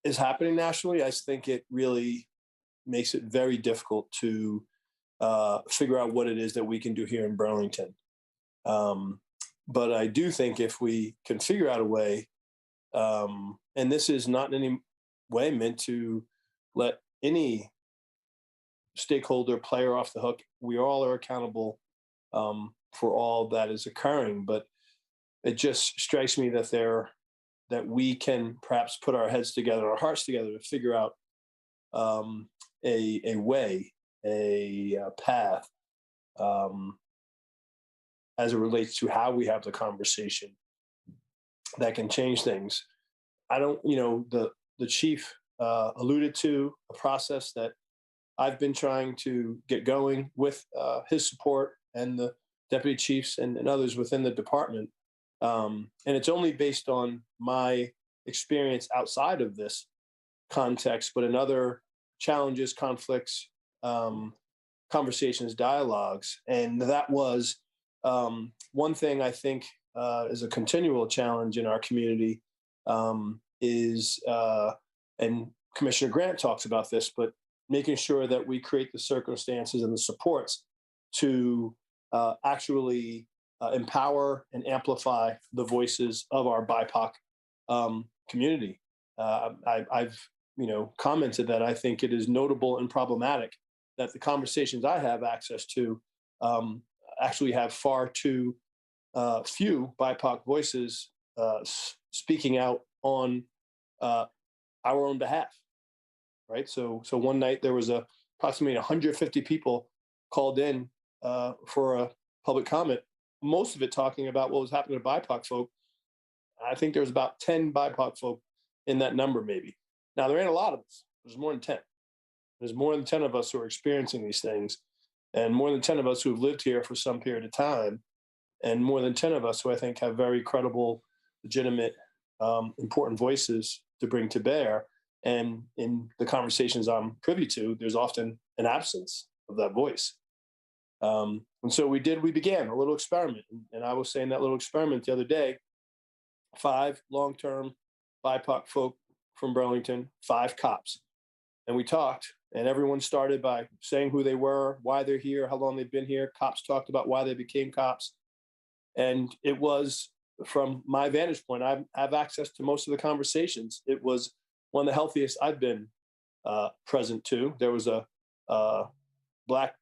is happening nationally. I think it really makes it very difficult to figure out what it is that we can do here in Burlington. But I do think if we can figure out a way, and this is not in any way meant to let any stakeholder player off the hook. We all are accountable for all that is occurring, but it just strikes me that we can perhaps put our heads together, our hearts together to figure out a way, a path as it relates to how we have the conversation that can change things. I don't, the chief alluded to a process that I've been trying to get going with his support and the deputy chiefs and others within the department. And it's only based on my experience outside of this context, but in other challenges, conflicts, conversations, dialogues. And that was one thing I think is a continual challenge in our community is, and Commissioner Grant talks about this, but making sure that we create the circumstances and the supports to actually empower and amplify the voices of our BIPOC community. I've commented that I think it is notable and problematic that the conversations I have access to actually have far too few BIPOC voices speaking out on our own behalf. Right. So one night there was approximately 150 people called in for a public comment, most of it talking about what was happening to BIPOC folk. I think there's about 10 BIPOC folk in that number, maybe. Now, there ain't a lot of us. There's more than 10. There's more than 10 of us who are experiencing these things, and more than 10 of us who have lived here for some period of time, and more than 10 of us who I think have very credible, legitimate, important voices to bring to bear. And in the conversations I'm privy to, there's often an absence of that voice. And so we began a little experiment. And I was saying that little experiment the other day, 5 long-term BIPOC folk from Burlington, 5 cops. And we talked, and everyone started by saying who they were, why they're here, how long they've been here. Cops talked about why they became cops. And it was, from my vantage point, I have access to most of the conversations. It was one of the healthiest I've been present to. There was a Black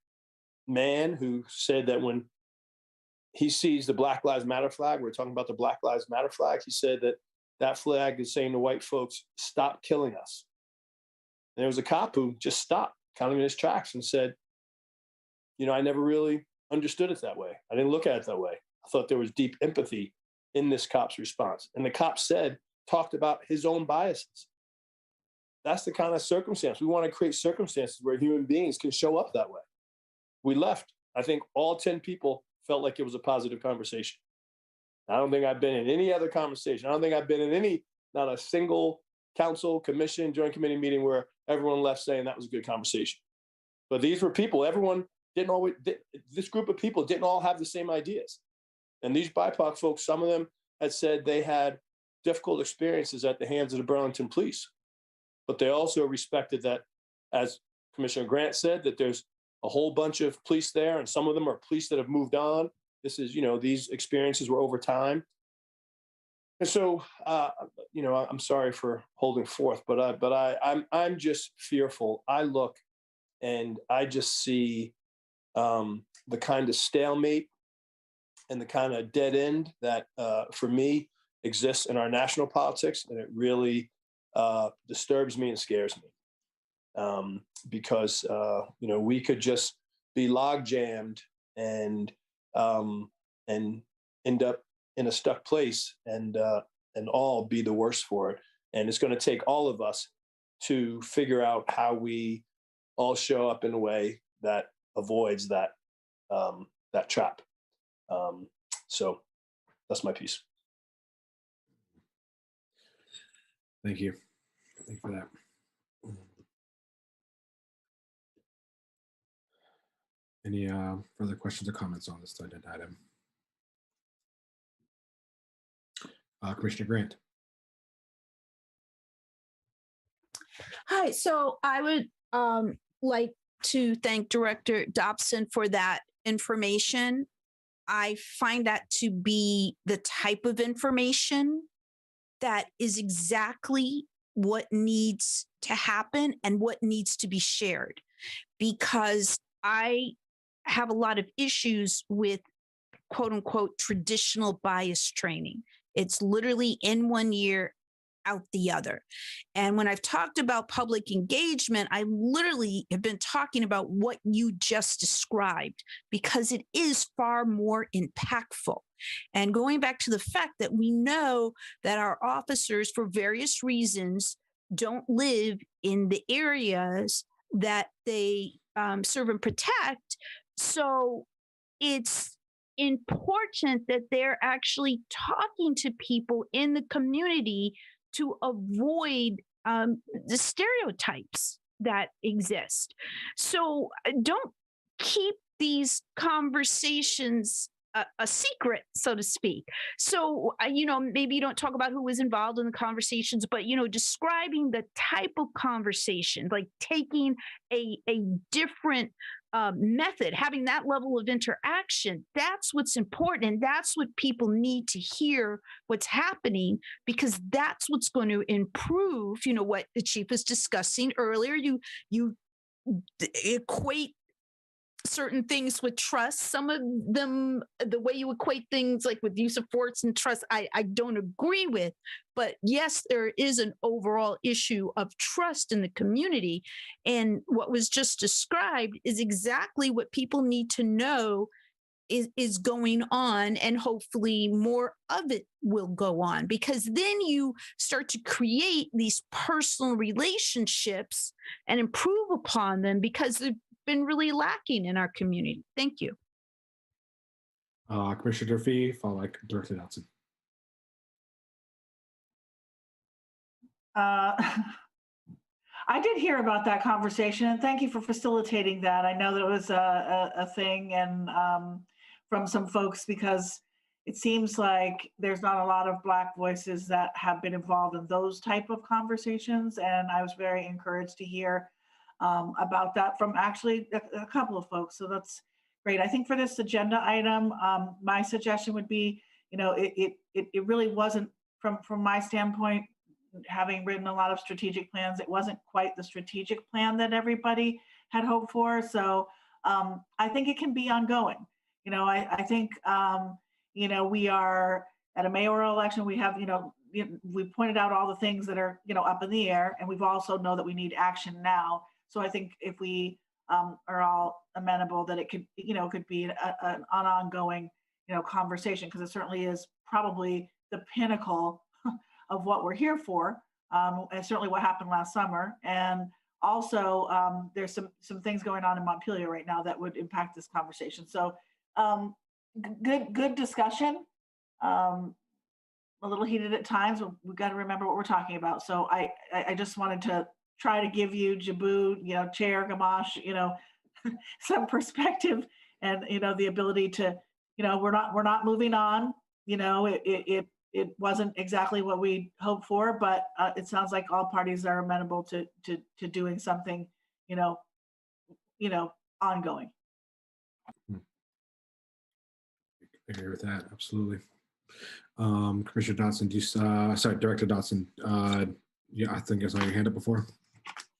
man who said that when he sees the Black Lives Matter flag, we're talking about the Black Lives Matter flag, he said that flag is saying to white folks, stop killing us. And there was a cop who just stopped, counting in his tracks, and said, I never really understood it that way. I didn't look at it that way. I thought there was deep empathy in this cop's response. And the cop talked about his own biases. That's the kind of circumstance. We want to create circumstances where human beings can show up that way. We left. I think all 10 people felt like it was a positive conversation. I don't think I've been in any other conversation. I don't think I've been in not a single council, commission, joint committee meeting where everyone left saying that was a good conversation. But these were people, this group of people didn't all have the same ideas. And these BIPOC folks, some of them had said they had difficult experiences at the hands of the Burlington police. But they also respected that, as Commissioner Grant said, that there's a whole bunch of police there, and some of them are police that have moved on. This is, these experiences were over time. And so, I'm sorry for holding forth, but I'm just fearful. I look and I just see the kind of stalemate and the kind of dead end that, for me, exists in our national politics, and it really disturbs me and scares me because we could just be log jammed and end up in a stuck place and all be the worse for it. And it's going to take all of us to figure out how we all show up in a way that avoids that trap. So that's my piece. Thank you. Thank you for that. Any further questions or comments on this agenda item? Commissioner Grant. Hi, so I would like to thank Director Dobson for that information. I find that to be the type of information that is exactly what needs to happen and what needs to be shared, because I have a lot of issues with quote unquote traditional bias training. It's literally in one year, out the other. And when I've talked about public engagement, I literally have been talking about what you just described, because it is far more impactful. And going back to the fact that we know that our officers, for various reasons, don't live in the areas that they serve and protect. So it's important that they're actually talking to people in the community to avoid the stereotypes that exist. So don't keep these conversations a secret, so to speak. So, maybe you don't talk about who was involved in the conversations, but, describing the type of conversation, like taking a different method, having that level of interaction, that's what's important. And that's what people need to hear what's happening, because that's what's going to improve, what the chief was discussing earlier. You equate certain things with trust. Some of them, the way you equate things like with use of force and trust, I don't agree with. But yes, there is an overall issue of trust in the community. And what was just described is exactly what people need to know is going on, and hopefully more of it will go on, because then you start to create these personal relationships and improve upon them, because they've been really lacking in our community. Thank you. Commissioner Durfee, followed by Director Dodson. I did hear about that conversation, and thank you for facilitating that. I know that it was a thing, and from some folks, because it seems like there's not a lot of Black voices that have been involved in those type of conversations, and I was very encouraged to hear about that from actually a couple of folks. So that's great. I think for this agenda item, my suggestion would be, it really wasn't, from my standpoint, having written a lot of strategic plans, it wasn't quite the strategic plan that everybody had hoped for. So I think it can be ongoing. I think, we are at a mayoral election, we have, we pointed out all the things that are, up in the air, and we've also know that we need action now. So I think if we are all amenable, that it could, could be an ongoing, conversation, because it certainly is probably the pinnacle of what we're here for, and certainly what happened last summer. And also, there's some things going on in Montpelier right now that would impact this conversation. So good discussion. A little heated at times, but we've got to remember what we're talking about. So I just wanted to try to give you, Jabu, Chair Gamache, some perspective, and the ability to, we're not moving on. It wasn't exactly what we hoped for, but it sounds like all parties are amenable to doing something, ongoing. I agree with that, absolutely. Commissioner Dodson, Director Dodson, I think I saw your hand up before.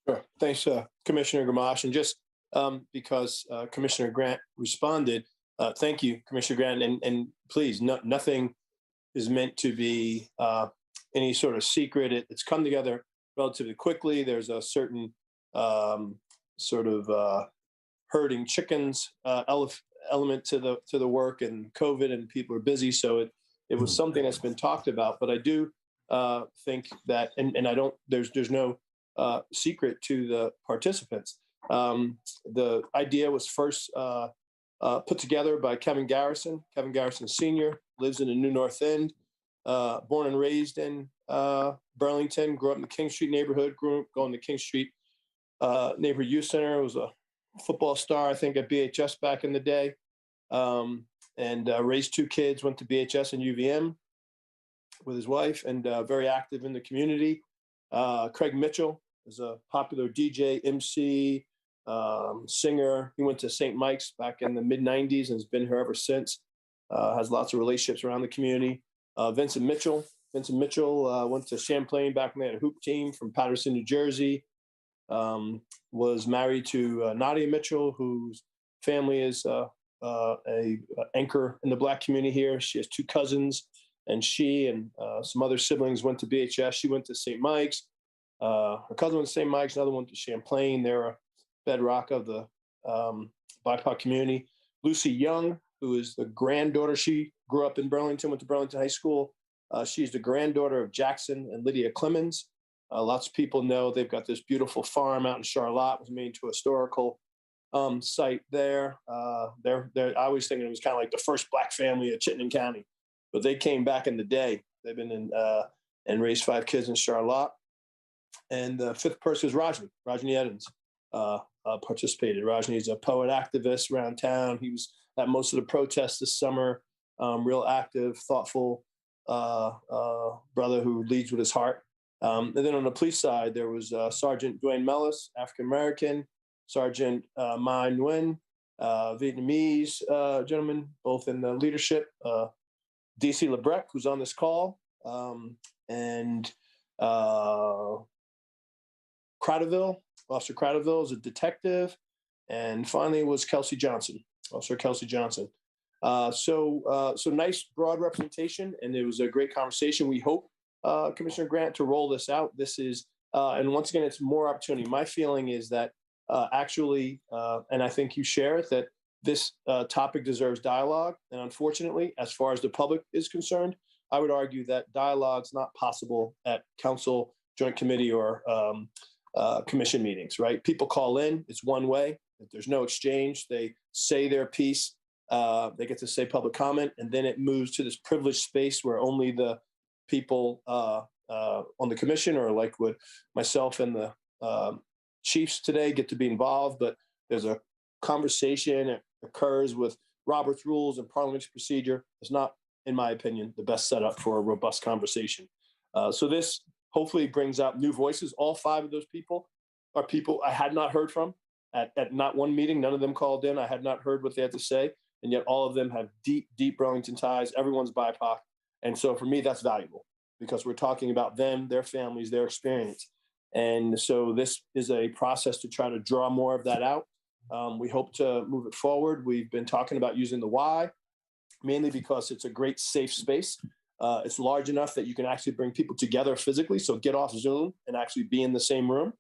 Sure. Thanks, Commissioner Gamache. And just because Commissioner Grant responded, thank you, Commissioner Grant. And please, nothing is meant to be any sort of secret. It's come together relatively quickly. There's a certain sort of herding chickens element to the work, and COVID, and people are busy. So it was something that's been talked about. But I do think that, and I don't, there's no secret to the participants. The idea was first put together by Kevin Garrison. Kevin Garrison Sr. lives in the New North End, born and raised in Burlington, grew up in the King Street neighborhood, grew up going to King Street Neighborhood Youth Center, was a football star, I think, at BHS back in the day, and raised two kids, went to BHS and UVM. with his wife and very active in the community. Craig Mitchell is a popular DJ, MC, singer. He went to St. Mike's back in the mid-90s and has been here ever since. Has lots of relationships around the community. Vincent Mitchell went to Champlain back when they had a hoop team from Paterson, New Jersey. Was married to Nadia Mitchell, whose family is a anchor in the Black community here. She has two cousins, and she and some other siblings went to BHS. She went to St. Mike's. Her cousin went to St. Mike's, another one to Champlain. They're a bedrock of the BIPOC community. Lucy Young, who is the granddaughter, she grew up in Burlington, went to Burlington High School. She's the granddaughter of Jackson and Lydia Clemens. Lots of people know they've got this beautiful farm out in Charlotte. It was made into a historical site there. I always think it was kind of like the first Black family of Chittenden County, but they came back in the day. They've been in and raised 5 kids in Charlotte. And the fifth person is Rajni Edens, participated. Rajni is a poet activist around town. He was at most of the protests this summer, real active, thoughtful brother who leads with his heart. And then on the police side, there was Sergeant Dwayne Mellis, African-American, Sergeant Mai Nguyen, Vietnamese gentleman, both in the leadership, DC Lebrec, who's on this call, and Officer Cradaville is a detective, and finally was Kelsey Johnson, Officer Kelsey Johnson. So nice broad representation, and it was a great conversation. We hope, Commissioner Grant, to roll this out. This is, and once again, it's more opportunity. My feeling is that actually, and I think you share it, that this topic deserves dialogue. And unfortunately, as far as the public is concerned, I would argue that dialogue's not possible at council, joint committee, or commission meetings, right? People call in, it's one way. If there's no exchange, they say their piece, they get to say public comment, and then it moves to this privileged space where only the people on the commission, or like what myself and the chiefs today, get to be involved. But there's a conversation that occurs with Robert's rules and parliamentary procedure. It's not, in my opinion, the best setup for a robust conversation. So this hopefully brings out new voices. All 5 of those people are people I had not heard from at not one meeting. None of them called in. I had not heard what they had to say. And yet all of them have deep, deep Burlington ties. Everyone's BIPOC. And so for me, that's valuable because we're talking about them, their families, their experience. And so this is a process to try to draw more of that out. We hope to move it forward. We've been talking about using the Y, mainly because it's a great safe space. It's large enough that you can actually bring people together physically. So get off Zoom and actually be in the same room.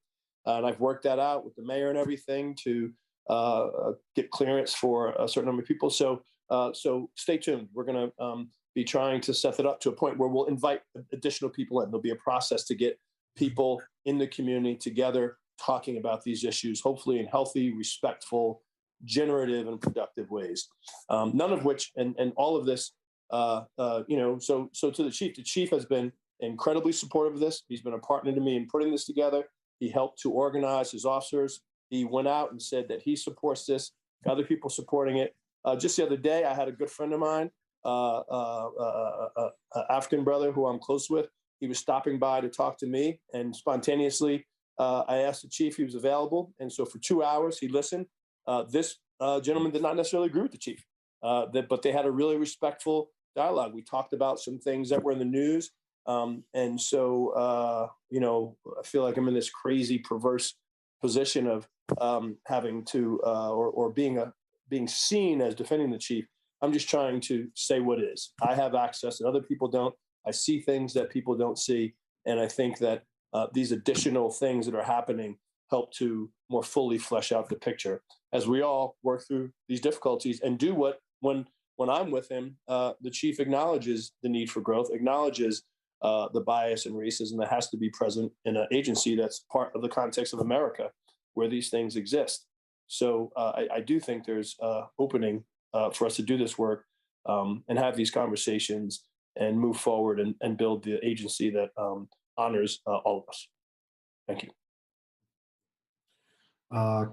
And I've worked that out with the mayor and everything to get clearance for a certain number of people. So stay tuned. We're going to be trying to set it up to a point where we'll invite additional people in. There'll be a process to get people in the community together talking about these issues, hopefully in healthy, respectful, generative, and productive ways. None of which, and all of this, so to the chief has been incredibly supportive of this. He's been a partner to me in putting this together. He helped to organize his officers. He went out and said that he supports this, other people supporting it. Just the other day, I had a good friend of mine, African brother who I'm close with. He was stopping by to talk to me, and spontaneously, I asked the chief if he was available. And so for 2 hours, he listened. This gentleman did not necessarily agree with the chief, but they had a really respectful dialogue. We talked about some things that were in the news. And so, I feel like I'm in this crazy, perverse position of having to, or being seen as defending the chief. I'm just trying to say what is. I have access and other people don't. I see things that people don't see. And I think that these additional things that are happening help to more fully flesh out the picture as we all work through these difficulties and do what, when I'm with him, the chief acknowledges the need for growth, acknowledges the bias and racism that has to be present in an agency that's part of the context of America where these things exist. So I do think there's opening for us to do this work and have these conversations and move forward and build the agency that honors all of us. Thank you.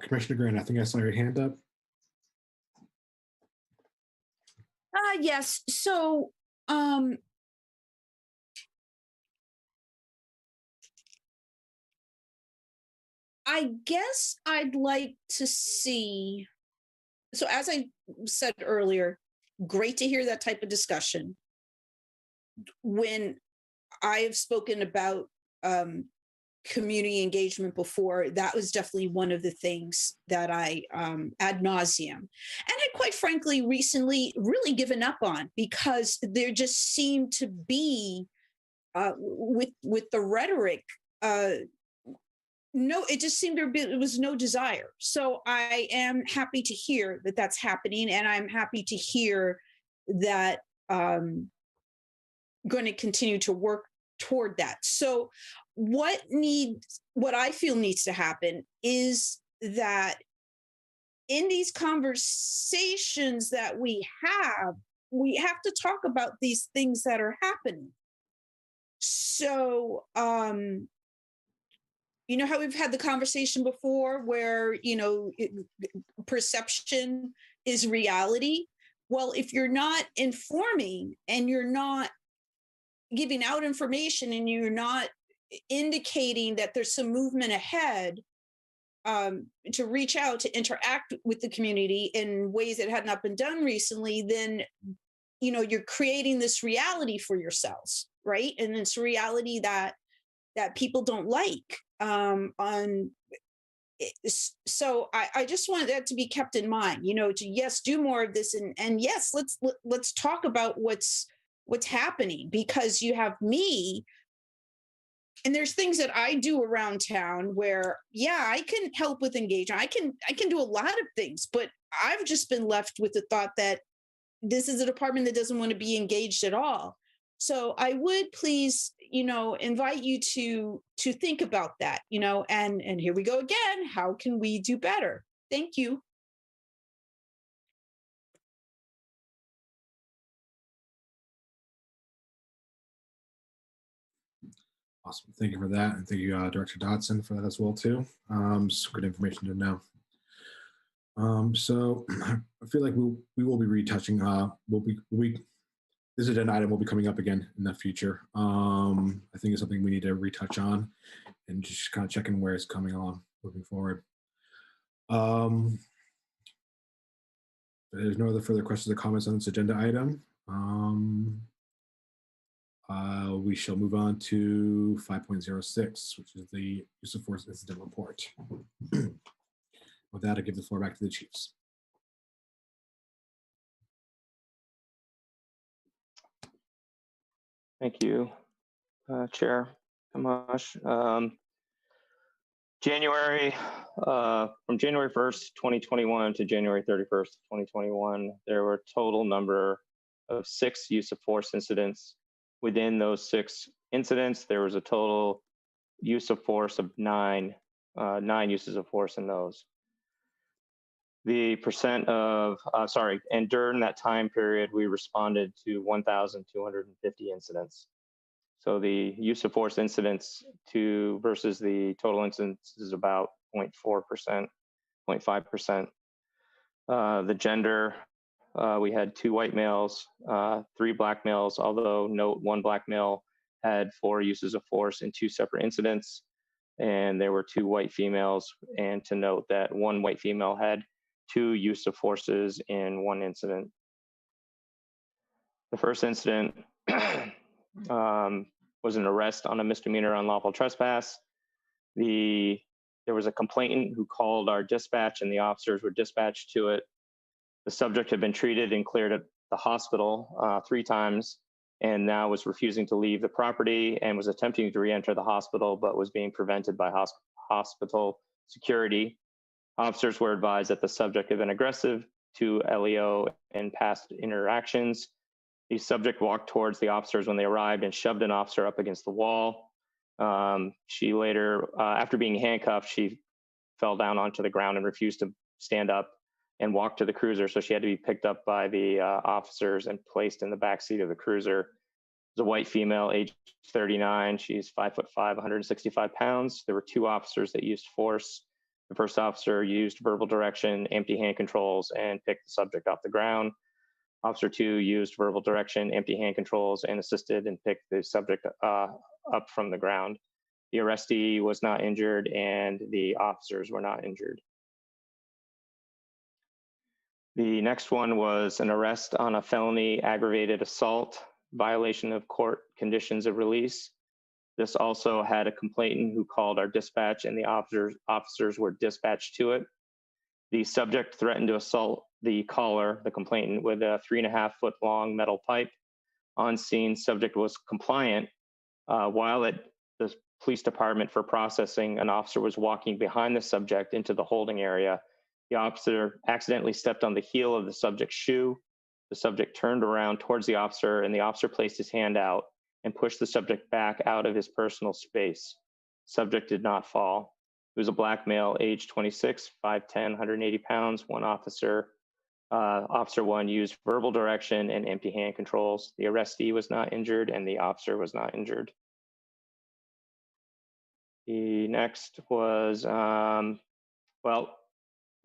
Commissioner Grant, I think I saw your hand up. Yes. So I guess I'd like to see, so as I said earlier, great to hear that type of discussion. When I have spoken about community engagement before, that was definitely one of the things that I ad nauseum, and I quite frankly recently really given up on, because there just seemed to be with the rhetoric, no, it just seemed to be, it was no desire. So I am happy to hear that that's happening, and I'm happy to hear that going to continue to work toward that. So what I feel needs to happen is that in these conversations that we have to talk about these things that are happening. So, you know how we've had the conversation before where, perception is reality. Well, if you're not informing and you're not giving out information and you're not indicating that there's some movement ahead, to reach out, to interact with the community in ways that had not been done recently, then, you're creating this reality for yourselves, right? And it's a reality that people don't like. So I just want that to be kept in mind, to, yes, do more of this, and yes, let's talk about what's happening, because you have me, and there's things that I do around town where, yeah, I can help with engagement. I can do a lot of things, but I've just been left with the thought that this is a department that doesn't want to be engaged at all. So I would please, invite you to think about that, and here we go again. How can we do better? Thank you. Awesome. Thank you for that. And thank you, Director Dodson, for that as well, too. Some good information to know. So I feel like we will be retouching. This agenda item will be coming up again in the future. I think it's something we need to retouch on and just kind of checking where it's coming along moving forward. There's no other further questions or comments on this agenda item. We shall move on to 5.06, which is the use of force incident report. With that, I give the floor back to the chiefs. Thank you, Chair Kamash. From January 1st, 2021 to January 31st, 2021, there were a total number of 6 use of force incidents. Within those 6 incidents, there was a total use of force of 9 uses of force in those. The percent of, and during that time period, we responded to 1,250 incidents. So the use of force incidents versus the total incidents is about 0.4%, 0.5%. The gender, we had 2 white males, 3 black males, although note 1 black male had 4 uses of force in 2 separate incidents. And there were 2 white females, and to note that 1 white female had 2 use of forces in 1 incident. The first incident was an arrest on a misdemeanor unlawful trespass. There was a complainant who called our dispatch, and the officers were dispatched to it. The subject had been treated and cleared at the hospital 3 times, and now was refusing to leave the property and was attempting to re-enter the hospital, but was being prevented by hospital security. Officers were advised that the subject had been aggressive to LEO in past interactions. The subject walked towards the officers when they arrived and shoved an officer up against the wall. She later, after being handcuffed, she fell down onto the ground and refused to stand up and walk to the cruiser. So she had to be picked up by the officers and placed in the back seat of the cruiser. It was a white female, age 39. She's 5'5", 165 pounds. There were 2 officers that used force. The first officer used verbal direction, empty hand controls, and picked the subject off the ground. Officer 2 used verbal direction, empty hand controls, and assisted and picked the subject up from the ground. The arrestee was not injured and the officers were not injured. The next one was an arrest on a felony aggravated assault, violation of court conditions of release. This also had a complainant who called our dispatch and the officers were dispatched to it. The subject threatened to assault the caller, the complainant, with a 3.5-foot long metal pipe. On scene, subject was compliant. While at the police department for processing, an officer was walking behind the subject into the holding area. The officer accidentally stepped on the heel of the subject's shoe. The subject turned around towards the officer and the officer placed his hand out and pushed the subject back out of his personal space. Subject did not fall. He was a black male, age 26, 5'10", 180 pounds. One officer, Officer 1 used verbal direction and empty hand controls. The arrestee was not injured and the officer was not injured. The next was, well,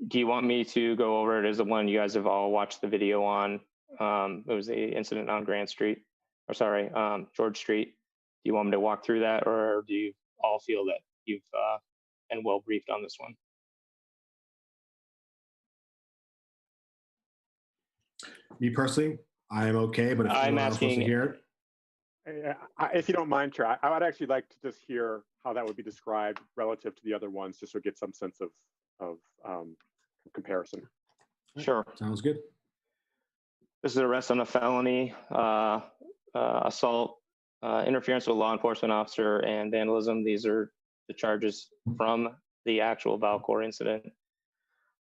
do you want me to go over it as the one you guys have all watched the video on? It was the incident on Grant Street, or sorry, George Street. Do you want me to walk through that, or do you all feel that you've been well briefed on this one? Me personally, I'm okay, but if I'm anyone else wants to asking, hear it. If you don't mind, Chair, I would actually like to just hear how that would be described relative to the other ones, just to get some sense of comparison. Sure. Sounds good. This is an arrest on a felony, assault, interference with a law enforcement officer, and vandalism. These are the charges from the actual Valcourt incident.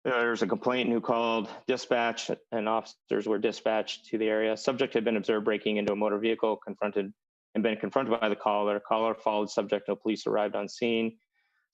There's a complainant who called dispatch and officers were dispatched to the area. Subject had been observed breaking into a motor vehicle, been confronted by the caller. Caller followed subject until police arrived on scene.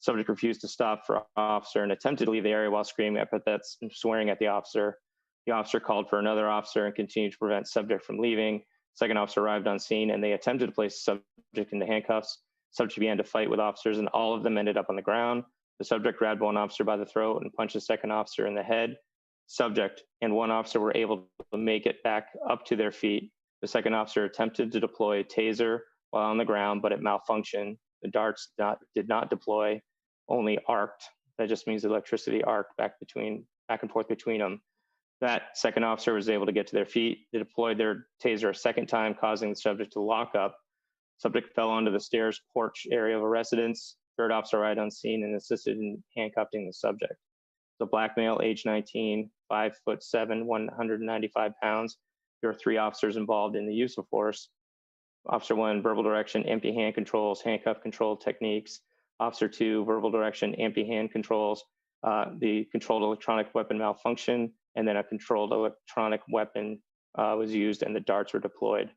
Subject refused to stop for officer and attempted to leave the area while screaming epithets and swearing at the officer. The officer called for another officer and continued to prevent subject from leaving. Second officer arrived on scene and they attempted to place the subject into handcuffs. Subject began to fight with officers and all of them ended up on the ground. The subject grabbed one officer by the throat and punched the second officer in the head. Subject and one officer were able to make it back up to their feet. The second officer attempted to deploy a taser while on the ground, but it malfunctioned. The darts did not deploy, only arced. That just means electricity arced back and forth between them. That second officer was able to get to their feet. They deployed their taser a second time, causing the subject to lock up. Subject fell onto the stairs porch area of a residence. Third officer arrived on scene and assisted in handcuffing the subject. The black male, age 19, 5'7", 195 pounds. There were 3 officers involved in the use of force. Officer 1, verbal direction, empty hand controls, handcuff control techniques. Officer 2, verbal direction, empty hand controls, the controlled electronic weapon malfunction, and then a controlled electronic weapon was used and the darts were deployed.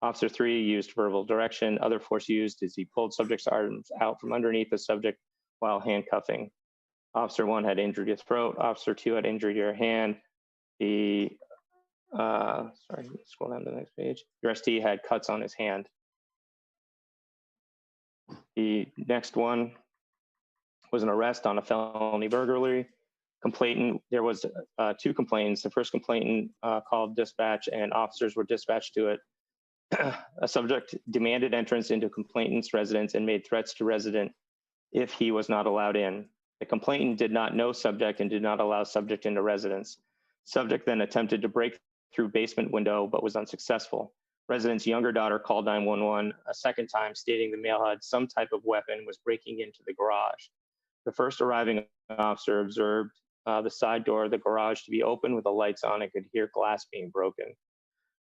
Officer 3 used verbal direction. Other force used is he pulled subject's arms out from underneath the subject while handcuffing. Officer 1 had injured your throat. Officer 2 had injured your hand. The, sorry, scroll down to the next page. The arrestee had cuts on his hand. The next one was an arrest on a felony burglary. Complainant, there was 2 complainants. The first complainant called dispatch and officers were dispatched to it. A subject demanded entrance into complainant's residence and made threats to resident if he was not allowed in. The complainant did not know subject and did not allow subject into residence. Subject then attempted to break through basement window but was unsuccessful. Resident's younger daughter called 911 a second time, stating the male had some type of weapon, was breaking into the garage. The first arriving officer observed the side door of the garage to be open with the lights on and could hear glass being broken.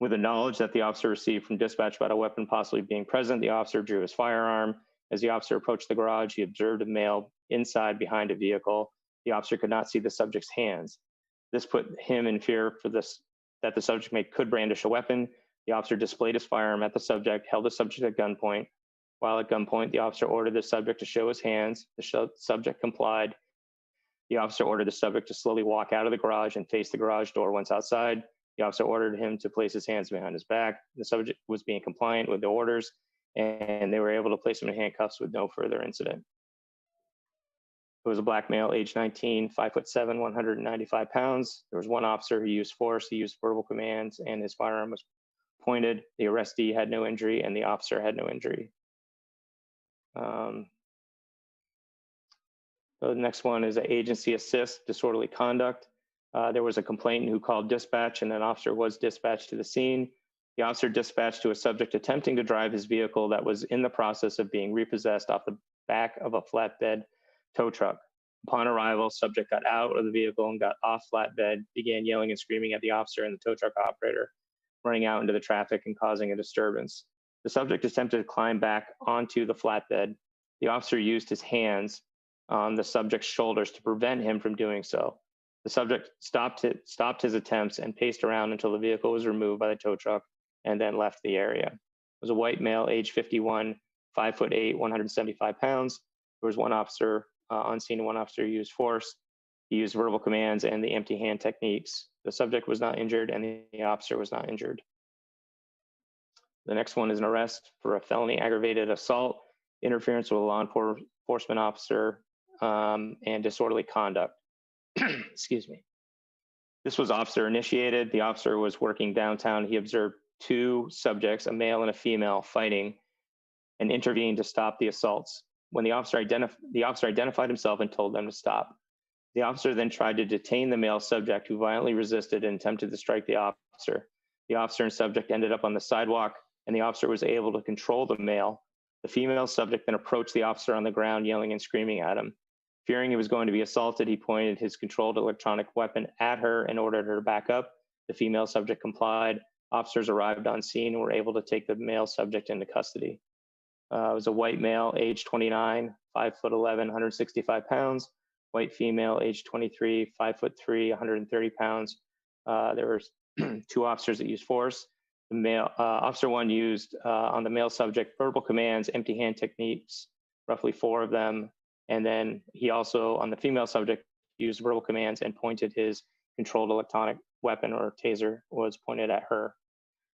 With the knowledge that the officer received from dispatch about a weapon possibly being present, the officer drew his firearm. As the officer approached the garage, he observed a male inside behind a vehicle. The officer could not see the subject's hands. This put him in fear that the subject could brandish a weapon. The officer displayed his firearm at the subject, held the subject at gunpoint. While at gunpoint, the officer ordered the subject to show his hands. The subject complied. The officer ordered the subject to slowly walk out of the garage and face the garage door once outside. The officer ordered him to place his hands behind his back. The subject was being compliant with the orders, and they were able to place him in handcuffs with no further incident. It was a black male, age 19, 5'7", 195 pounds. There was 1 officer who used force. He used verbal commands, and his firearm was pointed. The arrestee had no injury, and the officer had no injury. So the next one is an agency assist, disorderly conduct. There was a complainant who called dispatch and an officer was dispatched to the scene. The officer dispatched to a subject attempting to drive his vehicle that was in the process of being repossessed off the back of a flatbed tow truck. Upon arrival, subject got out of the vehicle and got off flatbed, began yelling and screaming at the officer and the tow truck operator, running out into the traffic and causing a disturbance. The subject attempted to climb back onto the flatbed. The officer used his hands on the subject's shoulders to prevent him from doing so. The subject stopped his attempts and paced around until the vehicle was removed by the tow truck and then left the area. It was a white male, age 51, 5'8", 175 pounds. There was one officer on scene and one officer used force. He used verbal commands and the empty hand techniques. The subject was not injured and the officer was not injured. The next one is an arrest for a felony aggravated assault, interference with a law enforcement officer, and disorderly conduct. Excuse me. This was officer initiated. The officer was working downtown. He observed two subjects, a male and a female, fighting and intervened to stop the assaults. When the officer identified himself and told them to stop. The officer then tried to detain the male subject who violently resisted and attempted to strike the officer. The officer and subject ended up on the sidewalk and the officer was able to control the male. The female subject then approached the officer on the ground, yelling and screaming at him. Fearing he was going to be assaulted, he pointed his controlled electronic weapon at her and ordered her to back up. The female subject complied. Officers arrived on scene and were able to take the male subject into custody. It was a white male, age 29, 5'11", 165 pounds. White female, age 23, 5'3", 130 pounds. There were two officers that used force. The male officer one used on the male subject verbal commands, empty hand techniques, roughly 4 of them. And then he also, on the female subject, used verbal commands and pointed his controlled electronic weapon or taser was pointed at her.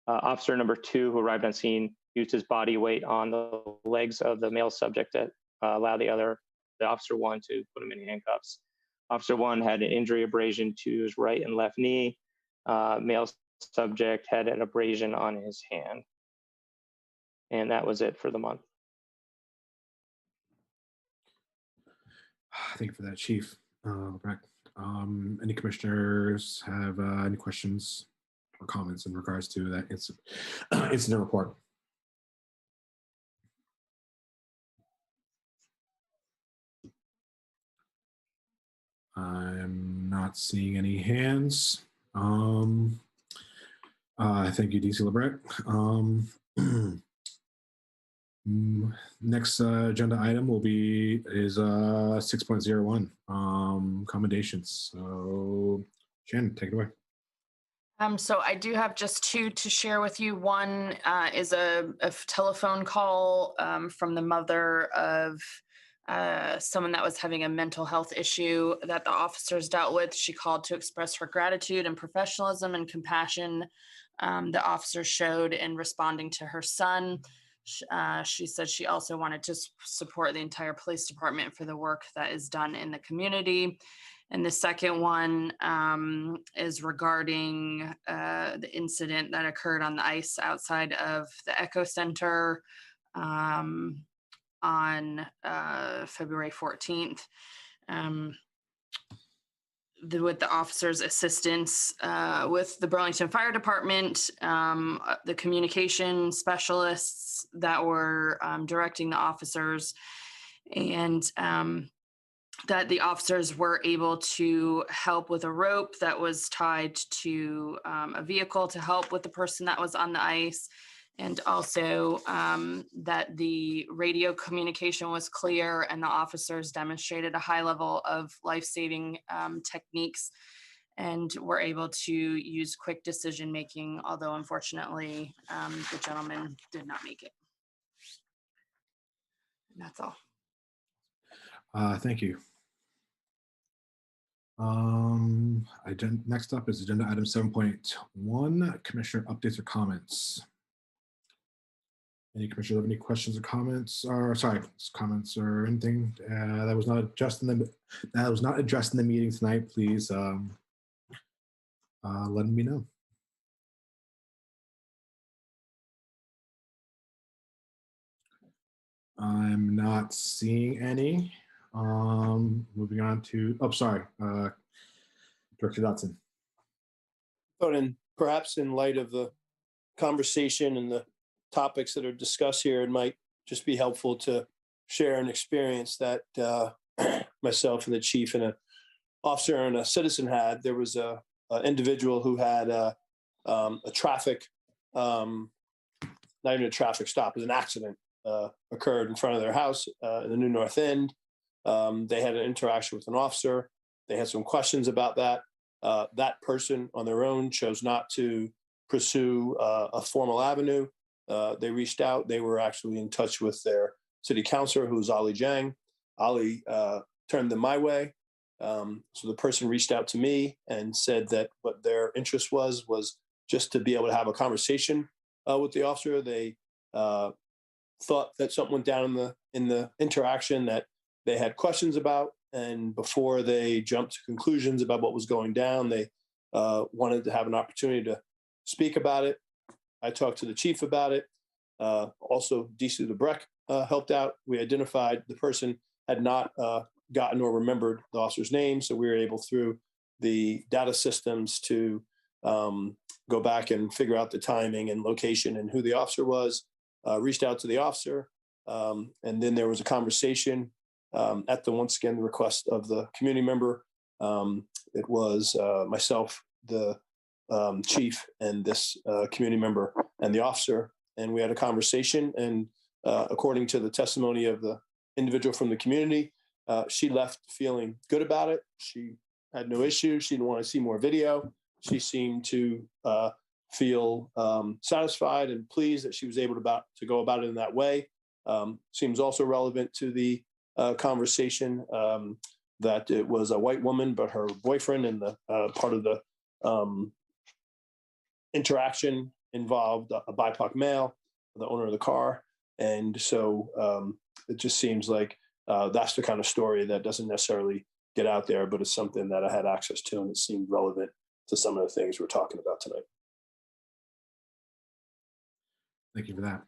Officer number 2, who arrived on scene, used his body weight on the legs of the male subject that allowed the officer 1 to put him in handcuffs. Officer 1 had an injury abrasion to his right and left knee. Male subject had an abrasion on his hand. And that was it for the month. Thank you for that, Chief. Any commissioners have any questions or comments in regards to that incident report? I'm not seeing any hands. Thank you, DC LeBrec. Next agenda item is 6.01, commendations. So Shannon, take it away. So I do have just 2 to share with you. One is a telephone call from the mother of someone that was having a mental health issue that the officers dealt with. She called to express her gratitude and professionalism and compassion the officer showed in responding to her son. She said she also wanted to support the entire police department for the work that is done in the community. And the second one is regarding the incident that occurred on the ice outside of the Echo Center on February 14th. With the officers' assistance with the Burlington Fire Department, the communication specialists that were directing the officers, and that the officers were able to help with a rope that was tied to a vehicle to help with the person that was on the ice. And also that the radio communication was clear and the officers demonstrated a high level of life-saving techniques and were able to use quick decision-making, although unfortunately the gentleman did not make it. And that's all. Thank you. Next up is agenda item 7.1, Commissioner updates or comments. Any commissioners have any questions or comments, or comments or anything that was not addressed in the meeting tonight? Please let me know. I'm not seeing any. Moving on to, oh, sorry, Director Dotson. But perhaps in light of the conversation and the topics that are discussed here, it might just be helpful to share an experience that myself and the chief and an officer and a citizen had. There was an individual who had a traffic, not even a traffic stop, it was an accident occurred in front of their house in the New North End. They had an interaction with an officer. They had some questions about that. That person on their own chose not to pursue a formal avenue. They reached out. They were actually in touch with their city councilor, who was Ali Jang. Ali turned them my way. So the person reached out to me and said that what their interest was just to be able to have a conversation with the officer. They thought that something went down in the interaction that they had questions about, and before they jumped to conclusions about what was going down, they wanted to have an opportunity to speak about it. I talked to the chief about it. Also, DC Lebrecht helped out. We identified the person had not gotten or remembered the officer's name, so we were able through the data systems to go back and figure out the timing and location and who the officer was. Reached out to the officer, and then there was a conversation at the, once again, the request of the community member. It was myself, the chief, and this community member and the officer, and we had a conversation. And according to the testimony of the individual from the community, she left feeling good about it. She had no issue. She didn't want to see more video. She seemed to feel satisfied and pleased that she was able to go about it in that way. Seems also relevant to the conversation that it was a white woman, but her boyfriend, and the part of the interaction involved a BIPOC male, the owner of the car. And so it just seems like that's the kind of story that doesn't necessarily get out there, but it's something that I had access to, and it seemed relevant to some of the things we're talking about tonight. Thank you for that.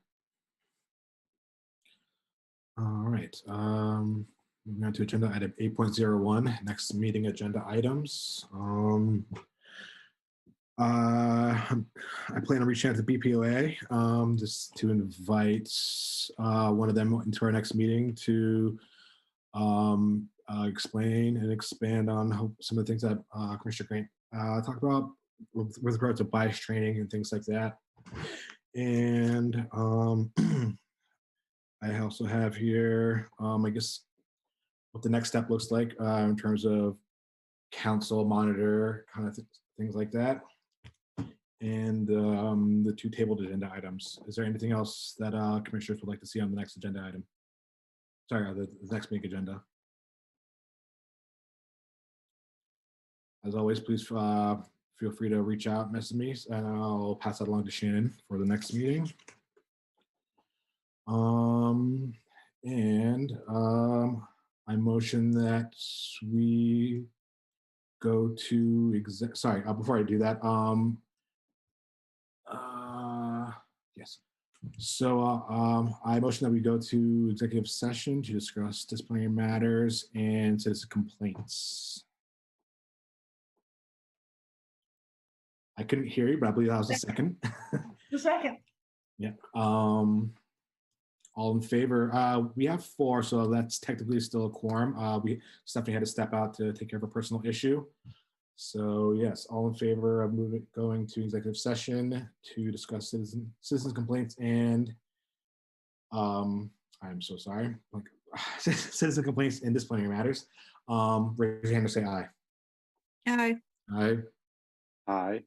All right. Moving on to agenda item 8.01, next meeting agenda items. I plan on reaching out to BPOA just to invite one of them into our next meeting to explain and expand on some of the things that Commissioner Grant talked about with regard to bias training and things like that. And I also have here, I guess, what the next step looks like in terms of council monitor, kind of things like that. And the two tabled agenda items. Is there anything else that commissioners would like to see on the next agenda item? Sorry, the next meeting agenda. As always, please feel free to reach out, message me, and I'll pass that along to Shannon for the next meeting. I motion that we go to before I do that, yes. So I motion that we go to executive session to discuss disciplinary matters and citizen complaints. I couldn't hear you, but I believe that was the second. The second. Yeah. All in favor? We have 4, so that's technically still a quorum. Stephanie had to step out to take care of a personal issue. So yes, all in favor of going to executive session to discuss citizen complaints and I'm so sorry, citizen complaints and disciplinary matters. Raise your hand to say aye. Aye. Aye. Aye.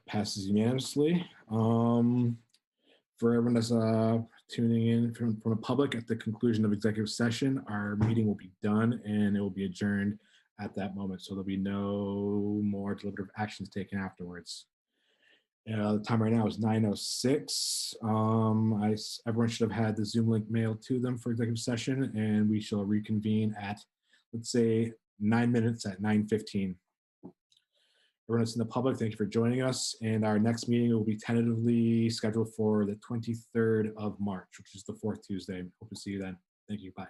Passes unanimously. For everyone that's tuning in from the public, at the conclusion of executive session, our meeting will be done and it will be adjourned at that moment. So there'll be no more deliberative actions taken afterwards. The time right now is 9:06. Everyone should have had the Zoom link mailed to them for executive session, and we shall reconvene at, let's say, 9 minutes at 9:15. Everyone that's in the public, thank you for joining us. And our next meeting will be tentatively scheduled for the 23rd of March, which is the 4th Tuesday. Hope to see you then. Thank you. Bye.